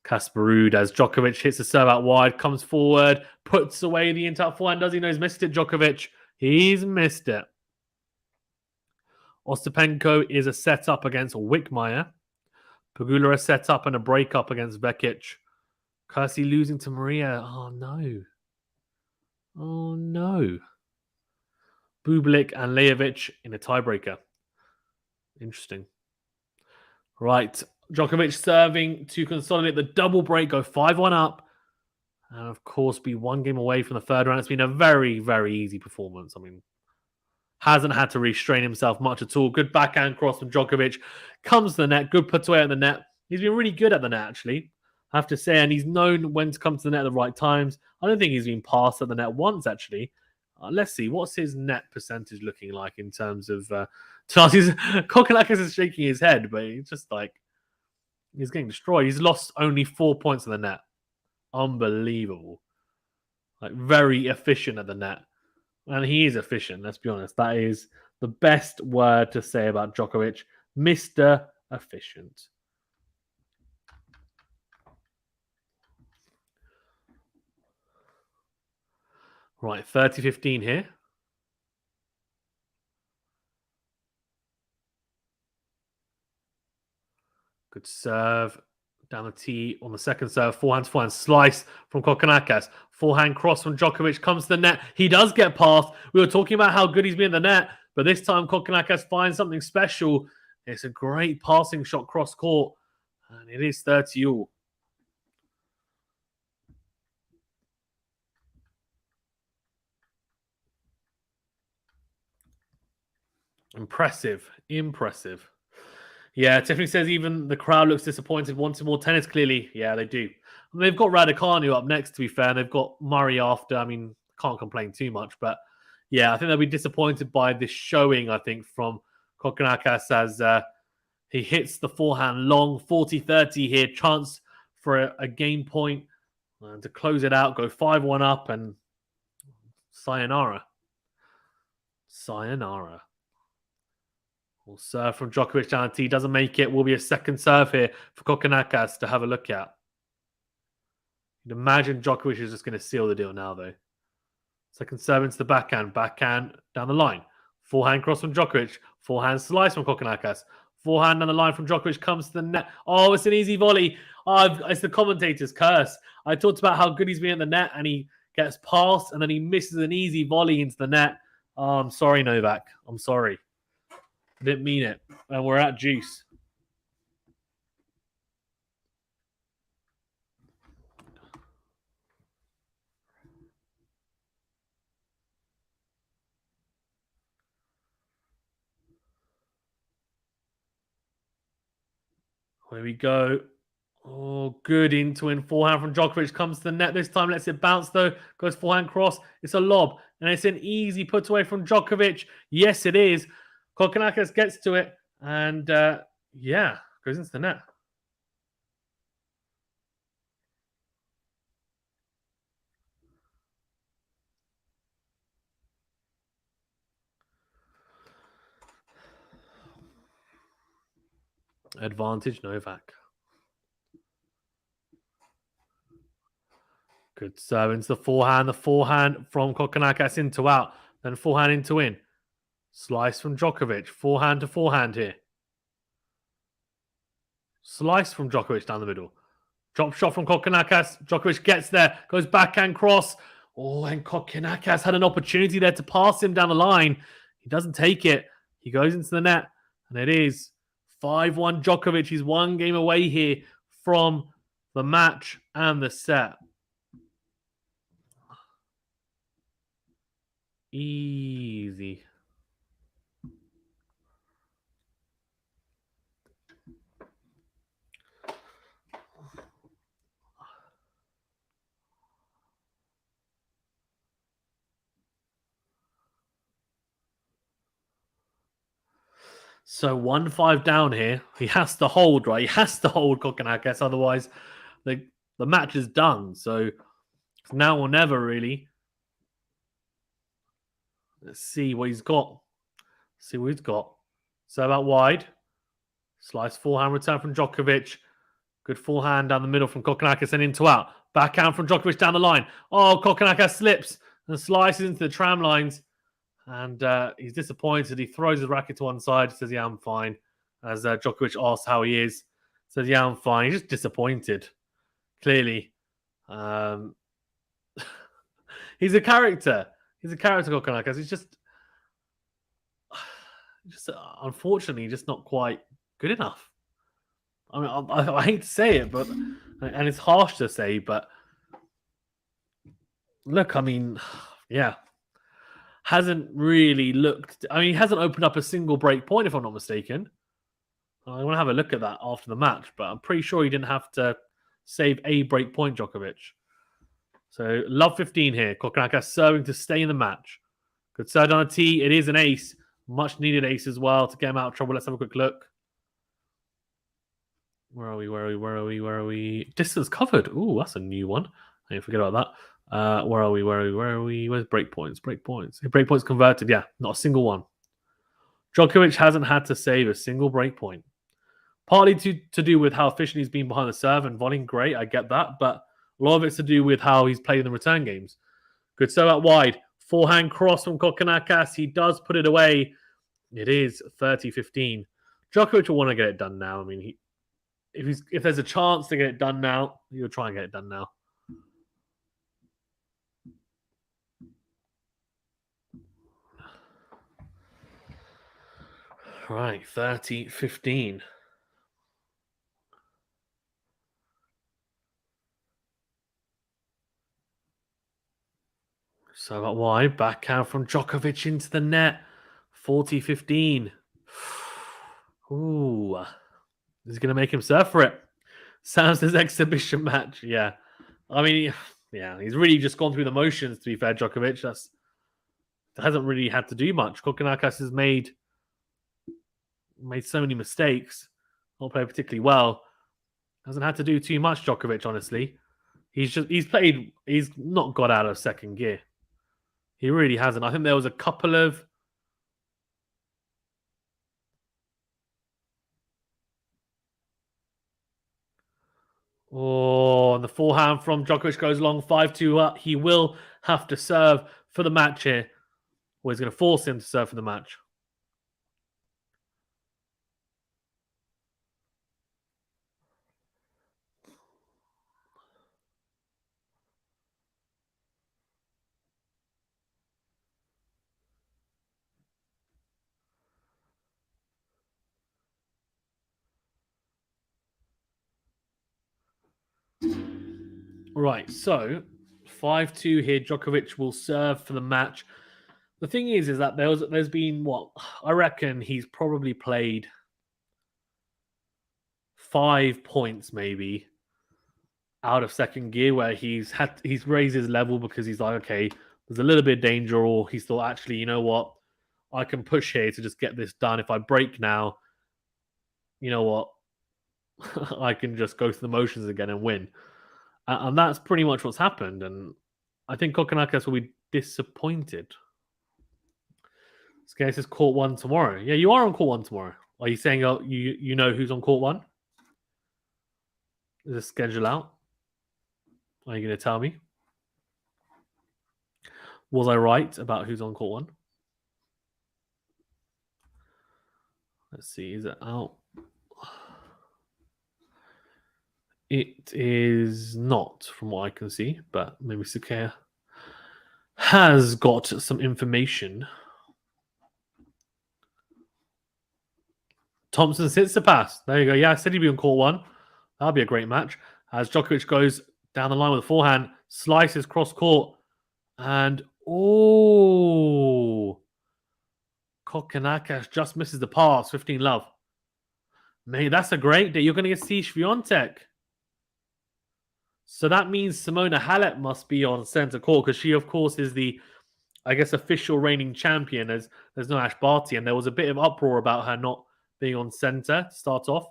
Casper Ruud as Djokovic hits the serve out wide, comes forward, puts away the in-tap forehand. Does he know he's missed it, Djokovic? He's missed it. Ostapenko is a set-up against Wickmeyer. Pegula a set-up and a break-up against Vekic. Kersey losing to Maria. Oh, no. Oh, no. Bublik and Lajovic in a tiebreaker. Interesting. Right. Djokovic serving to consolidate the double break, go 5-1 up, and of course be 1 game away from the third round. It's been a very, very easy performance. I mean, hasn't had to restrain himself much at all. Good backhand cross from Djokovic. Comes to the net. Good put away at the net. He's been really good at the net, actually, I have to say, and he's known when to come to the net at the right times. I don't think he's been passed at the net once, actually. Let's see. What's his net percentage looking like in terms of... Kokkinakis is shaking his head, but it's just like... He's getting destroyed. He's lost only 4 points in the net. Unbelievable. Like, very efficient at the net. And he is efficient, let's be honest. That is the best word to say about Djokovic. Mr. Efficient. Right, 30-15 here. Good serve down the tee on the second serve. Forehand slice from Kokkinakis. Forehand cross from Djokovic comes to the net. He does get past. We were talking about how good he's been in the net, but this time Kokkinakis finds something special. It's a great passing shot cross court, and it is 30-all. Impressive. Impressive. Yeah, Tiffany says even the crowd looks disappointed, wanting more tennis, clearly. Yeah, they do. And they've got Raducanu up next, to be fair. And they've got Murray after. I mean, can't complain too much. But yeah, I think they'll be disappointed by this showing, I think, from Kokkinakis as he hits the forehand long. 40-30 here. Chance for a game point. And to close it out, go 5-1 up and sayonara. Sayonara. We'll serve from Djokovic down the tee. Doesn't make it. Will be a second serve here for Kokkinakis to have a look at. You'd imagine Djokovic is just going to seal the deal now, though. Second serve into the backhand. Backhand down the line. Forehand cross from Djokovic. Forehand slice from Kokkinakis. Forehand down the line from Djokovic comes to the net. Oh, it's an easy volley. Oh, it's the commentator's curse. I talked about how good he's been at the net, and he gets past, and then he misses an easy volley into the net. Oh, I'm sorry, Novak. I'm sorry. I didn't mean it. And we're at juice. Here we go. Oh, good into in forehand from Djokovic. Comes to the net this time. Lets it bounce though. Goes forehand cross. It's a lob. And it's an easy put away from Djokovic. Yes, it is. Kokkinakis gets to it. And yeah, goes into the net. Advantage Novak. Good serve into the forehand. The forehand from Kokkinakis into out. Then forehand into in. Slice from Djokovic. Forehand to forehand here. Slice from Djokovic down the middle. Drop shot from Kokkinakis. Djokovic gets there. Goes backhand cross. Oh, and Kokkinakis had an opportunity there to pass him down the line. He doesn't take it. He goes into the net. And it is 5-1 Djokovic. He's one game away here from the match and the set. Easy. So 1-5 down here. He has to hold, right? He has to hold Kokkinakis. Otherwise, the match is done. So now or never, really. Let's see what he's got. See what he's got. Serve out wide. Slice forehand return from Djokovic. Good forehand down the middle from Kokkinakis and into out. Backhand from Djokovic down the line. Oh, Kokkinakis slips and slices into the tram lines. And he's disappointed. He throws his racket to one side. Says, yeah, I'm fine. As Djokovic asks how he is. Says, yeah, I'm fine. He's just disappointed. Clearly. He's a character. He's a character, Kokkinakis. He's just unfortunately, just not quite good enough. I mean, I hate to say it, but and it's harsh to say, but look, I mean, yeah, hasn't really looked. I mean, he hasn't opened up a single break point, if I'm not mistaken. I want to have a look at that after the match, but I'm pretty sure he didn't have to save a break point, Djokovic. So, love 15 here. Kokkinakis serving to stay in the match. Good serve on a tee. It is an ace. Much needed ace as well to get him out of trouble. Let's have a quick look. Where are we? Distance covered. Ooh, that's a new one. I didn't forget about that. Where are we? Where's breakpoints? Breakpoints converted. Yeah, not a single one. Djokovic hasn't had to save a single breakpoint. Partly to do with how efficient he's been behind the serve and volleying. Great, I get that. But a lot of it's to do with how he's played in the return games. Good serve out wide. Forehand cross from Kokkinakis. He does put it away. It is 30-15. Djokovic will want to get it done now. I mean, if there's a chance to get it done now, he'll try and get it done now. Right, 30-15. So about wide, backhand from Djokovic into the net. 40-15. Ooh. This is going to make him serve for it. Sounds his exhibition match. Yeah. I mean, yeah, he's really just gone through the motions, to be fair, Djokovic. Hasn't really had to do much. Kokkinakis has made so many mistakes. Not played particularly well. Hasn't had to do too much, Djokovic, honestly. He's not got out of second gear. He really hasn't. I think there was a couple of and the forehand from Djokovic goes long, 5-2 up. He will have to serve for the match here. Or he's going to force him to serve for the match. Right, so 5-2 here. Djokovic will serve for the match. The thing is that there's been I reckon he's probably played 5 points maybe out of second gear where he's raised his level because he's like, okay, there's a little bit of danger, or he's thought, actually, you know what, I can push here to just get this done. If I break now, you know what, I can just go through the motions again and win. And that's pretty much what's happened. And I think Kokkinakis will be disappointed. This is court 1 tomorrow. Yeah, you are on court 1 tomorrow. Are you saying you know who's on court 1? Is the schedule out? Are you going to tell me? Was I right about who's on court 1? Let's see. Is it out? It is not, from what I can see, but maybe Sakea has got some information. Thompson sits the pass. There you go. Yeah, I said he'd be on court 1. That'll be a great match. As Djokovic goes down the line with a forehand, slices cross court, and Kokkinakis just misses the pass. 15-love. Mate, that's a great day. You're going to get see Swiatek. So that means Simona Halep must be on center court because she, of course, is the, I guess, official reigning champion. There's no Ash Barty, and there was a bit of uproar about her not being on center to start off.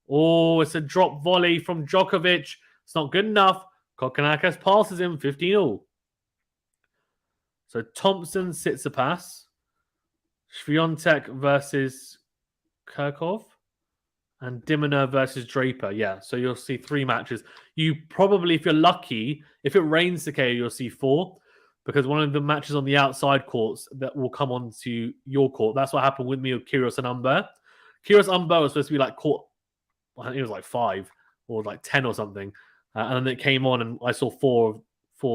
Oh, it's a drop volley from Djokovic. It's not good enough. Kokkinakis passes him 15-all. So Thompson sits a pass. Swiatek versus Kirkov. And Diminer versus Draper. Yeah, so you'll see 3 matches. You probably, if you're lucky, if it rains Sakea, you'll see 4. Because one of the matches on the outside courts that will come on to your court. That's what happened with me with Kyrgios and Umber. Kyrgios Umber was supposed to be like court, I think it was like 5 or like 10 or something. And then it came on and I saw 4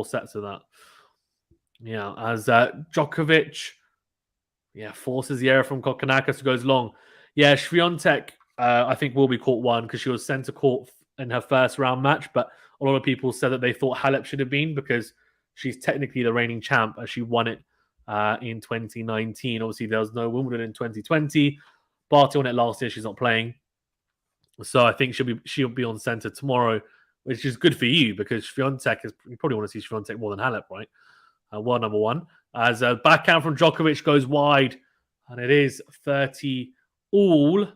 sets of that. Yeah, as Djokovic, forces the error from Kokkinakis, who goes long. Yeah, Swiatek, I think, will be court 1 because she was centre court in her first round match. But a lot of people said that they thought Halep should have been because she's technically the reigning champ as she won it in 2019. Obviously, there was no Wimbledon in 2020. Barty won it last year. She's not playing. So I think she'll be on centre tomorrow, which is good for you because Swiatek you probably want to see Swiatek more than Halep, right? World number 1. As a backhand from Djokovic goes wide, and it is 30-all.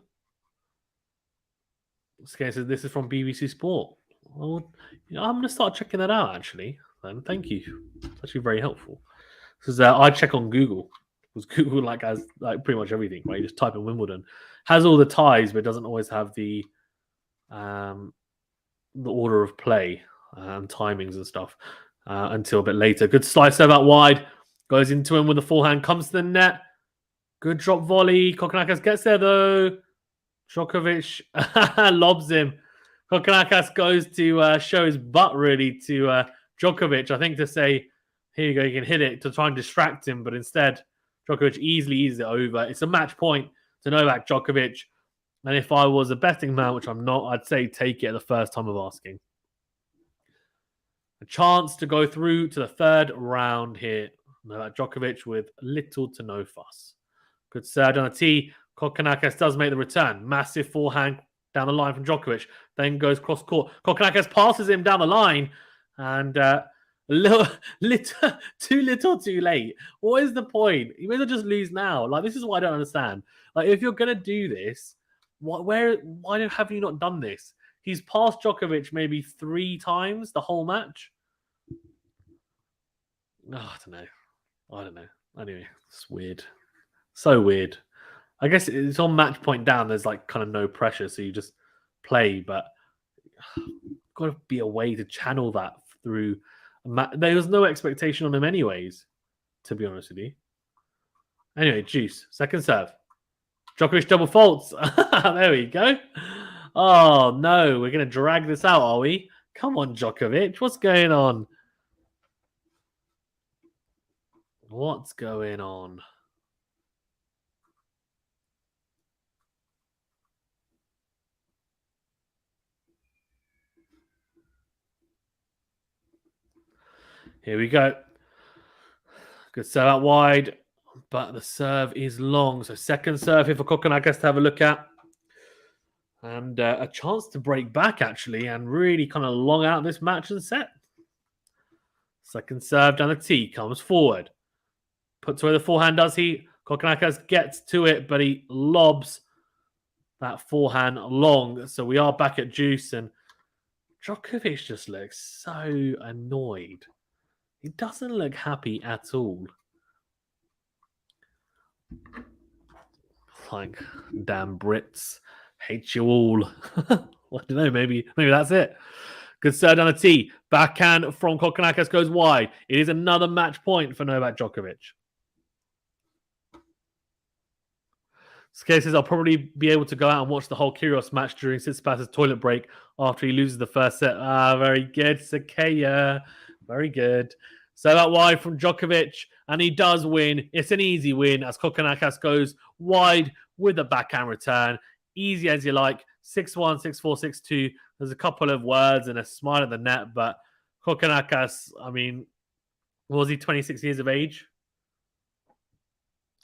Okay, so this is from BBC Sport. Well, I'm going to start checking that out, actually. And thank you. It's actually very helpful. Because I check on Google. Because Google has pretty much everything, right? You just type in Wimbledon. Has all the ties, but doesn't always have the order of play and timings and stuff until a bit later. Good slice serve out wide. Goes into him with the forehand. Comes to the net. Good drop volley. Kokkinakis gets there, though. Djokovic lobs him. Kokkinakis goes to show his butt, really, to Djokovic, I think, to say, here you go, you can hit it, to try and distract him. But instead, Djokovic easily eases it over. It's a match point to Novak Djokovic. And if I was a betting man, which I'm not, I'd say take it at the first time of asking. A chance to go through to the 3rd round here. Novak Djokovic with little to no fuss. Good serve on a tee. Kokkinakis does make the return. Massive forehand down the line from Djokovic. Then goes cross court. Kokkinakis passes him down the line. And too little too late. What is the point? You may as well just lose now. This is what I don't understand. If you're going to do this, why have you not done this? He's passed Djokovic maybe 3 times the whole match. I don't know. Anyway, it's weird. So weird. I guess it's on match point down. There's kind of no pressure, so you just play. But got to be a way to channel that through. There was no expectation on him, anyways. To be honest with you. Anyway, juice. Second serve. Djokovic double faults. There we go. Oh no, we're gonna drag this out, are we? Come on, Djokovic. What's going on? What's going on? Here we go. Good serve out wide, but the serve is long. So second serve here for Kokkinakis to have a look at. And a chance to break back, actually, and really kind of long out this match and set. Second serve down the tee, comes forward. Puts away the forehand, does he? Kokkinakis gets to it, but he lobs that forehand long. So we are back at juice, and Djokovic just looks so annoyed. He doesn't look happy at all. Like, damn Brits. Hate you all. I don't know, maybe that's it. Good serve down the tee. Backhand from Kokkinakis goes wide. It is another match point for Novak Djokovic. Skate says I'll probably be able to go out and watch the whole Kyrgios match during Tsitsipas's toilet break after he loses the first set. Very good, Sakaya. Very good. So that wide from Djokovic, and he does win. It's an easy win as Kokkinakis goes wide with a backhand return. Easy as you like. 6-1, 6-4, 6-2. There's a couple of words and a smile at the net, but Kokkinakis, I mean, was he 26 years of age?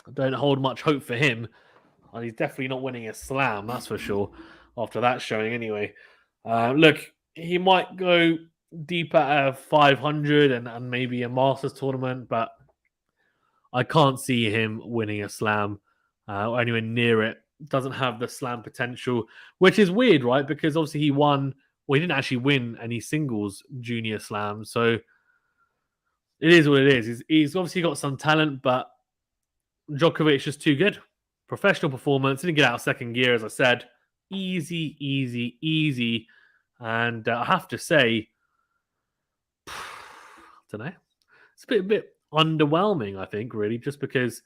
I don't hold much hope for him. And he's definitely not winning a slam, that's for sure, after that showing anyway. Look, he might go deep at a 500 and maybe a Masters tournament, but I can't see him winning a slam or anywhere near it. Doesn't have the slam potential, which is weird, right? Because obviously he won, well, he didn't actually win any singles junior slams, so it is what it is. He's obviously got some talent, but Djokovic is just too good. Professional performance, didn't get out of second gear, as I said. Easy, easy, easy. And I have to say, I don't know. It's a bit underwhelming, I think, really, just because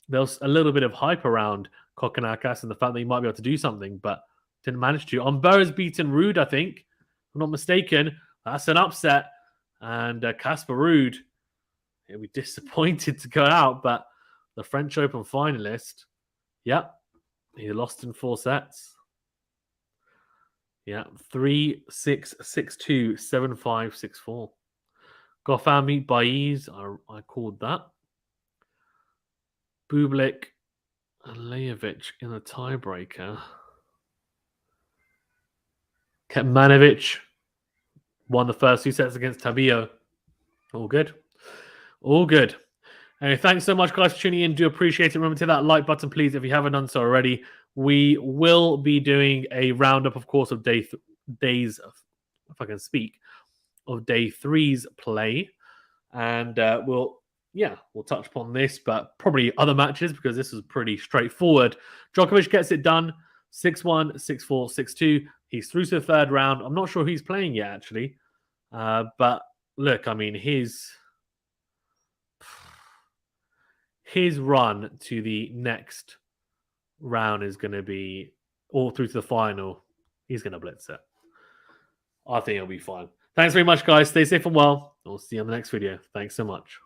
there's a little bit of hype around Kokkinakis and the fact that he might be able to do something, but didn't manage to. Umber's beaten Ruud, I think. If I'm not mistaken. That's an upset. And Casper Ruud, he'll be disappointed to go out, but the French Open finalist, yep, he lost in 4 sets. Yeah, 3-6, 6-2, 7-5, 6-4. Gofami, Baiz, I called that. Bublik and Lajovic in the tiebreaker. Kecmanovic won the first 2 sets against Tabio. All good. All good. Anyway, thanks so much, guys, for tuning in. Do appreciate it. Remember to hit that like button, please, if you haven't done so already. We will be doing a roundup, of course, of days, if I can speak, of day 3's play. And we'll touch upon this, but probably other matches because this is pretty straightforward. Djokovic gets it done. 6-1, 6-4, 6-2. He's through to the third round. I'm not sure who he's playing yet, actually. But look, I mean, his run to the next round is going to be all through to the final. He's going to blitz it. I think he'll be fine. Thanks very much, guys. Stay safe and well. We'll see you on the next video. Thanks so much.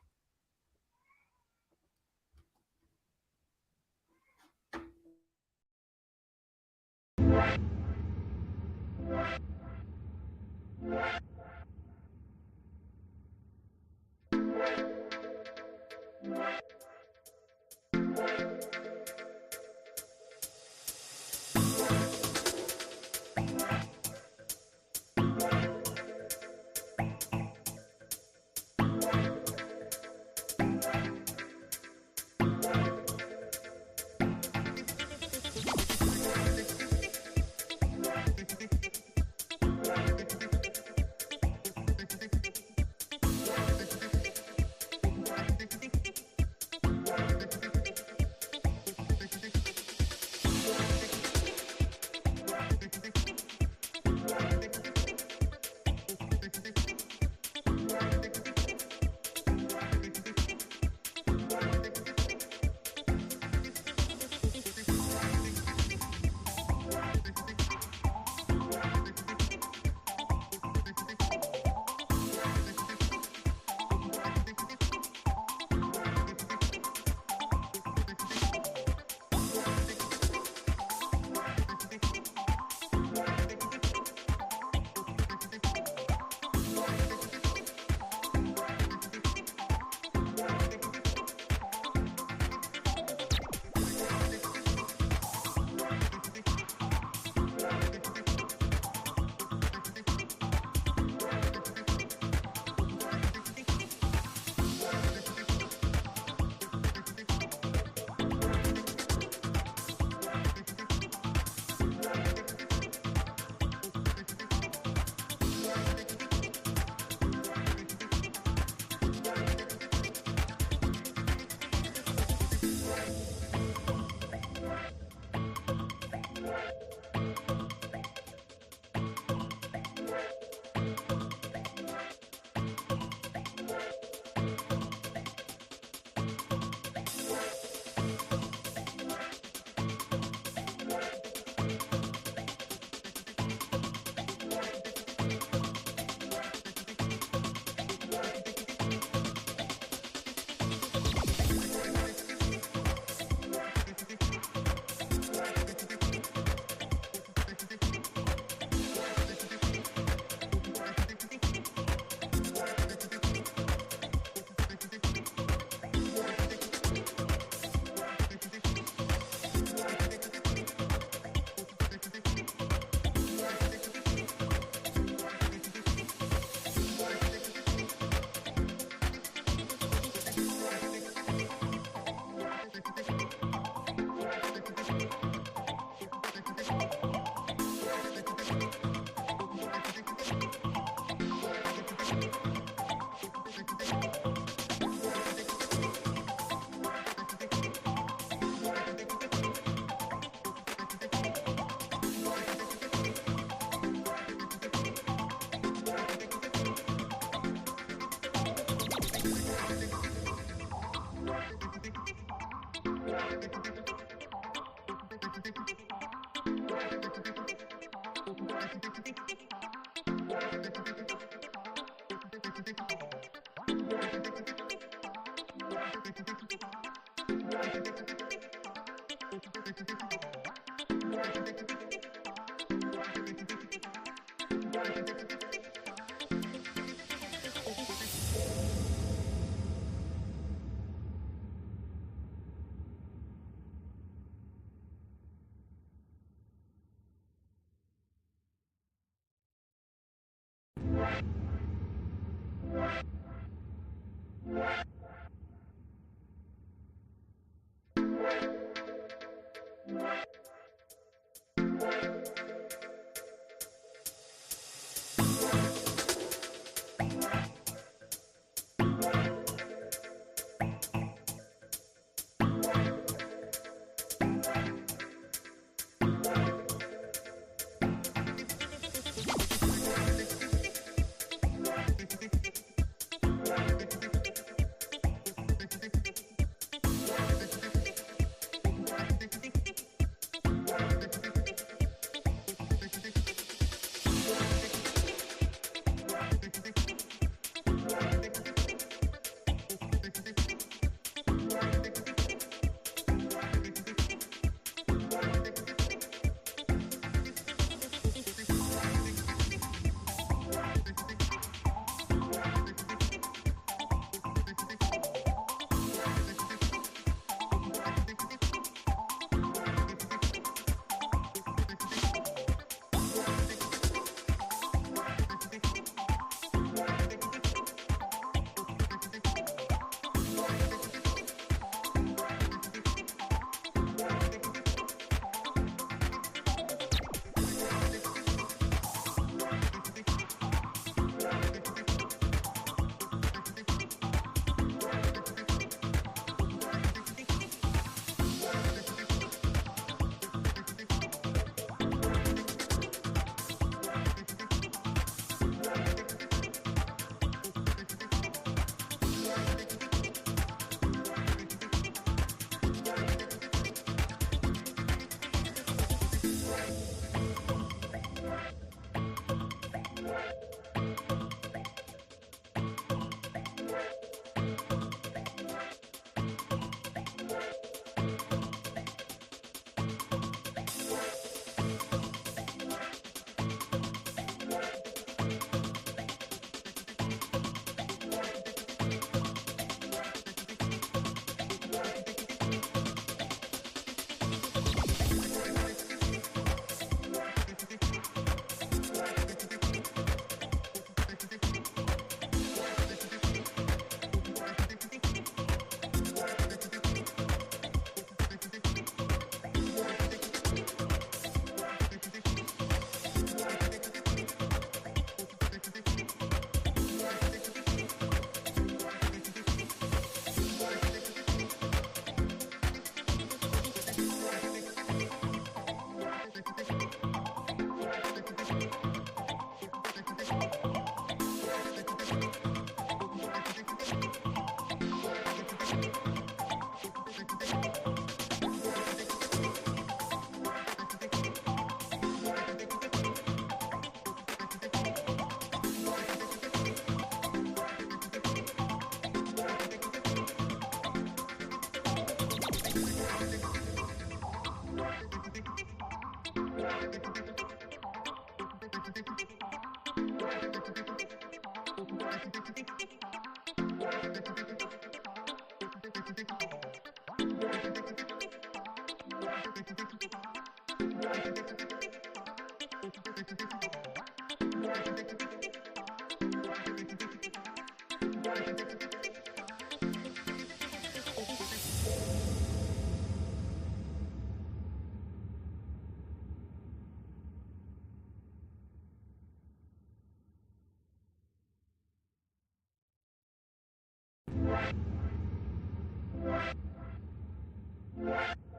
Yeah.